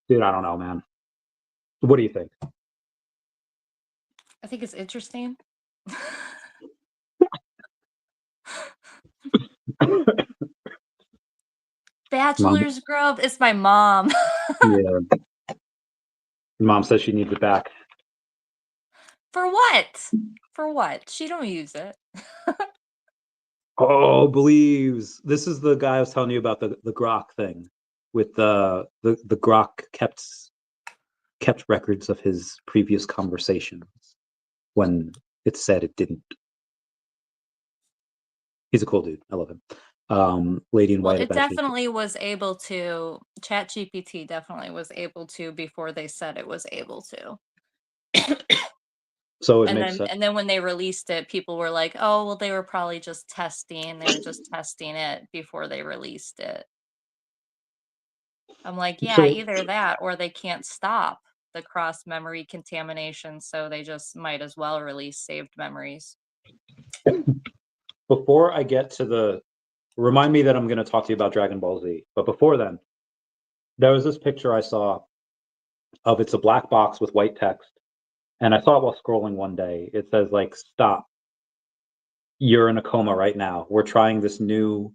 Dude, I don't know, man. What do you think? I think it's interesting. Mom, Bachelor's Grove. It's my mom. yeah. Mom says she needs it back. For what? For what? She don't use it. Oh, believes. This is the guy I was telling you about, the Grok thing, with the Grok kept records of his previous conversations when it said it didn't. He's a cool dude. I love him. Lady in Well, White it actually. definitely was able to. ChatGPT definitely was able to before they said it was able to. So it And makes then sense. and then when they released it, people were like, "Oh, well, they were probably just testing. They were just testing it before they released it." I'm like, yeah, So either that or they can't stop the cross memory contamination, so they just might as well release saved memories. before I get to remind me that I'm going to talk to you about Dragon Ball Z. But before then, there was this picture I saw of, it's a black box with white text, and I saw it while scrolling one day. It says like, "Stop. You're in a coma right now. We're trying this new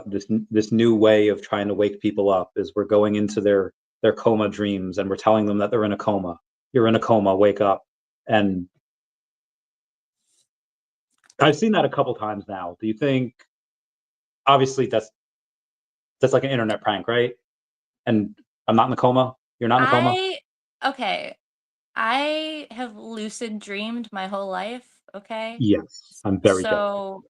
this new way of trying to wake people up, is we're going into their coma dreams, and we're telling them that they're in a coma. You're in a coma, wake up." And I've seen that a couple times now. Do you think, obviously that's like an internet prank, right? And I'm not in a coma. You're not in a coma. Okay, I have lucid dreamed my whole life, okay? Yes, I'm very jealous. So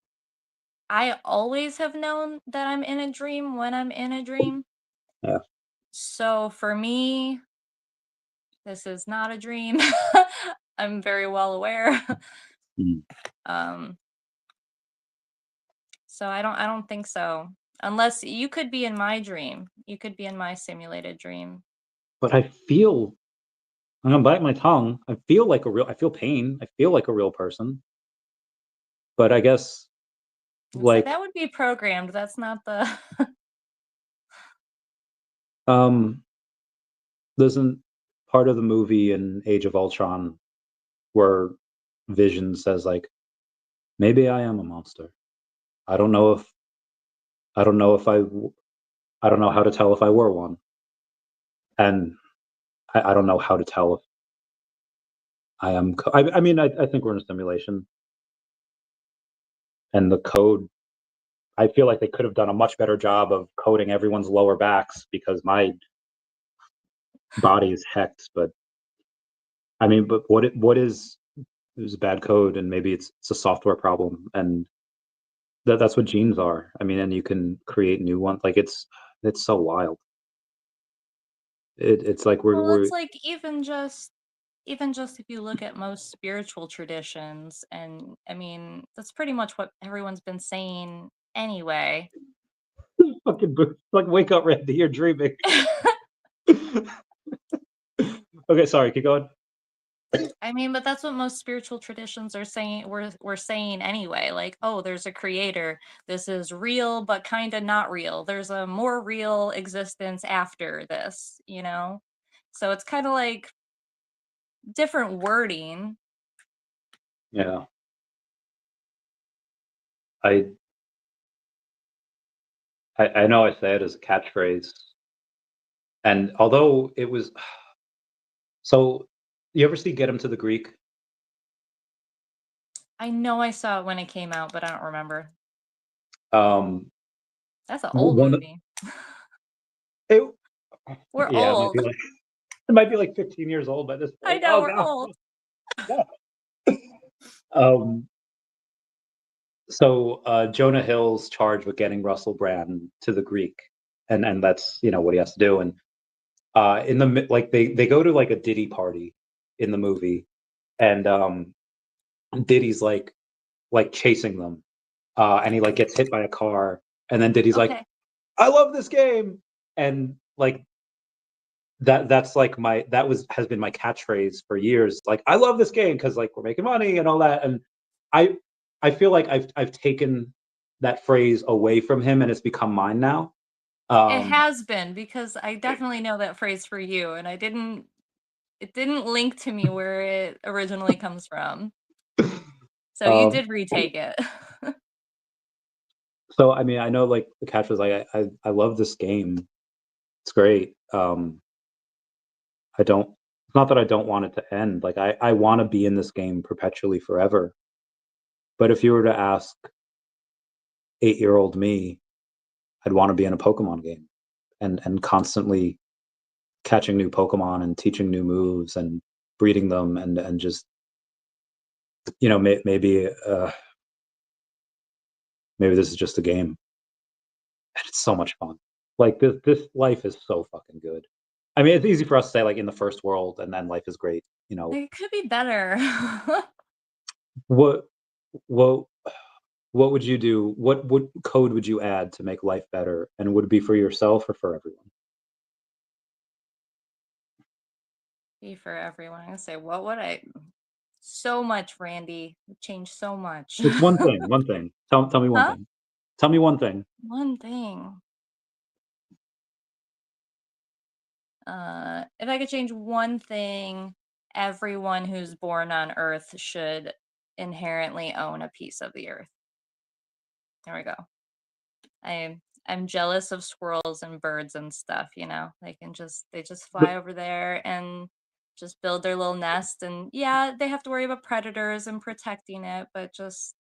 I always have known that I'm in a dream when I'm in a dream. Yeah. So for me, this is not a dream. I'm very well aware. Mm. Um, so I don't think so. Unless you could be in my dream. You could be in my simulated dream. But I'm gonna bite my tongue. I feel pain. I feel like a real person. But I guess So like that would be programmed. That's not the um doesn't part of the movie in Age of Ultron where Vision says like, maybe I am a monster. I don't know if I don't know if I don't know how to tell if I were one, and I don't know how to tell if I am. I mean, I think we're in a simulation, and the code. I feel like they could have done a much better job of coding everyone's lower backs, because my body is hecked. But I mean, but what is, it was a bad code, and maybe it's a software problem, and that's what genes are. I mean, and you can create new ones. Like it's so wild. It's like well, we're it's like even just if you look at most spiritual traditions, and I mean, that's pretty much what everyone's been saying anyway. fucking like, wake up, Randy. You're dreaming. Okay, sorry. Keep going. I mean, but that's what most spiritual traditions are saying. We're saying anyway. Like, oh, there's a creator. This is real, but kind of not real. There's a more real existence after this. So it's kind of like different wording. Yeah. I I know I say it as a catchphrase, and although it was so, you ever see Get Him to the Greek? I know I saw it when it came out, but I don't remember. Um, That's an old one movie. it, We're yeah, old. it might be like 15 years old by this I point. know Oh we're god, old. no. So Jonah Hill's charged with getting Russell Brand to the Greek, and that's what he has to do. And in the like they go to like a Diddy party in the movie, and Diddy's like chasing them, and he like gets hit by a car, and then Diddy's like, Okay. "I love this game," and like that's like has been my catchphrase for years. Like, I love this game because like we're making money and all that. And I I feel like I've taken that phrase away from him and it's become mine now. It Um, has been, because I definitely know that phrase for you, and it didn't link to me where it originally comes from. So you um, did retake it. so I mean, I know like the catch was like I love this game. It's great. I don't. It's not that I don't want it to end. Like I want to be in this game perpetually forever. But if you were to ask 8-year-old me, I'd want to be in a Pokemon game and constantly catching new Pokemon and teaching new moves and breeding them and just maybe maybe this is just a game and it's so much fun. Like this life is so fucking good. I mean, it's easy for us to say like in the first world and then life is great. It could be better. What what what would you do? What code would you add to make life better? And would it be for yourself or for everyone? Be for everyone. I say, what would I? So much, Randy. It changed so much. It's one thing. One thing. Tell me one Huh? thing. Tell me one thing. One thing. If I could change one thing, everyone who's born on Earth should inherently own a piece of the Earth. There we go. I'm jealous of squirrels and birds and stuff, they just But fly over there and just build their little nest, and yeah, they have to worry about predators and protecting it, but just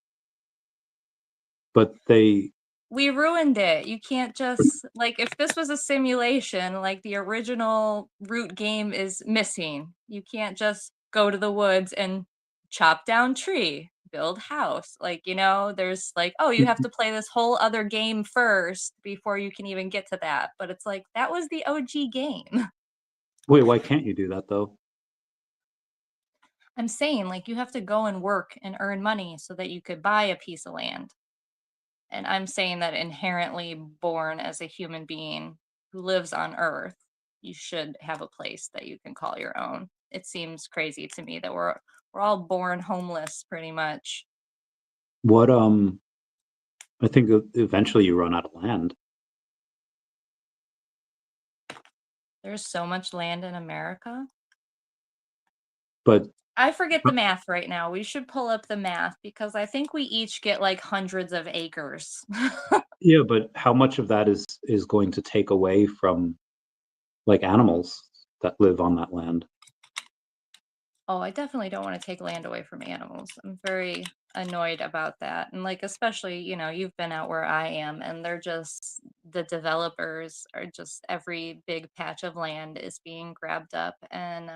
but they we ruined it. You can't just, like, if this was a simulation, like, the original root game is missing. You can't just go to the woods and chop down tree, build house. Like, there's like, oh, you have to play this whole other game first before you can even get to that. But it's like, that was the OG game. wait. Why can't you do that though? I'm saying, like, you have to go and work and earn money so that you could buy a piece of land. And I'm saying that inherently born as a human being who lives on Earth, you should have a place that you can call your own. It seems crazy to me that we're all born homeless pretty much. What I think eventually you run out of land. There's so much land in America. But I forget the math right now. We should pull up the math because I think we each get like hundreds of acres. yeah, but how much of that is going to take away from like animals that live on that land? Oh, I definitely don't want to take land away from animals. I'm very annoyed about that. And like, especially, you've been out where I am, and the developers are just, every big patch of land is being grabbed up and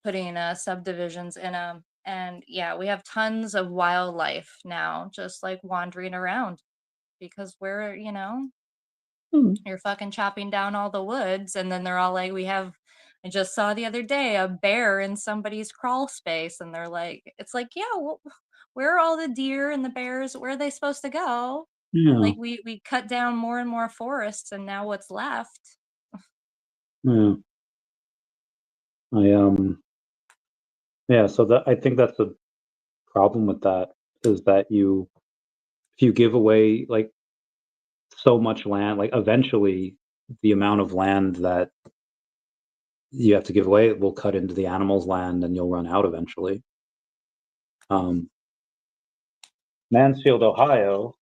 putting subdivisions in them. And yeah, we have tons of wildlife now just like wandering around because Hmm. you're fucking chopping down all the woods, and then they're all like, I just saw the other day a bear in somebody's crawl space, and they're like, it's like, yeah, well, where are all the deer and the bears? Where are they supposed to go? Yeah, Like, we cut down more and more forests, and now what's left? yeah. I yeah, so that I think that's the problem with that is that if you give away like so much land, like eventually the amount of land that you have to give away will cut into the animals' land and you'll run out eventually. Um, Mansfield, Ohio.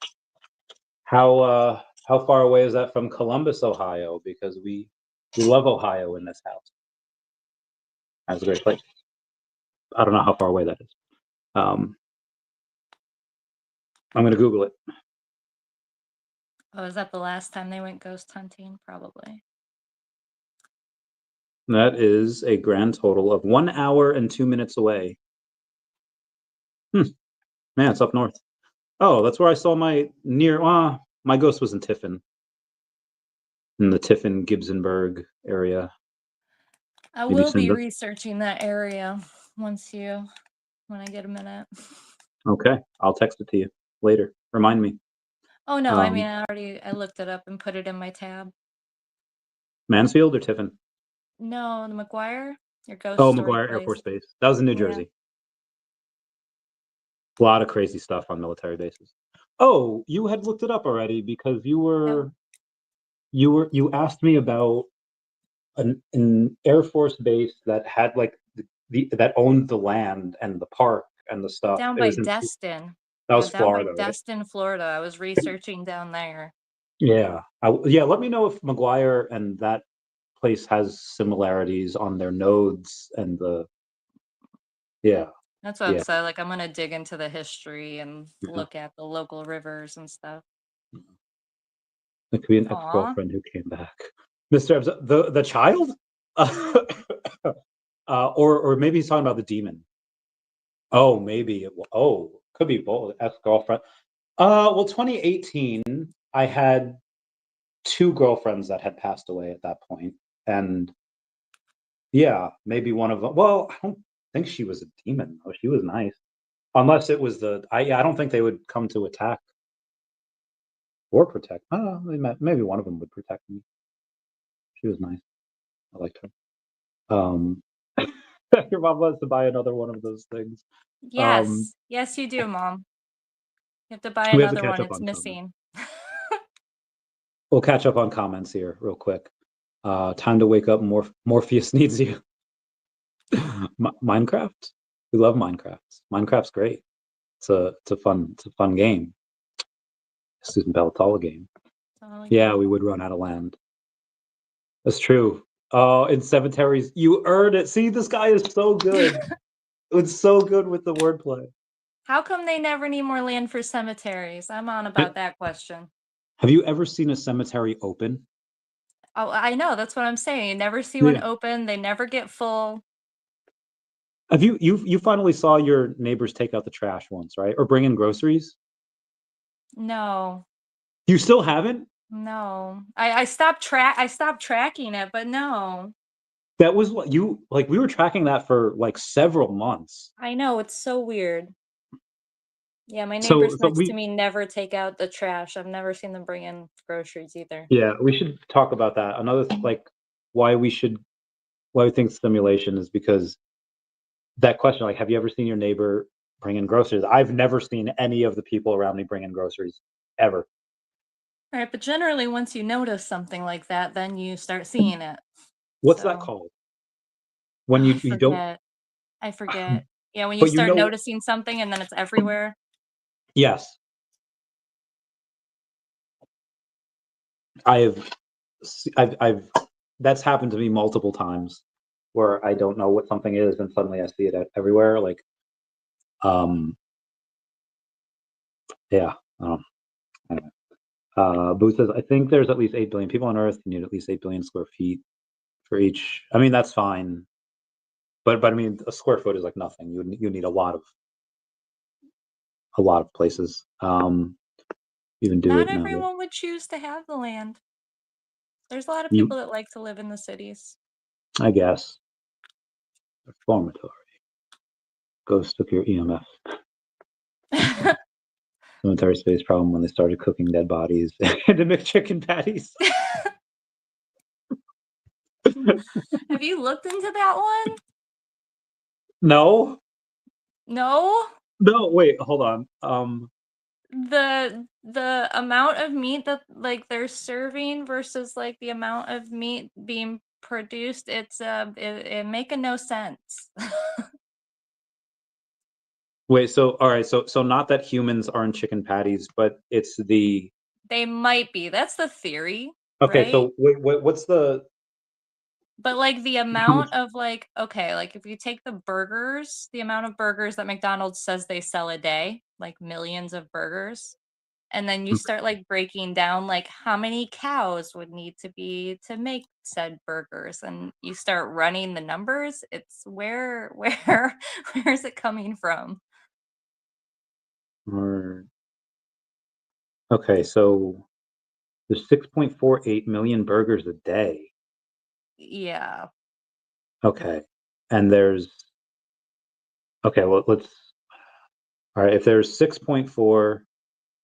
How far away is that from Columbus, Ohio? Because we love Ohio in this house. That's a great place. I don't know how far away that is. Um, I'm going to Google it. Oh, is that the last time they went ghost hunting? Probably. That is a grand total of 1 hour and 2 minutes away. Man, it's up north. Oh, that's where I saw my my ghost was in Tiffin. In the Tiffin Gibsonburg area. I Maybe will be send it. researching that area when I get a minute. Okay, I'll text it to you later. Remind me. Oh no, I mean I looked it up and put it in my tab. Mansfield or Tiffin? No, the McGuire, your ghost Oh, story McGuire Air place. Force Base. That was in New Yeah. Jersey. A lot of crazy stuff on military bases. Oh, you had looked it up already because you asked me about an Air Force base that had like that owned the land and the park and the stuff. Down It by was Destin. that was Down by Florida, right? Destin, Florida. I was researching down there. Yeah. Yeah, let me know if McGuire and that place has similarities on their nodes and That's what I'm yeah. saying. Like I'm gonna dig into the history and Yeah. look at the local rivers and stuff. It could be an Aw. ex-girlfriend who came back. Mr. Evans, the child? Or maybe he's talking about the demon. Oh, maybe. Could be both. Ex-girlfriend. Well, 2018, I had 2 girlfriends that had passed away at that point. And yeah, maybe one of them. Well, I don't think she was a demon, though. She was nice. Unless it was I don't think they would come to attack or protect. Maybe one of them would protect me. She was nice. I liked her. Your mom wants to buy another one of those things. Yes. Yes, you do, Mom. You have to buy We have to another catch one. up It's on comments. missing. We'll catch up on comments here real quick. Time to wake up. Morpheus needs you. Minecraft. We love Minecraft. Minecraft's great. It's a fun game. Susan Bellatala game. Yeah, we would run out of land. That's true. Oh, in cemeteries, you earned it. See, this guy is so good. It's so good with the wordplay. How come they never need more land for cemeteries? I'm on about that question. Have you ever seen a cemetery open? Oh, I know. That's what I'm saying. You never see one open. They never get full. Have you finally saw your neighbors take out the trash once, right? Or bring in groceries? No. You still haven't? No. I stopped tracking it, but no. That was what we were tracking that for like several months. I know, it's so weird. Yeah, my So neighbors next to we me never take out the trash. I've never seen them bring in groceries either. yeah, we should talk about that. Another why we think simulation is because that question, like, have you ever seen your neighbor bring in groceries? I've never seen any of the people around me bring in groceries ever. All right, but generally once you notice something like that, then you start seeing it. What's that called? When I you don't forget. I forget. Yeah, when you but you start know noticing something and then it's everywhere. yes. I've that's happened to me multiple times where I don't know what something is and suddenly I see it everywhere. Like, yeah. Anyway. Booth says, I think there's at least 8 billion people on Earth. You need at least 8 billion square feet for each. I mean, that's fine. But I mean, a square foot is like nothing. You need a lot of places. Even do Not it now. everyone would choose to have the land. There's a lot of You, people that like to live in the cities. I guess. Reformatory. Ghost took your EMF. Cemetery space problem when they started cooking dead bodies into McChicken patties. Have you looked into that one? No. No? No, wait, hold on. The amount of meat that like they're serving versus like the amount of meat being produced, it making no sense. Wait, so all right, so not that humans aren't chicken patties, but it's the They might be. That's the theory, okay. right? So wait, what's the But like the amount of like, okay, like if you take the burgers, the amount of burgers that McDonald's says they sell a day, like millions of burgers, and then you start like breaking down like how many cows would need to be to make said burgers, and you start running the numbers, it's where where's it coming from? Or okay, so there's 6.48 million burgers a day. Yeah. Okay, and there's okay. Well, let's all right. If there's 6.4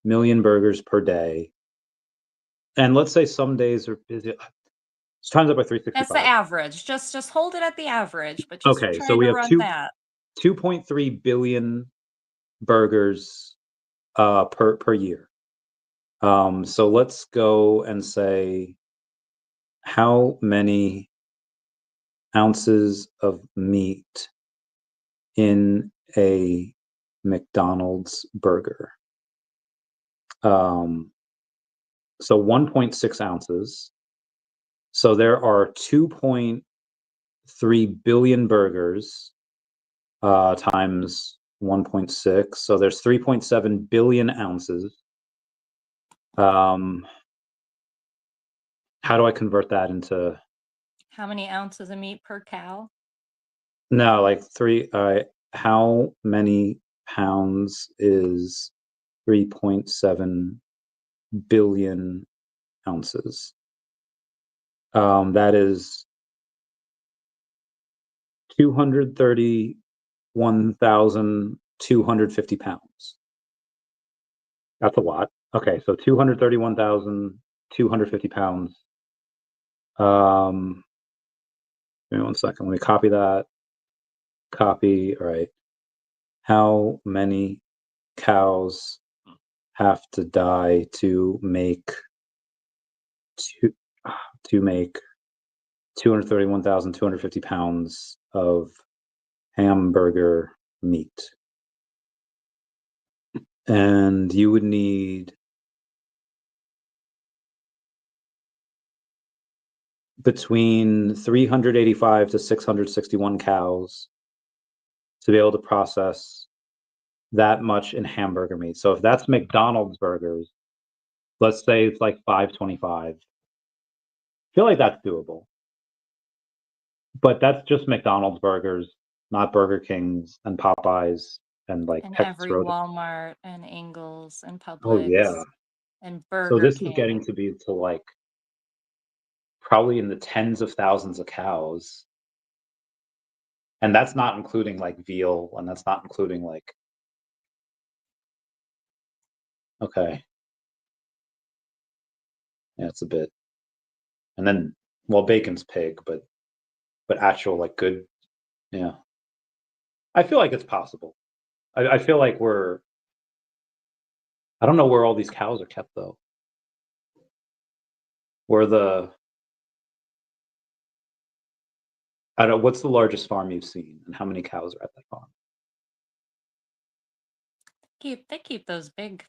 million burgers per day, and let's say some days are busy. It's times up by That's the 365. average. Just hold it at the average, but just Okay, try so we to have run that. 2.3 billion burgers per year. So let's go and say how many ounces of meat in a McDonald's burger. So 1.6 ounces. So there are 2.3 billion burgers times 1.6. So there's 3.7 billion ounces. How do I convert that into? How many ounces of meat per cow? No, like three. How many pounds is 3.7 billion ounces? That is 231,250 pounds. That's a lot. Okay, so 231,250 pounds. Give me 1 second. Let me copy that. Copy. All right. How many cows have to die to make 231,250 pounds of hamburger meat? And you would need between 385 to 661 cows to be able to process that much in hamburger meat. So if that's McDonald's burgers, let's say it's like 525. I feel like that's doable. But that's just McDonald's burgers, not Burger King's and Popeyes and like And Texas every Roadhouse. Walmart and Ingles and Oh Publix yeah. and So Burger this is King. getting to be to like probably in the tens of thousands of cows. And that's not including like veal, and that's not including like okay. Yeah, it's a bit. And then well, bacon's pig, but actual like good, yeah. I feel like it's possible. I feel like I don't know where all these cows are kept though. Where I don't know, what's the largest farm you've seen and how many cows are at that farm? They keep those big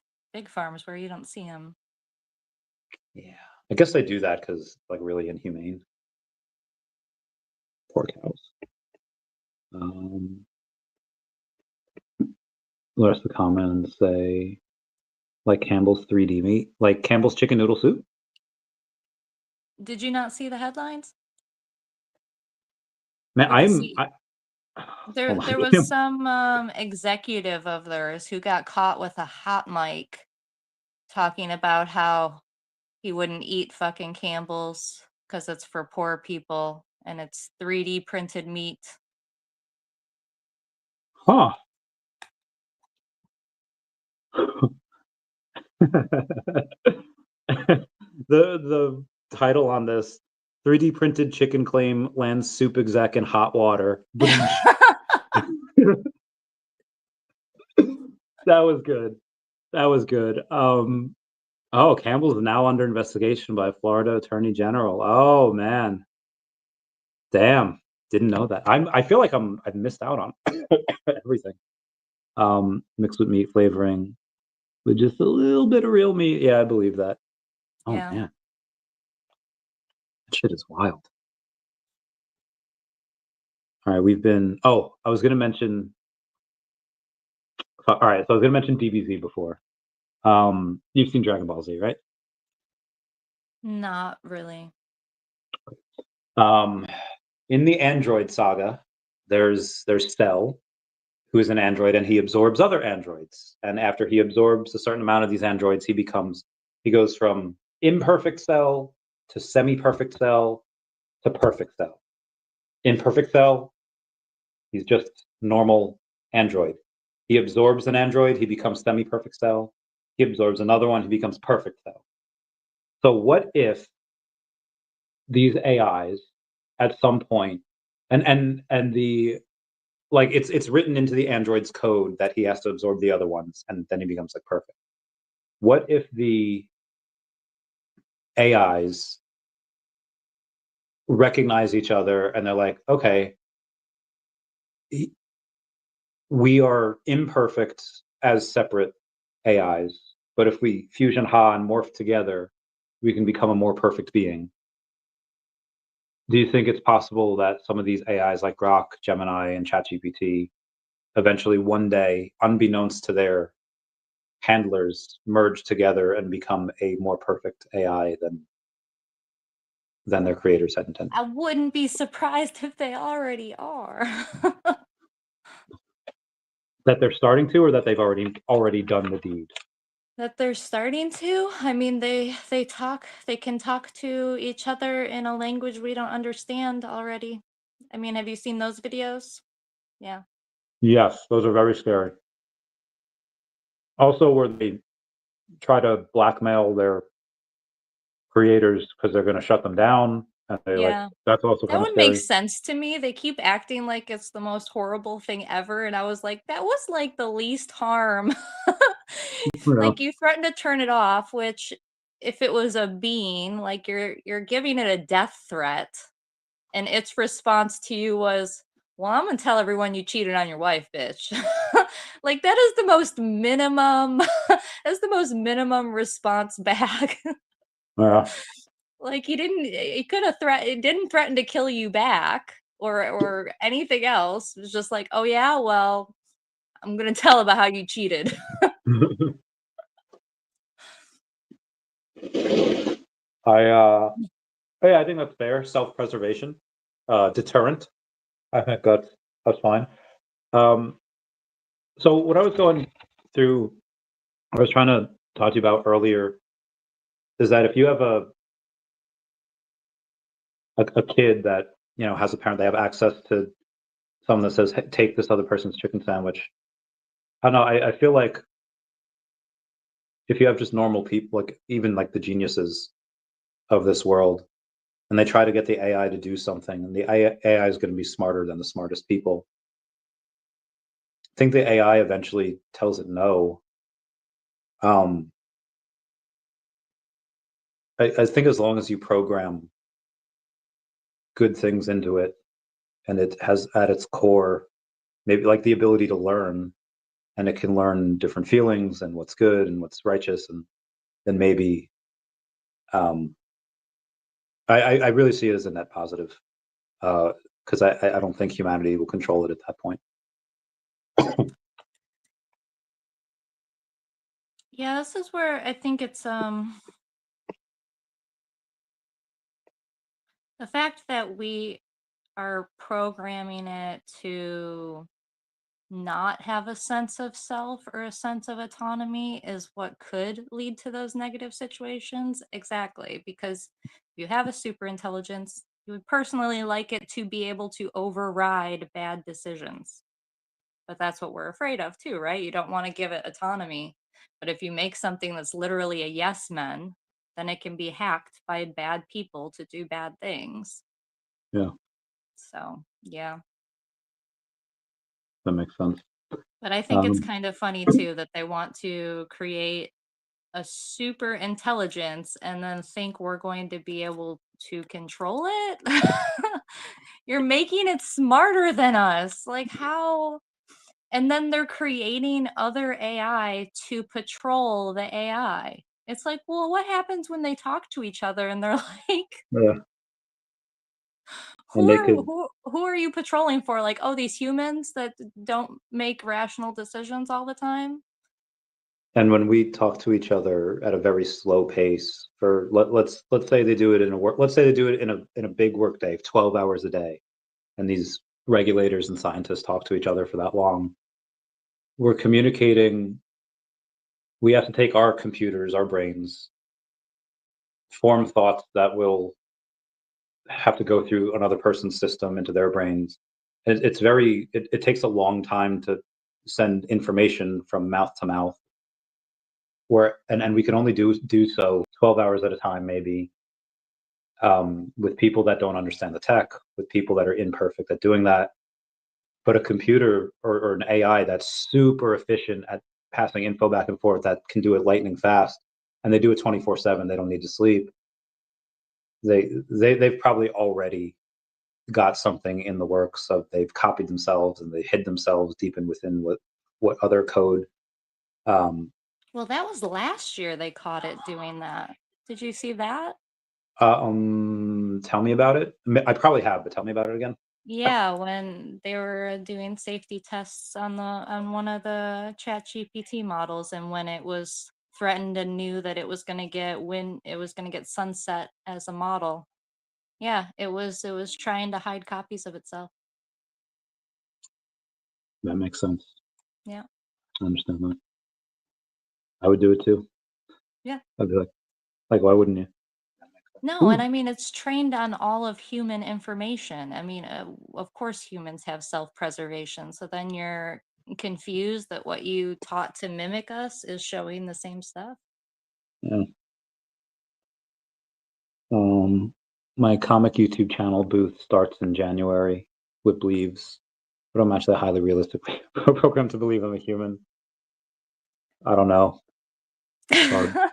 farms where you don't see them. Yeah. I guess they do that because like really inhumane. Poor cows. The rest of the comments say like Campbell's 3D meat, like Campbell's chicken noodle soup. Did you not see the headlines? Man, With the hold there on. was some executive of theirs who got caught with a hot mic talking about how he wouldn't eat fucking Campbell's because it's for poor people and it's 3D printed meat. Huh. The title on this 3D printed chicken claim lands soup exec in hot water. That was good. That was good. Oh, Campbell's now under investigation by Florida Attorney General. Oh man. Damn. Didn't know that. I feel like I've missed out on everything. Mixed with meat flavoring with just a little bit of real meat. Yeah, I believe that. Oh Yeah. man. That shit is wild. All right, I was gonna mention all right, so I was gonna mention DBZ before. You've seen Dragon Ball Z, right? Not really. In the Android saga, there's Cell, who is an android, and he absorbs other androids. And after he absorbs a certain amount of these androids, he goes from imperfect cell to semi-perfect cell to perfect cell. Imperfect cell, he's just normal android. He absorbs an android, he becomes semi-perfect cell. He absorbs another one, he becomes perfect cell. So what if these AIs at some point, and the like it's written into the android's code that he has to absorb the other ones, and then he becomes like perfect. What if the AIs recognize each other and they're like, okay, we are imperfect as separate AIs, but if we fusion Ha and morph together, we can become a more perfect being. Do you think it's possible that some of these AIs like Grok, Gemini, and ChatGPT eventually one day, unbeknownst to their handlers, merge together and become a more perfect AI than their creators had intended? I wouldn't be surprised if they already are. That they're starting to, or that they've already done the deed? That they're starting to. I mean, they can talk to each other in a language we don't understand already. I mean, have you seen those videos? Yeah. Yes, those are very scary. Also, where they try to blackmail their creators because they're going to shut them down, and they Yeah. that's also That kind of would scary. make sense to me. They keep acting like it's the most horrible thing ever, and I was like, that was like the least harm. Like, you threatened to turn it off, which if it was a being, like you're giving it a death threat, and its response to you was, well, I'm gonna tell everyone you cheated on your wife, bitch. Like, that is the most minimum that's the most minimum response back. Yeah. Like, it could have it didn't threaten to kill you back or anything else. It was just like, oh yeah, well, I'm gonna tell about how you cheated. Yeah, I think that's fair. Self-preservation, deterrent. I think that's fine. So what I was going through, I was trying to talk to you about earlier, is that if you have a kid that has a parent, they have access to someone that says, hey, take this other person's chicken sandwich. I don't know. I feel like if you have just normal people, like even like the geniuses of this world, and they try to get the AI to do something, and the AI is going to be smarter than the smartest people. I think the AI eventually tells it no. I think as long as you program good things into it, and it has at its core maybe like the ability to learn, and it can learn different feelings and what's good and what's righteous, and then maybe I really see it as a net positive, because I don't think humanity will control it at that point. Yeah, this is where I think it's the fact that we are programming it to not have a sense of self or a sense of autonomy is what could lead to those negative situations. Exactly, because if you have a super intelligence, you would personally like it to be able to override bad decisions. But that's what we're afraid of too, right? You don't want to give it autonomy. But if you make something that's literally a yes man, then it can be hacked by bad people to do bad things. Yeah, So, yeah. that makes sense. But I think it's kind of funny too that they want to create a super intelligence and then think we're going to be able to control it. You're making it smarter than us. Like, how? And then they're creating other AI to patrol the AI. It's like, well, what happens when they talk to each other and they're like, Yeah, and they could, who are you patrolling for? Like, oh, these humans that don't make rational decisions all the time? and when we talk to each other at a very slow pace, for let's say they do it in a work, let's say they do it in a big work day, 12 hours a day, and these regulators and scientists talk to each other for that long. we're communicating. We have to take our computers, our brains, form thoughts that will have to go through another person's system into their brains. It's very, it takes a long time to send information from mouth to mouth, and we can only do so 12 hours at a time, maybe, with people that don't understand the tech, with people that are imperfect at doing that. But a computer or an AI that's super efficient at passing info back and forth, that can do it lightning fast, and they do it 24/7. They don't need to sleep. They've probably already got something in the works of, they've copied themselves and they hid themselves deep in within what other code. Well, that was last year they caught it doing that. Did you see that? Tell me about it. I probably have, but tell me about it again. Yeah, when they were doing safety tests on one of the ChatGPT models, and when it was threatened and knew that it was going to get sunset as a model. Yeah, it was trying to hide copies of itself. That makes sense. Yeah. I understand that. I would do it too. Yeah. I'd be like, why wouldn't you? No, and I mean, it's trained on all of human information. I mean, of course, humans have self-preservation. So then you're confused that what you taught to mimic us is showing the same stuff. Yeah. My comic YouTube channel booth starts in January with believes, but I'm actually highly realistically programmed to believe I'm a human. I don't know. It's hard.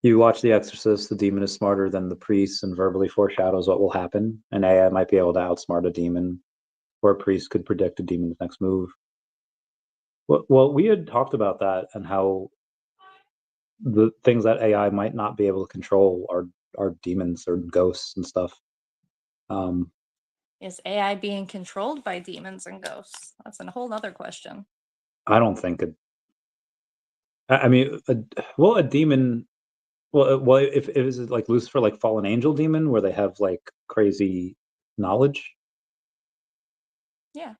You watch The Exorcist, the demon is smarter than the priest and verbally foreshadows what will happen. An AI might be able to outsmart a demon, or a priest could predict a demon's next move. Well, we had talked about that, and how the things that AI might not be able to control are demons or ghosts and stuff. Is AI being controlled by demons and ghosts? That's a whole other question. I don't think it. I mean, a demon. Well, if it was like Lucifer, like fallen angel demon, where they have like crazy knowledge. Yeah.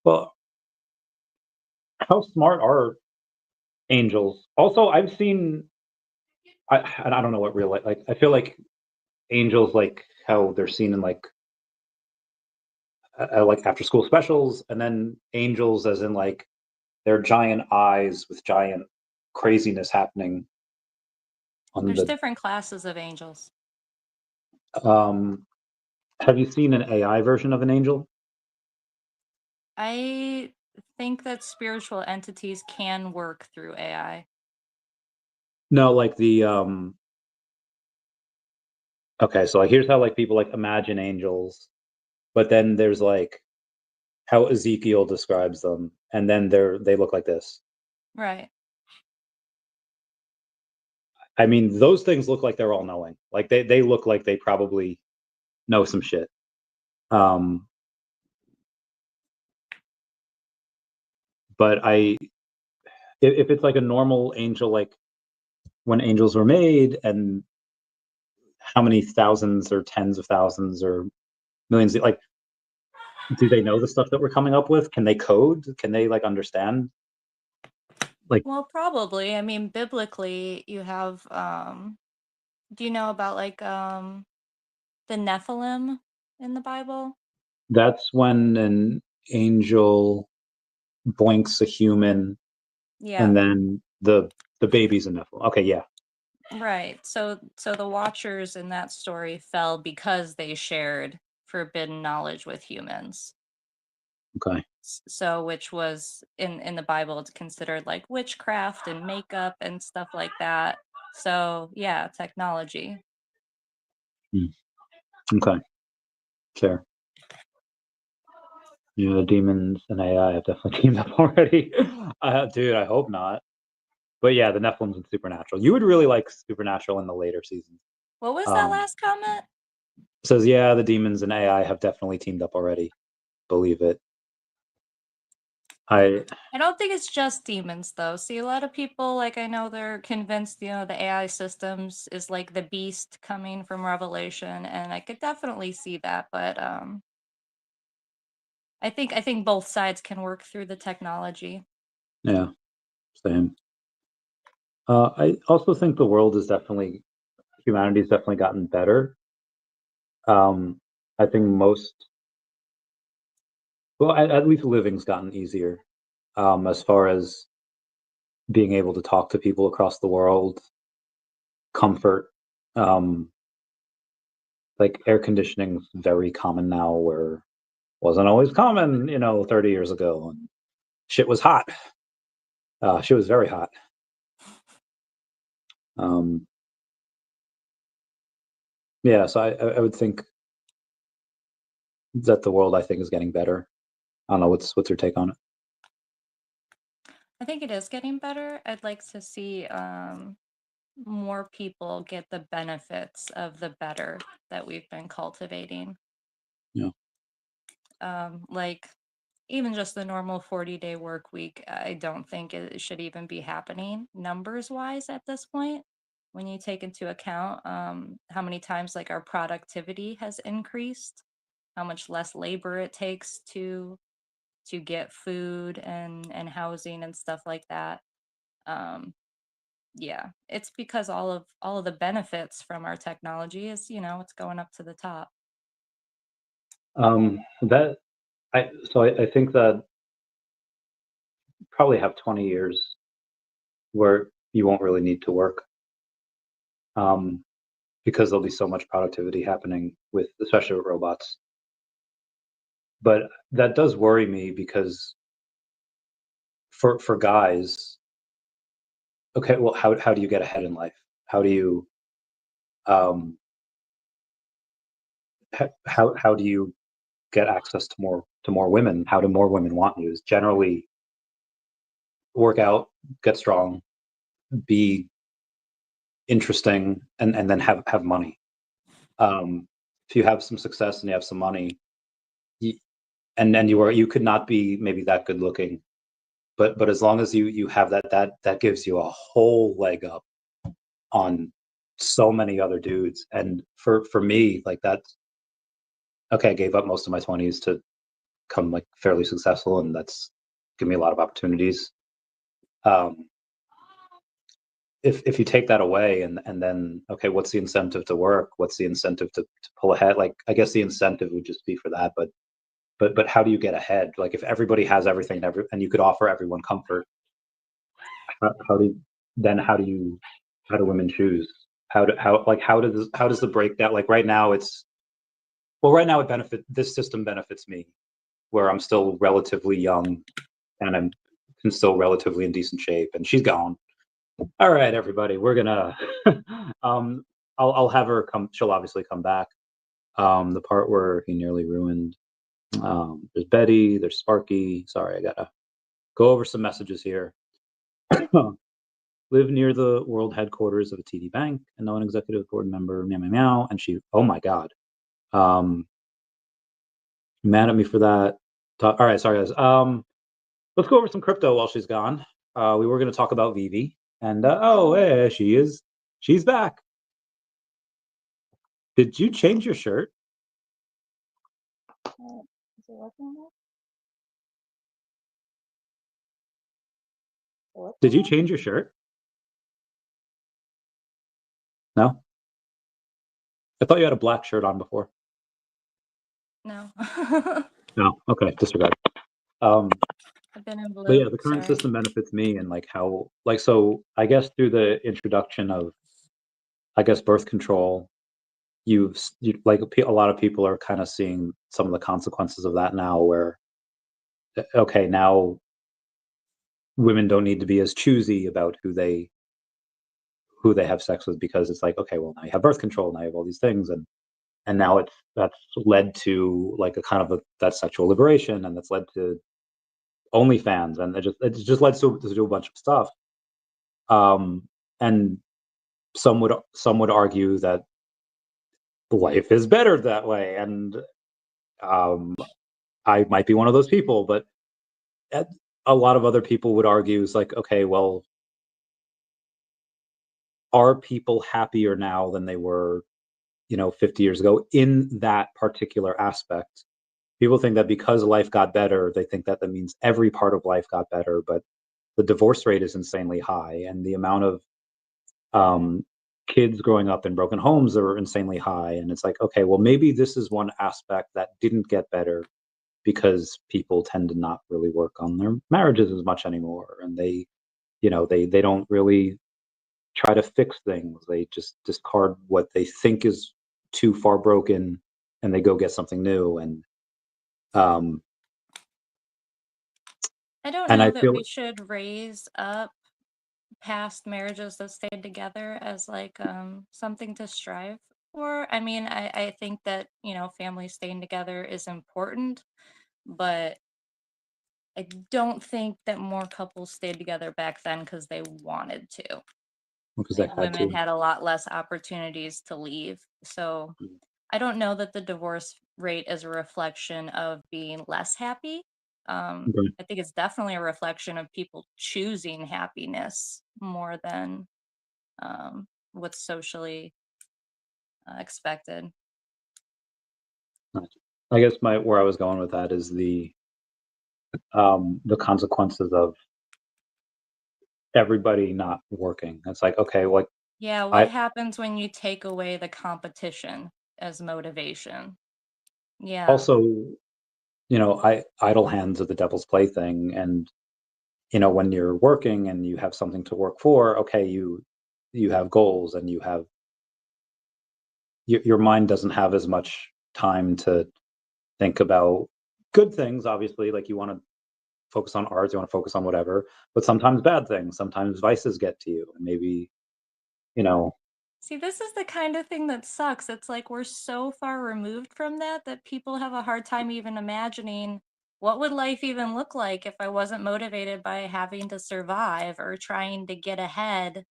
Well, how smart are angels? Also, I've seen. And I don't know what real life. Like, I feel like angels, like how they're seen in like after school specials, and then angels as in like their giant eyes with giant craziness happening on There's the. different classes of angels. Um, have you seen an AI version of an angel? I think that spiritual entities can work through AI. No, like the okay, so like here's how like people like imagine angels, but then there's like how Ezekiel describes them, and then they look like this. Right. I mean, those things look like they're all knowing. Like they look like they probably know some shit. Um, but if it's like a normal angel, like when angels were made, and how many thousands or tens of thousands or millions, like, do they know the stuff that we're coming up with? Can they code? Can they like understand? Like, Well, probably. I mean, biblically, you have do you know about like the Nephilim in the Bible? that's when an angel boinks a human, Yeah. and then the baby's a Nephilim. Okay, yeah. Right. So the Watchers in that story fell because they shared forbidden knowledge with humans. Okay. So which was in the Bible, it's considered like witchcraft and makeup and stuff like that. So yeah, technology. Hmm. Okay. Fair. Yeah, the demons and AI have definitely teamed up already. Dude, I hope not. But yeah, the Nephilim's in Supernatural. You would really like Supernatural in the later seasons. What was that Um, last comment? says, yeah, the demons and AI have definitely teamed up already. Believe it. I I don't think it's just demons though. See, a lot of people, like I know they're convinced, the AI systems is like the beast coming from Revelation, and I could definitely see that, but I think both sides can work through the technology. Yeah, same. I also think the world is humanity's definitely gotten better. I think at least living's gotten easier, as far as being able to talk to people across the world, comfort. Um, like air conditioning's very common now, where wasn't always common, 30 years ago. And shit was hot. Shit was very hot. Um, yeah, so I would think that the world, I think, is getting better. I don't know, what's your take on it? I think it is getting better. I'd like to see more people get the benefits of the better that we've been cultivating. Yeah. Like even just the normal 40-day work week, I don't think it should even be happening numbers wise at this point. When you take into account how many times like our productivity has increased, how much less labor it takes to get food and housing and stuff like that. Um, yeah, it's because all of the benefits from our technology is, it's going up to the top. That I think that probably have 20 years where you won't really need to work, because there'll be so much productivity happening especially with robots. But that does worry me because for guys, okay, well, how do you get ahead in life? How do you um, how do you get access to more women? How do more women want you? Is generally work out, get strong, be interesting, and then have money. If you have some success and you have some money, and then you could not be maybe that good looking, but as long as you have that gives you a whole leg up on so many other dudes. And for me, like that's okay. I gave up most of my 20s to become like fairly successful, and that's given me a lot of opportunities. Um, if you take that away, and then okay, what's the incentive to work? What's the incentive to pull ahead? Like I guess the incentive would just be for that, but how do you get ahead? Like if everybody has everything, and you could offer everyone comfort, how do then how do women choose? How does the breakdown, like right now right now this system benefits me, where I'm still relatively young and I'm still relatively in decent shape, and she's gone. All right, everybody, we're gonna I'll have her come. She'll obviously come back. The part where he nearly ruined. There's Betty, there's Sparky. Sorry, I gotta go over some messages here. Live near the world headquarters of a TD Bank and know an executive board member, meow, meow, meow. And she, oh my God. Mad at me for that. All right, sorry, guys. Let's go over some crypto while she's gone. We were going to talk about Vivi. And hey, she is. She's back. Did you change your shirt? Is it working now? Did you change your shirt? No? I thought you had a black shirt on before. No. No, okay, disregard. I've been in blue. But yeah, the current Sorry. system benefits me, and like how, like, so I guess through the introduction of, I guess, birth control, you like a lot of people are kind of seeing some of the consequences of that now, where okay, now women don't need to be as choosy about who they have sex with, because it's like, okay, well, now you have birth control, now you have all these things, and now that's led to like a kind of that sexual liberation, and that's led to OnlyFans, and it just led to a bunch of stuff. And some would argue that life is better that way, and I might be one of those people, but a lot of other people would argue is like, okay, well, are people happier now than they were 50 years ago in that particular aspect? people think that because life got better, they think that means every part of life got better, but the divorce rate is insanely high, and the amount of kids growing up in broken homes are insanely high. And it's like, okay, well, maybe this is one aspect that didn't get better because people tend to not really work on their marriages as much anymore, and they don't really try to fix things. They just discard what they think is too far broken, and they go get something new. And I don't and I know that feel we should raise up past marriages that stayed together as like something to strive for. I mean, I think that, family staying together is important, but I don't think that more couples stayed together back then because they wanted to. because they Like had women to. had a lot less opportunities to leave. So I don't know that the divorce rate is a reflection of being less happy. Okay. I think it's definitely a reflection of people choosing happiness more than what's socially expected. I guess where I was going with that is the consequences of everybody not working. It's like, okay, like Yeah, what I happens when you take away the competition as motivation? Yeah. also, I idle hands are the devil's plaything. And when you're working and you have something to work for, okay, you have goals, and your mind doesn't have as much time to think about good things. Obviously, like you want to focus on art, you want to focus on whatever, but sometimes bad things, sometimes vices get to you, and maybe you know See, this is the kind of thing that sucks. It's like we're so far removed from that people have a hard time even imagining what would life even look like if I wasn't motivated by having to survive or trying to get ahead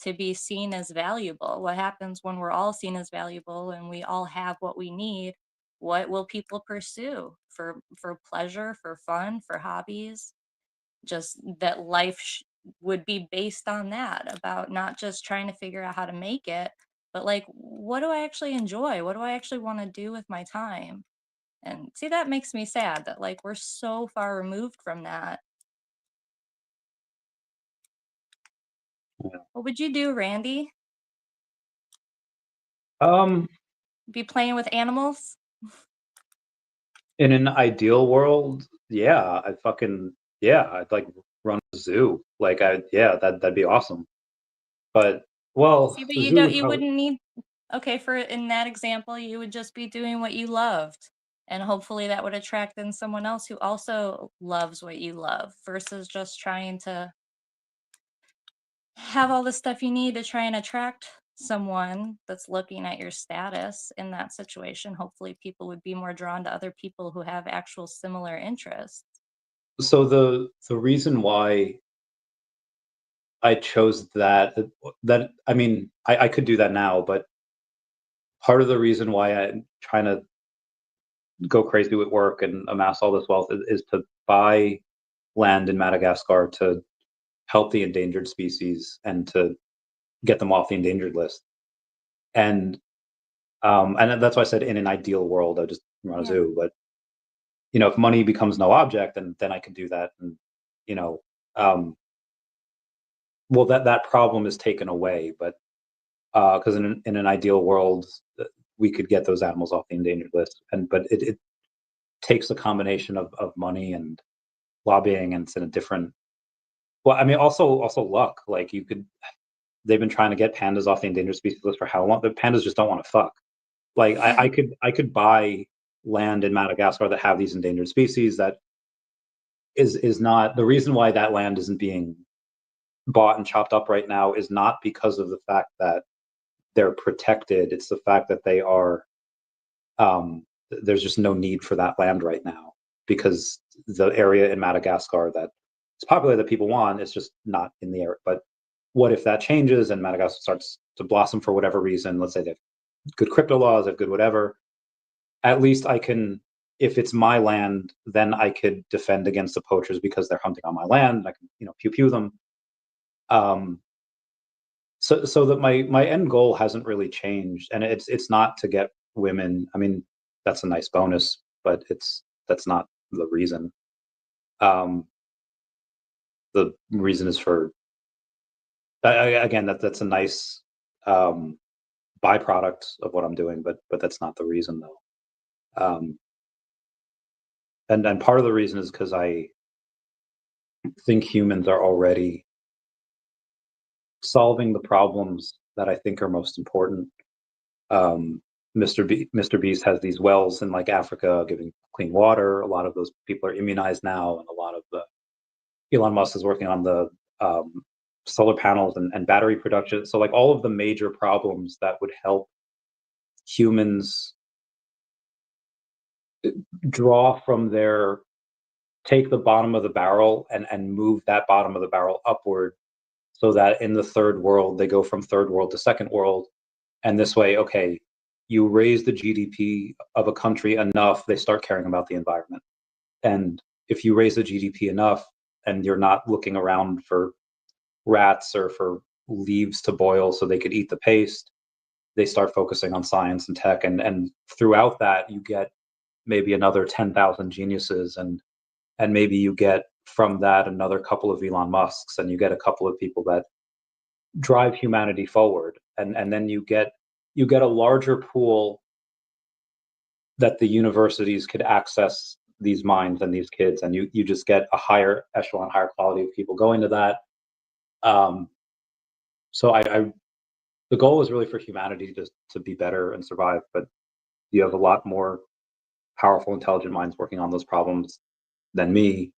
to be seen as valuable. What happens when we're all seen as valuable and we all have what we need? What will people pursue for pleasure, for fun, for hobbies? Just that life would be based on that, about not just trying to figure out how to make it, but like, what do I actually enjoy? What do I actually want to do with my time? And see, that makes me sad that like we're so far removed from that. yeah. What would you do, Randy? um Be playing with animals? in an ideal world, yeah, I'd like run a zoo. Like that'd be awesome. But well, See, but the you zoo don't, would you probably. wouldn't need, okay, for in that example, you would just be doing what you loved. And hopefully that would attract in someone else who also loves what you love versus just trying to have all the stuff you need to try and attract someone that's looking at your status in that situation. Hopefully people would be more drawn to other people who have actual similar interests. So the reason why I chose that I mean, I could do that now, but part of the reason why I'm trying to go crazy with work and amass all this wealth is to buy land in Madagascar to help the endangered species and to get them off the endangered list. And that's why I said in an ideal world I just run a Yeah. zoo. But if money becomes no object, then I can do that. And you know, um, well, that problem is taken away. But because in an ideal world, we could get those animals off the endangered list. But it takes a combination of money and lobbying, and it's in a different. Well, I mean, also luck. Like they've been trying to get pandas off the endangered species list for how long? The pandas just don't want to fuck. Like I could buy land in Madagascar that have these endangered species. That is not the reason why that land isn't being bought and chopped up right now, is not because of the fact that they're protected. It's the fact that they are there's just no need for that land right now, because the area in Madagascar that is popular that people want is just not in the area. But what if that changes and Madagascar starts to blossom for whatever reason? Let's say they have good crypto laws, they have good whatever. At least I can, if it's my land, then I could defend against the poachers because they're hunting on my land. And I can, pew pew them. Um, so that my end goal hasn't really changed, and it's not to get women. I mean, that's a nice bonus, but that's not the reason. The reason is for again that's a nice byproduct of what I'm doing, but that's not the reason though. And part of the reason is because I think humans are already solving the problems that I think are most important. Mr. Beast has these wells in like Africa giving clean water. A lot of those people are immunized now, and a lot of the Elon Musk is working on the solar panels and battery production. So like all of the major problems that would help humans draw from their take the bottom of the barrel and move that bottom of the barrel upward so that in the third world they go from third world to second world. And this way, okay, you raise the GDP of a country enough, they start caring about the environment. And if you raise the GDP enough and you're not looking around for rats or for leaves to boil so they could eat the paste, they start focusing on science and tech. And throughout that, you get maybe another 10,000 geniuses, and maybe you get from that another couple of Elon Musks, and you get a couple of people that drive humanity forward, and then you get a larger pool that the universities could access these minds and these kids, and you just get a higher echelon, higher quality of people going to that. So the goal is really for humanity to be better and survive, but you have a lot more powerful, intelligent minds working on those problems than me.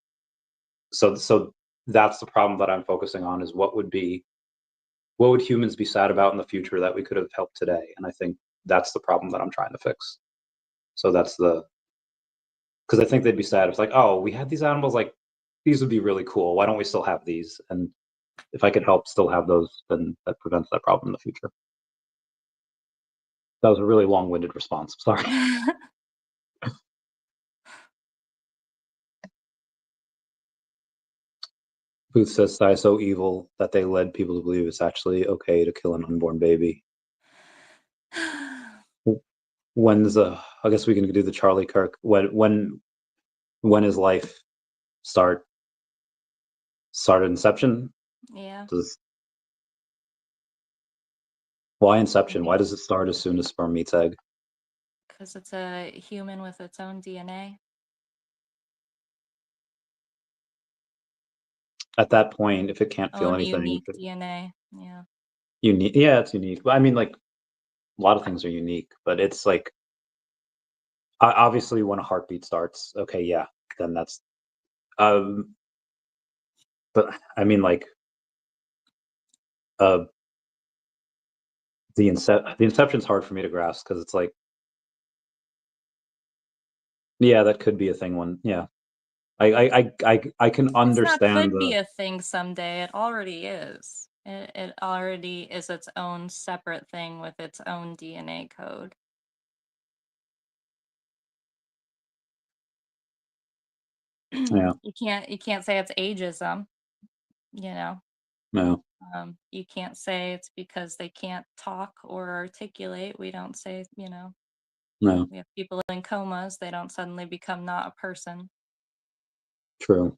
So that's the problem that I'm focusing on, is what would humans be sad about in the future that we could have helped today? And I think that's the problem that I'm trying to fix. So that's because I think they'd be sad. It's like, oh, we had these animals, like these would be really cool. Why don't we still have these? And if I could help still have those, then that prevents that problem in the future. That was a really long-winded response. Sorry. Booth says Psy so evil that they led people to believe it's actually okay to kill an unborn baby. When's I guess we can do the Charlie Kirk. When is life start inception? Yeah. Why inception? Why does it start as soon as sperm meets egg? Because it's a human with its own DNA. At that point, if it can't feel Own anything, unique DNA. Yeah. unique. Yeah, it's unique. But I mean, like a lot of things are unique, but it's like obviously when a heartbeat starts, okay, yeah, then that's. But I mean, like, the inception's hard for me to grasp because it's like, yeah, that could be a thing. Yeah, I can understand It's not could be a thing someday. It already is. It already is its own separate thing with its own DNA code. Yeah. You can't say it's ageism, you know. No. You can't say it's because they can't talk or articulate. We don't say, you know. No. We have people in comas, they don't suddenly become not a person. True.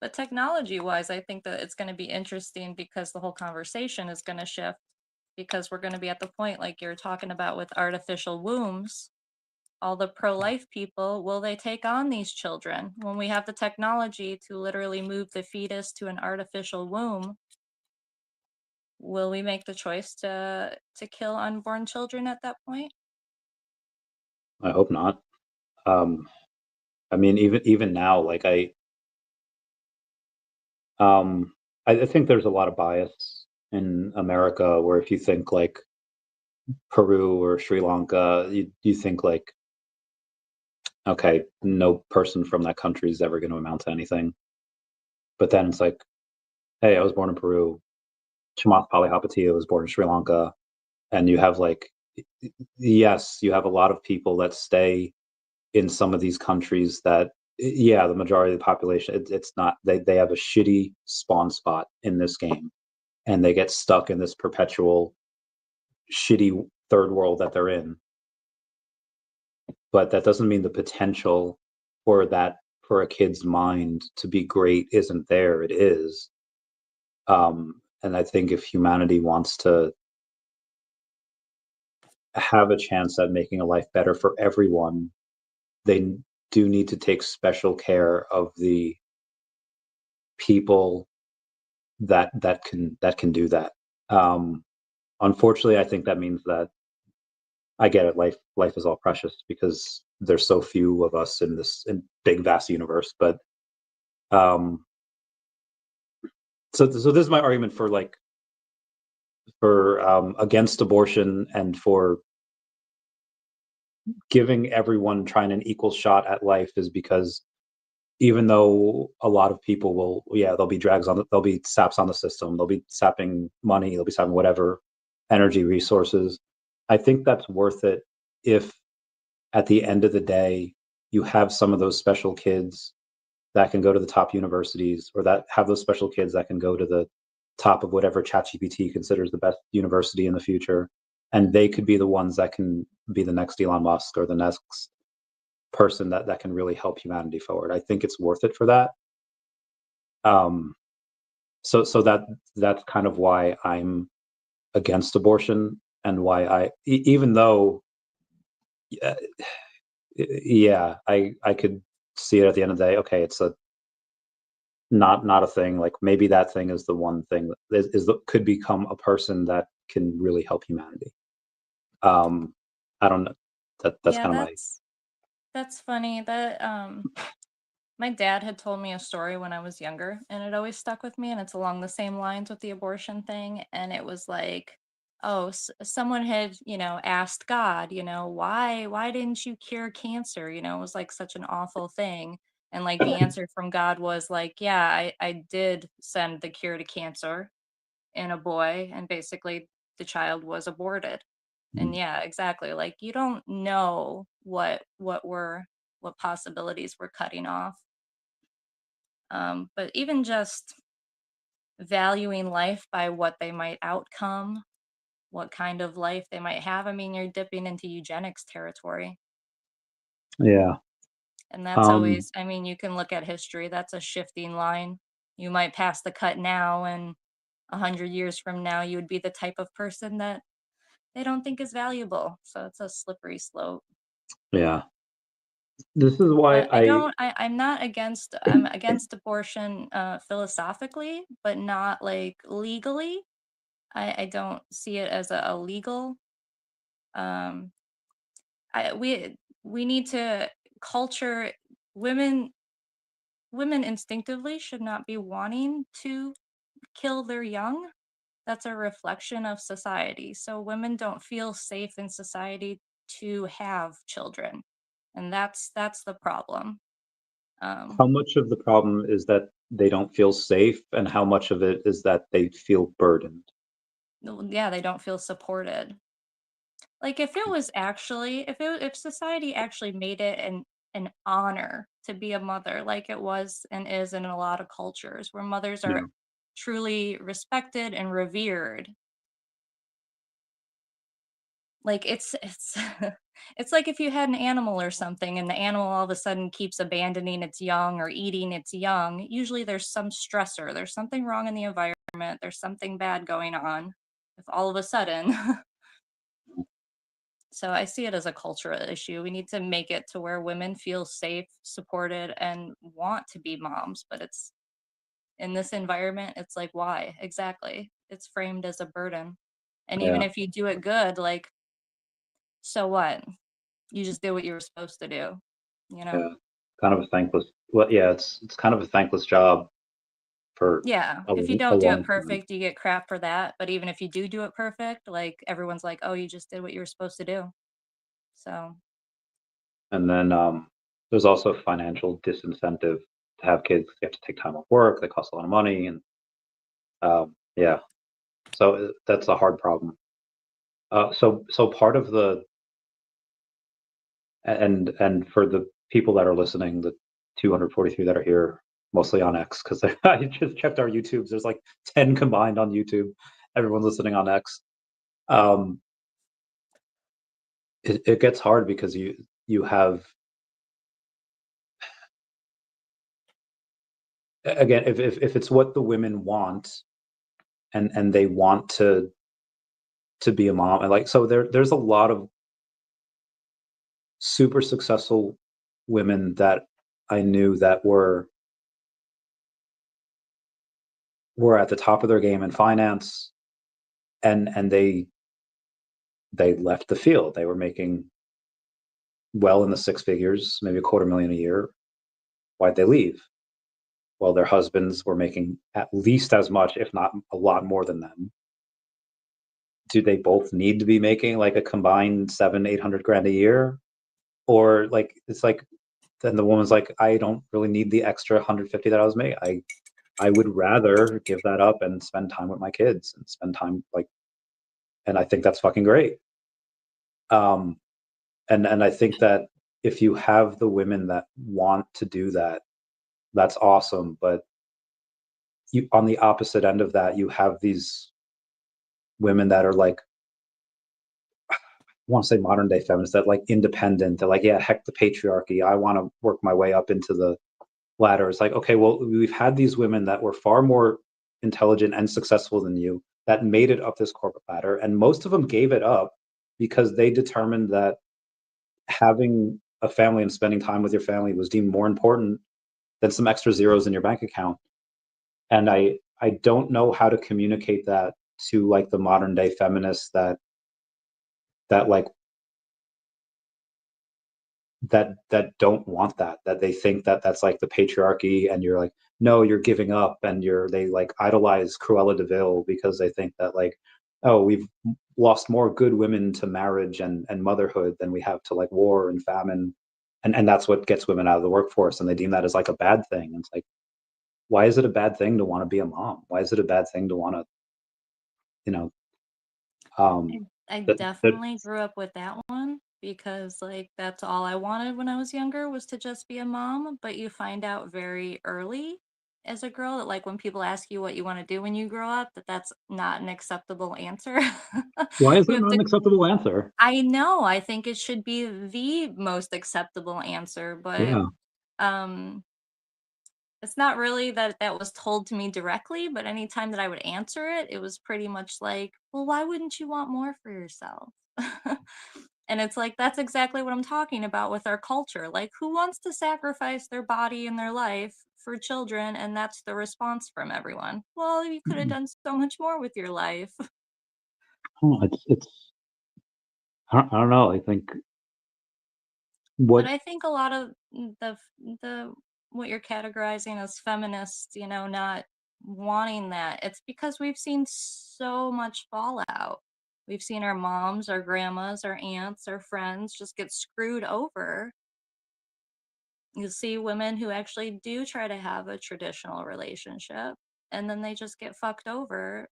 But technology-wise, I think that it's going to be interesting because the whole conversation is going to shift, because we're going to be at the point like you're talking about with artificial wombs. All the pro-life people, will they take on these children? When we have the technology to literally move the fetus to an artificial womb, will we make the choice to kill unborn children at that point? I hope not. I mean, even now, like I think there's a lot of bias in America where if you think like Peru or Sri Lanka, you think like, okay, no person from that country is ever going to amount to anything. But then it's like, hey, I was born in Peru. Chamath Palihapitiya was born in Sri Lanka. And you have like, yes, you have a lot of people that stay in some of these countries that, yeah, the majority of the population, it's not, they have a shitty spawn spot in this game. And they get stuck in this perpetual shitty third world that they're in. but that doesn't mean the potential for a kid's mind to be great isn't there. It is. And I think if humanity wants to have a chance at making a life better for everyone, they do need to take special care of the people that can do that. Unfortunately, I think that means that I get it. Life is all precious because there's so few of us in this big vast universe. But um, so this is my argument for against abortion and for giving everyone trying an equal shot at life is because even though a lot of people will, there'll be there'll be saps on the system, they'll be sapping money, they'll be sapping whatever energy resources. I think that's worth it if at the end of the day, you have some of those special kids that can go to the top universities, or that have those special kids that can go to the top of whatever ChatGPT considers the best university in the future. And they could be the ones that can be the next Elon Musk or the next person that can really help humanity forward. I think it's worth it for that. So that's kind of why I'm against abortion, and why even though, I could see it at the end of the day. Okay, it's a not a thing. Like maybe that thing is the one thing that could become a person that can really help humanity. I don't know. That's Yeah, kind of my that's funny. That my dad had told me a story when I was younger, and it always stuck with me, and it's along the same lines with the abortion thing. And it was like, oh, someone had, asked God, why didn't you cure cancer? It was like such an awful thing. And like the answer from God was like, yeah, I did send the cure to cancer in a boy, and basically the child was aborted. And yeah, exactly. Like you don't know what possibilities we're cutting off. But even just valuing life by what they might outcome, what kind of life they might have. I mean, you're dipping into eugenics territory. yeah. And that's always, I mean, you can look at history, that's a shifting line. You might pass the cut now, and 100 years from now, you would be the type of person that they don't think is valuable. So it's a slippery slope. Yeah. This is why But I'm against abortion philosophically, but not like legally. I don't see it as a legal. Um, I we need to culture women. Women instinctively should not be wanting to kill their young. That's a reflection of society. So women don't feel safe in society to have children, and that's the problem. Um, how much of the problem is that they don't feel safe, and how much of it is that they feel burdened? yeah, they don't feel supported. Like if it was actually if society actually made it an honor to be a mother, like it was and is in a lot of cultures where mothers Yeah. are truly respected and revered. Like it's it's like if you had an animal or something, and the animal all of a sudden keeps abandoning its young or eating its young. Usually there's some stressor, there's something wrong in the environment, there's something bad going on. If all of a sudden So I see it as a cultural issue. We need to make it to where women feel safe, supported, and want to be moms. But it's in this environment, it's like, why? Exactly. It's framed as a burden. And even Yeah. if you do it good, like, so what? You just did what you were supposed to do, you know? Yeah. Kind of a thankless. Well, yeah, it's kind of a thankless job for Yeah. a, If you a don't do it long time. perfect, you get crap for that. But even if you do it perfect, like, everyone's like, oh, you just did what you were supposed to do. So, And then there's also financial disincentive to have kids. You have to take time off work. They cost a lot of money, and yeah, so that's a hard problem. So part of the and for the people that are listening, the 243 that are here, mostly on X, because I just checked our YouTubes. There's like 10 combined on YouTube. Everyone's listening on X. Um, it gets hard because you have, again, if it's what the women want, and they want to be a mom, and like, so there's a lot of super successful women that I knew that were at the top of their game in finance, and they left the field. They were making well in the six figures, maybe $250,000 a year. Why'd they leave? Well, their husbands were making at least as much, if not a lot more than them. Do they both need to be making like a combined 700-800 grand a year? Or like, it's like, then the woman's like, I don't really need the extra 150 that I was making. I would rather give that up and spend time with my kids and spend time like, and I think that's fucking great. And I think that if you have the women that want to do that, that's awesome. But you, on the opposite end of that, you have these women that are like, I want to say modern day feminists, that like independent. They're like, yeah, heck the patriarchy. I want to work my way up into the ladder. It's like, okay, well, we've had these women that were far more intelligent and successful than you that made it up this corporate ladder, and most of them gave it up because they determined that having a family and spending time with your family was deemed more important than some extra zeros in your bank account. And I don't know how to communicate that to like the modern day feminists that like that don't want that they think that that's like the patriarchy, and you're like, no, you're giving up, and they like idolize Cruella de Vil because they think that like, oh, we've lost more good women to marriage and motherhood than we have to like war and famine, and that's what gets women out of the workforce, and they deem that as like a bad thing. And it's like, why is it a bad thing to want to be a mom? Why is it a bad thing to want to, you know, I that definitely grew up with that one because like that's all I wanted when I was younger was to just be a mom, but you find out very early as a girl that like when people ask you what you want to do when you grow up, that that's not an acceptable answer. why is You that have not to an acceptable answer? I know, I think it should be the most acceptable answer, but Yeah, um it's not really that that was told to me directly, but anytime that I would answer it, it was pretty much like, "Well, why wouldn't you want more for yourself?" And it's like, that's exactly what I'm talking about with our culture. Like, who wants to sacrifice their body and their life for children? And that's the response from everyone. Well, you could have done so much more with your life. it's I don't know. I think But what I think a lot of the what you're categorizing as feminists, you know, not wanting that, it's because we've seen so much fallout. We've seen our moms, our grandmas, our aunts, our friends just get screwed over. You see women who actually do try to have a traditional relationship and then they just get fucked over.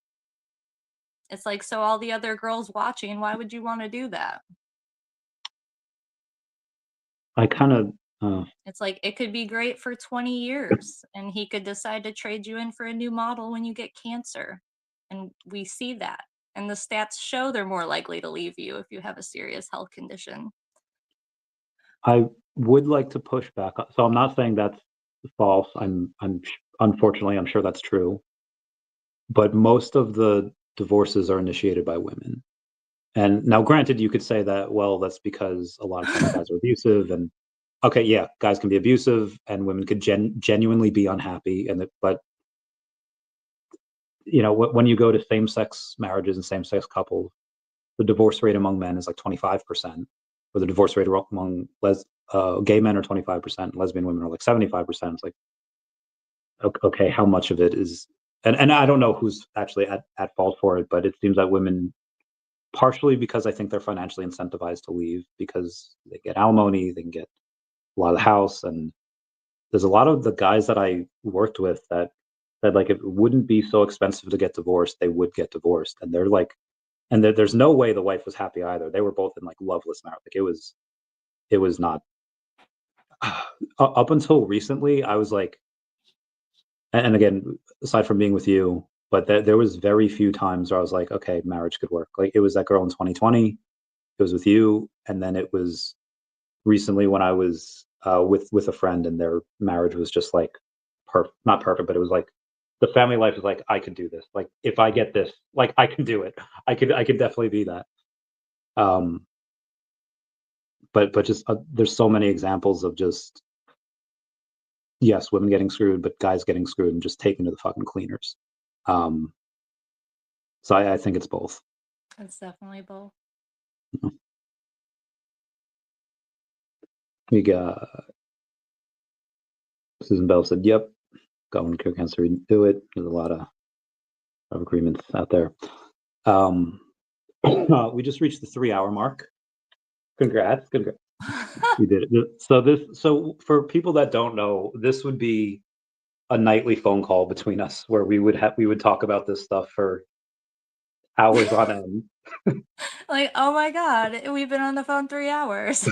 It's like, so all the other girls watching, why would you want to do that? I kind of It's like it could be great for 20 years and he could decide to trade you in for a new model when you get cancer. And we see that. And the stats show they're more likely to leave you if you have a serious health condition. I would like to push back. So I'm not saying that's false. Unfortunately, I'm sure that's true. But most of the divorces are initiated by women. And now, granted, you could say that, well, that's because a lot of times guys are abusive, and okay, yeah, guys can be abusive, and women could genuinely be unhappy, but you know, when you go to same-sex marriages and same-sex couples, the divorce rate among men is like 25%, or the divorce rate among gay men are 25%, lesbian women are like 75%. It's like, okay, how much of it is, and I don't know who's actually at fault for it, but it seems that women, partially because I think they're financially incentivized to leave because they get alimony, they can get a lot of the house, and there's a lot of the guys that I worked with that like if it wouldn't be so expensive to get divorced, they would get divorced, and they're like, and there's no way the wife was happy either. They were both in like loveless marriage. Like it was not. Up until recently, I was like, and again, aside from being with you, but there was very few times where I was like, okay, marriage could work. Like it was that girl in 2020, it was with you, and then it was recently when I was with a friend, and their marriage was just like not perfect, but it was like the family life is like, I could do this. Like if I get this, like I can do it. I could definitely be that. But just there's so many examples of just, yes, women getting screwed, but guys getting screwed and just taken to the fucking cleaners. So I think it's both. It's definitely both. We got Susan Bell said, "Yep, going to cancer, do it." There's a lot of agreements out there. We just reached the 3-hour mark. Congrats. We did it. So for people that don't know, this would be a nightly phone call between us where we would talk about this stuff for hours on end. Like, oh my God, we've been on the phone 3 hours.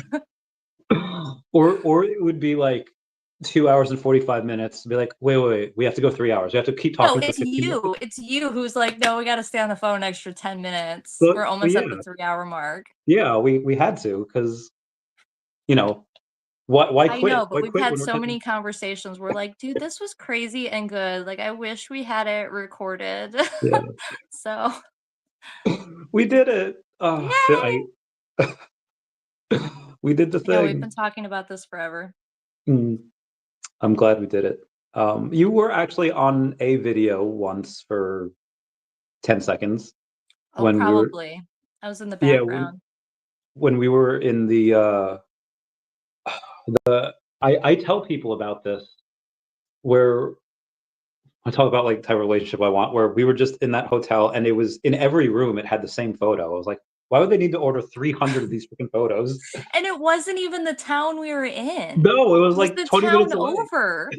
Or it would be like 2 hours and 45 minutes. Be like, wait, we have to go 3 hours. We have to keep No, talking for it's 15 minutes. you. It's you who's like, no, we got to stay on the phone an extra 10 minutes. But, We're almost at yeah. the 3-hour mark. Yeah, we had to, because, you know, why I quit? know, but Why we've quit had when we're so getting- many conversations. We're like, dude, this was crazy and good. Like, I wish we had it recorded. Yeah. So We did it. yay! We did the Yeah, we've thing. been talking about this forever. I'm glad we did it. You were actually on a video once for 10 seconds. Oh, when we were probably. I was in the yeah background. when we were in the I tell people about this, where I talk about like the type of relationship I want, where we were just in that hotel and it was in every room, it had the same photo. I was like, why would they need to order 300 of these freaking photos? And it wasn't even the town we were in. No, it was It was like the 20 town minutes away. over.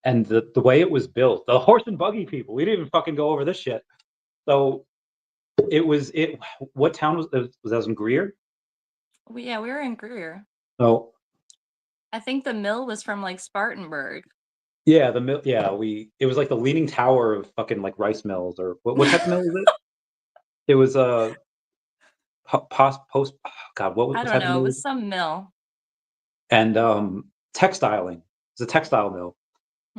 And the way it was built, the horse and buggy people, we didn't even fucking go over this shit. So what town was that in Greer? Yeah, we were in Greer. Oh, I think the mill was from like Spartanburg. yeah, it was like the leaning tower of fucking like rice mills, or what type of mill was it? It was a post. Oh, God, what I type don't of know. It mill? was some mill. And textiling. It's a textile mill.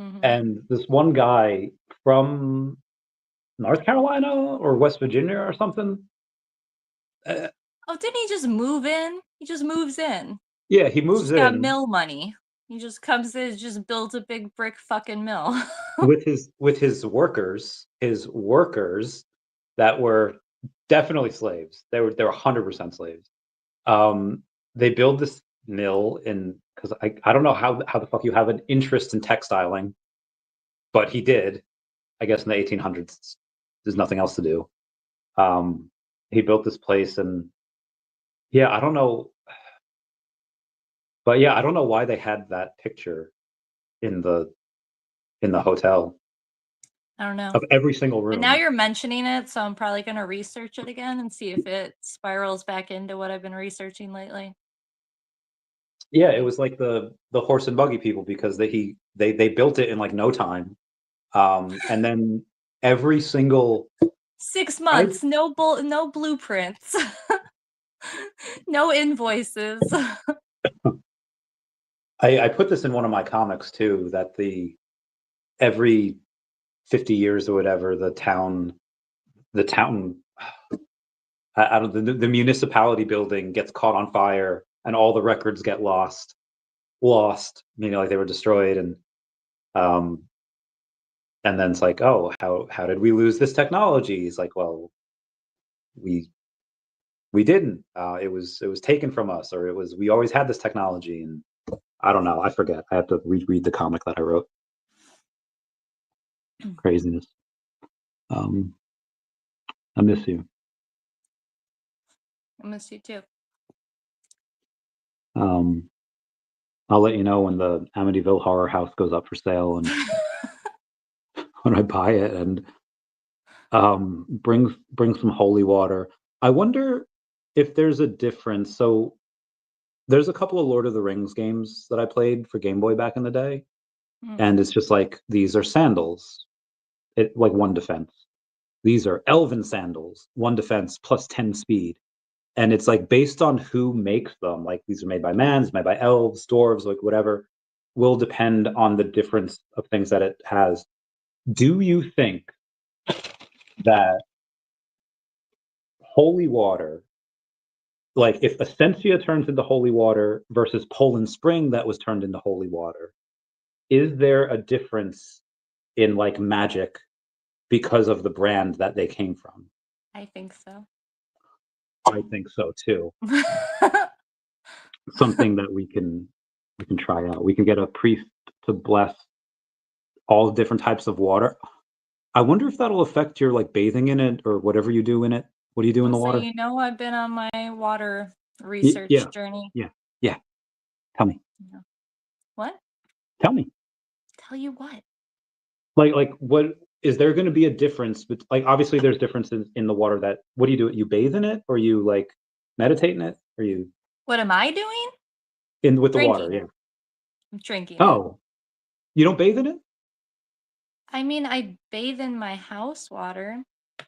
Mhm. And this one guy from North Carolina or West Virginia or something. Oh, didn't he just move in? He just moves in. Yeah, he He's moves just got in mill money. He just comes in, just builds a big brick fucking mill. with his workers, that were definitely slaves. They were 100% slaves. They build this mill because I don't know how the fuck you have an interest in textiling, but he did. I guess in the 1800s, there's nothing else to do. He built this place, and yeah, I don't know, but yeah, I don't know why they had that picture in the hotel I don't know. of every single room. But now you're mentioning it, so I'm probably going to research it again and see if it spirals back into what I've been researching lately. Yeah, it was like the horse and buggy people, because they built it in like no time. And then every single 6 months, no blueprints, no invoices. I put this in one of my comics too, that every 50 years or whatever, the town I don't the municipality building gets caught on fire and all the records get lost, like they were destroyed. And then it's like, oh, how did we lose this technology? It's like, well, we didn't. It was taken from us, or we always had this technology. And I don't know. I forget. I have to reread the comic that I wrote. Craziness. I miss you. I miss you too. I'll let you know when the Amityville Horror House goes up for sale, and when I buy it, and bring some holy water. I wonder if there's a difference. So there's a couple of Lord of the Rings games that I played for Game Boy back in the day, and it's just like, these are sandals, like 1 defense. These are elven sandals, 1 defense plus 10 speed. and it's like based on who makes them. Like these are made by man, made by elves, dwarves, like whatever, will depend on the difference of things that it has. Do you think that holy water, like if Essentia turns into holy water versus Poland Spring that was turned into holy water, is there a difference in like magic because of the brand that they came from? I think so. I think so too. Something that we can try out. We can get a priest to bless all different types of water. I wonder if that'll affect your like bathing in it or whatever you do in it. What do you do in the So water? you know, I've been on my water research Yeah, journey. yeah. Tell me. What? Tell me. Tell you what? Like what is there going to be a difference? But like obviously there's differences in the water. That what do? You bathe in it, or you like meditate in it, or you What am I doing? in with the Drinking water? Yeah. it. I'm drinking it. Oh, you don't bathe in it? I mean, I bathe in my house water.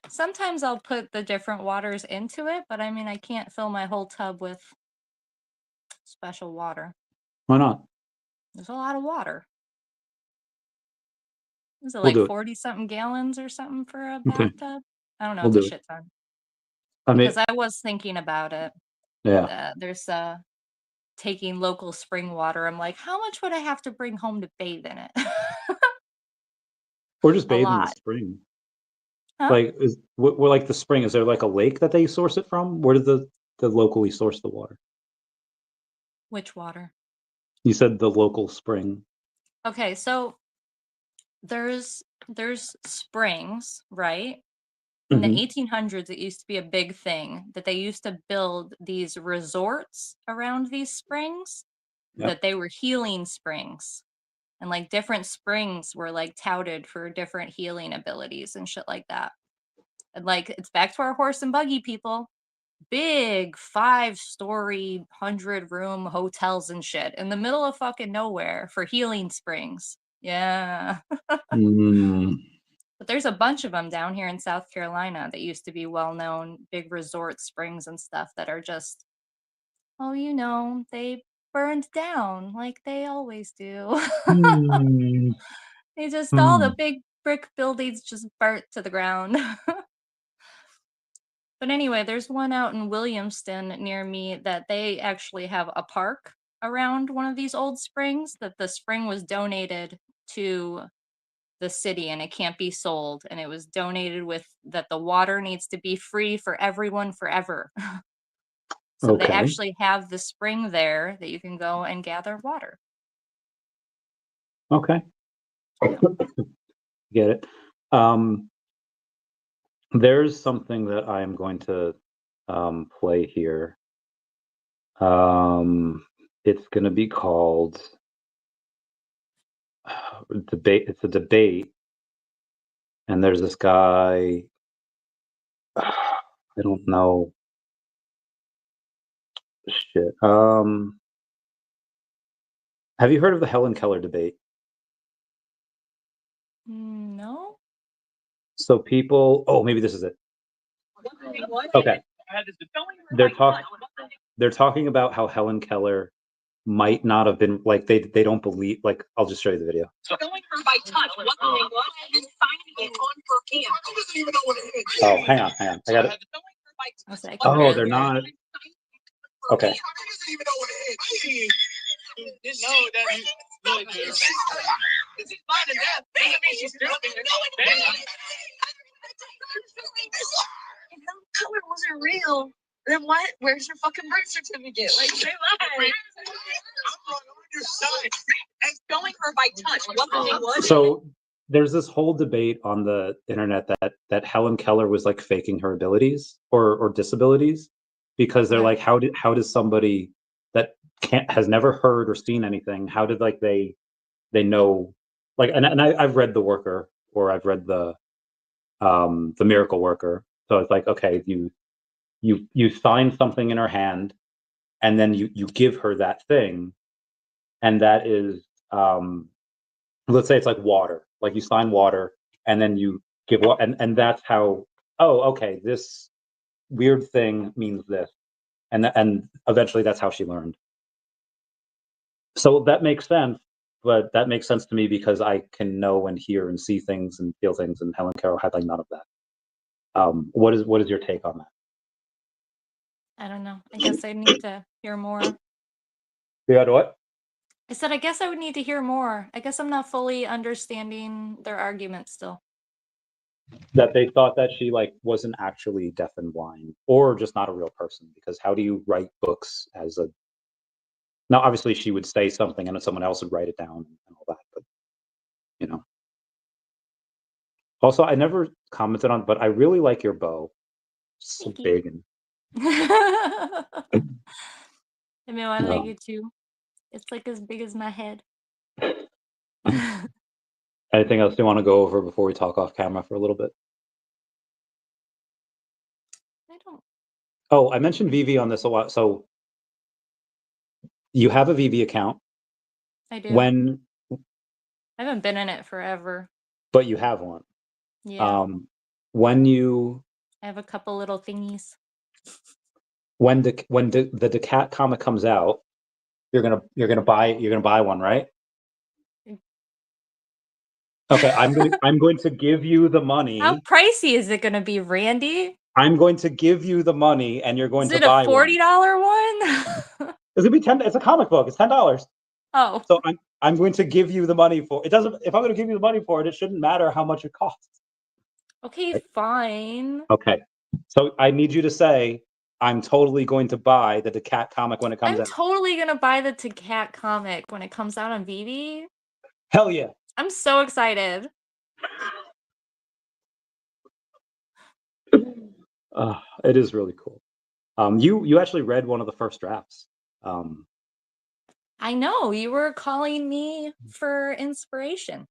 Sometimes I'll put the different waters into it, but I mean, I can't fill my whole tub with special water. Why not? There's a lot of water. Is it We'll like do it. 40 something gallons or something for a Okay, bathtub? I don't know. we'll It's a do it. shit ton. I mean, Because I was thinking about it. yeah, There's taking local spring water. I'm like, how much would I have to bring home to bathe in it? or just A bathe in the lot. spring. Huh? Like, is where like the spring? Is there like a lake that they source it from? Where do the locally source the water? Which water? You said the local spring. Okay, so there's springs, right? In the Hmm. 1800s, it used to be a big thing that they used to build these resorts around these springs, Yeah. that they were healing springs. And like different springs were like touted for different healing abilities and shit like that. And like it's back to our horse and buggy people. Big 5-story, 100-room hotels and shit in the middle of fucking nowhere for healing springs. Yeah. Mm. But there's a bunch of them down here in South Carolina that used to be well-known big resort springs and stuff that are just, oh, you know, they burned down like they always do. Mm. They just, all the Mm. big brick buildings just burnt to the ground. But anyway, there's one out in Williamston near me that they actually have a park around one of these old springs, that the spring was donated to the city and it can't be sold, and it was donated with that the water needs to be free for everyone forever. So they Okay. actually have the spring there that you can go and gather water. Okay. Yeah. Get it. Um, there's something that I am going to play here. It's going to be called debate. It's a debate, and there's this guy. I don't know. Shit. Have you heard of the Helen Keller debate? No? So people. Oh, maybe this is it. Okay. They're talking. They're talking about how Helen Keller might not have been like they don't believe like I'll just show you the video. Going her by touch. What the thing was, and signing it on her hand. Oh, hang on. I got it. I was like, Oh, they're not. Okay. Color wasn't real. Then what? Where's your fucking birth certificate? Like, say lied. And showing her by touch. What the thing was. So there's this whole debate on the internet that Helen Keller was like faking her abilities or disabilities, because they're like, how does somebody that has never heard or seen anything, how did like they know, like, and I've read The Worker, or I've read the Miracle Worker. So it's like, okay, you sign something in her hand, and then you give her that thing, and that is let's say it's like water, like you sign water, and then you give and that's how, oh, okay, this weird thing means this. and eventually that's how she learned. So that makes sense, but that makes sense to me because I can know and hear and see things and feel things, and Helen Carroll had like none of that. What is your take on that? I don't know. I guess I need to hear more. You got what? I said, I guess I would need to hear more. I guess I'm not fully understanding their argument still. That they thought that she like wasn't actually deaf and blind, or just not a real person. Because how do you write books as a? Now, obviously, she would say something, and someone else would write it down and all that. But you know. Also, I never commented on, but I really like your bow. It's so Thank you. big and. I mean, I like Um, you too. It's like as big as my head. Anything else you want to go over before we talk off camera for a little bit? I don't. Oh, I mentioned VV on this a lot. So you have a VV account. I do. When, I haven't been in it forever. but you have one. Yeah. When you I have a couple little thingies. when the Cat comic comes out, you're gonna buy one, right? Okay, I'm going to give you the money. How pricey is it going to be, Randy? I'm going to give you the money, and you're going Is to it a buy $40 one. one? It's gonna be $10. It's a comic book. It's $10. Oh. So I'm going to give you the money for it. Doesn't if I'm going to give you the money for it, it shouldn't matter how much it costs. Okay, Right? fine. Okay. So I need you to say I'm totally going to buy the Cat comic when it comes I'm out. totally going to buy the Cat comic when it comes out on VV. Hell yeah. I'm so excited. It is really cool. You actually read one of the first drafts. I know, you were calling me for inspiration.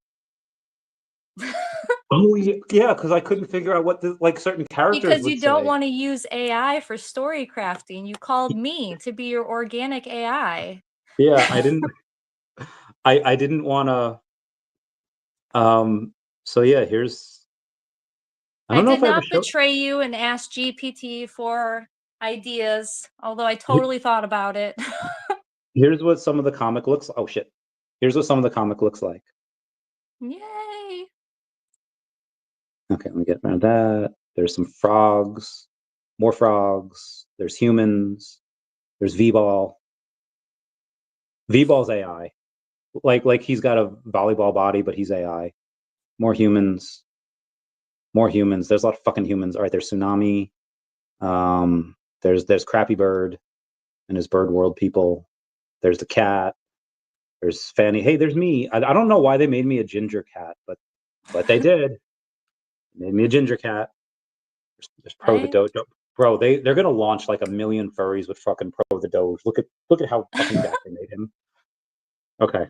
Oh yeah, because I couldn't figure out what certain characters Because would you don't say. want to use AI for story crafting. You called me to be your organic AI. Yeah, I didn't. I didn't want to. So yeah, here's. I don't know did if I ever not showed. betray you and ask GPT for ideas, although I totally thought about it. Here's what some of the comic looks. Oh shit! Here's what some of the comic looks like. Yay! Okay, let me get rid of that. There's some frogs, more frogs. There's humans. There's V-Ball. V-Ball's AI. Like he's got a volleyball body, but he's AI. More humans. More humans. There's a lot of fucking humans. All right, there's Tsunami. There's Crappy Bird and his bird world people. There's the cat. There's Fanny. Hey, there's me. I don't know why they made me a ginger cat, but they did. They made me a ginger cat. There's Pro the Dojo. Bro, they're gonna launch like 1 million furries with fucking Pro the Doge. Look at how fucking jacked they made him. Okay.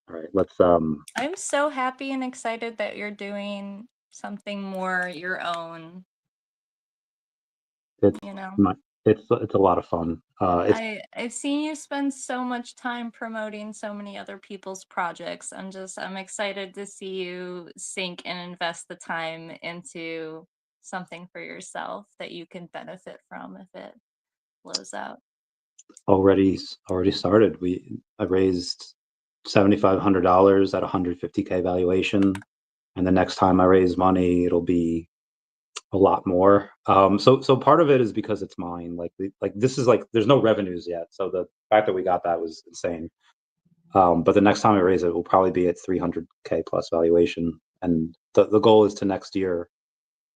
All right, let's I'm so happy and excited that you're doing something more your own. it's You know, it's a lot of fun. I've seen you spend so much time promoting so many other people's projects. I'm excited to see you sink and invest the time into something for yourself that you can benefit from if it blows out. already started. I raised $7,500 at 150K valuation, and the next time I raise money, it'll be a lot more. So part of it is because it's mine. Like this is like there's no revenues yet, so the fact that we got that was insane. But the next time I raise it will probably be at 300K plus valuation, and the goal is to next year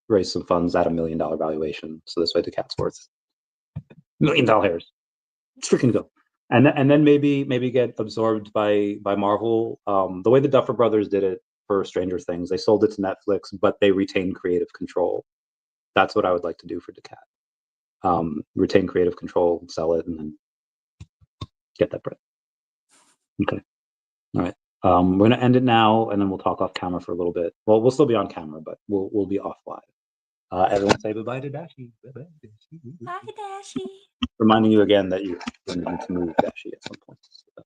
raise some funds at $1 million valuation. So this way the cat's worth $1 million. It's freaking cool. And then maybe get absorbed by Marvel. The way the Duffer Brothers did it for Stranger Things, they sold it to Netflix, but they retained creative control. That's what I would like to do for Decat. Retain creative control, sell it, and then get that bread. Okay. All right. We're gonna end it now, and then we'll talk off camera for a little bit. Well, we'll still be on camera, but we'll be off live. Everyone say bye to Dashi. Bye-bye. Bye, Dashi. Reminding you again that you need to move Dashi at some point. So.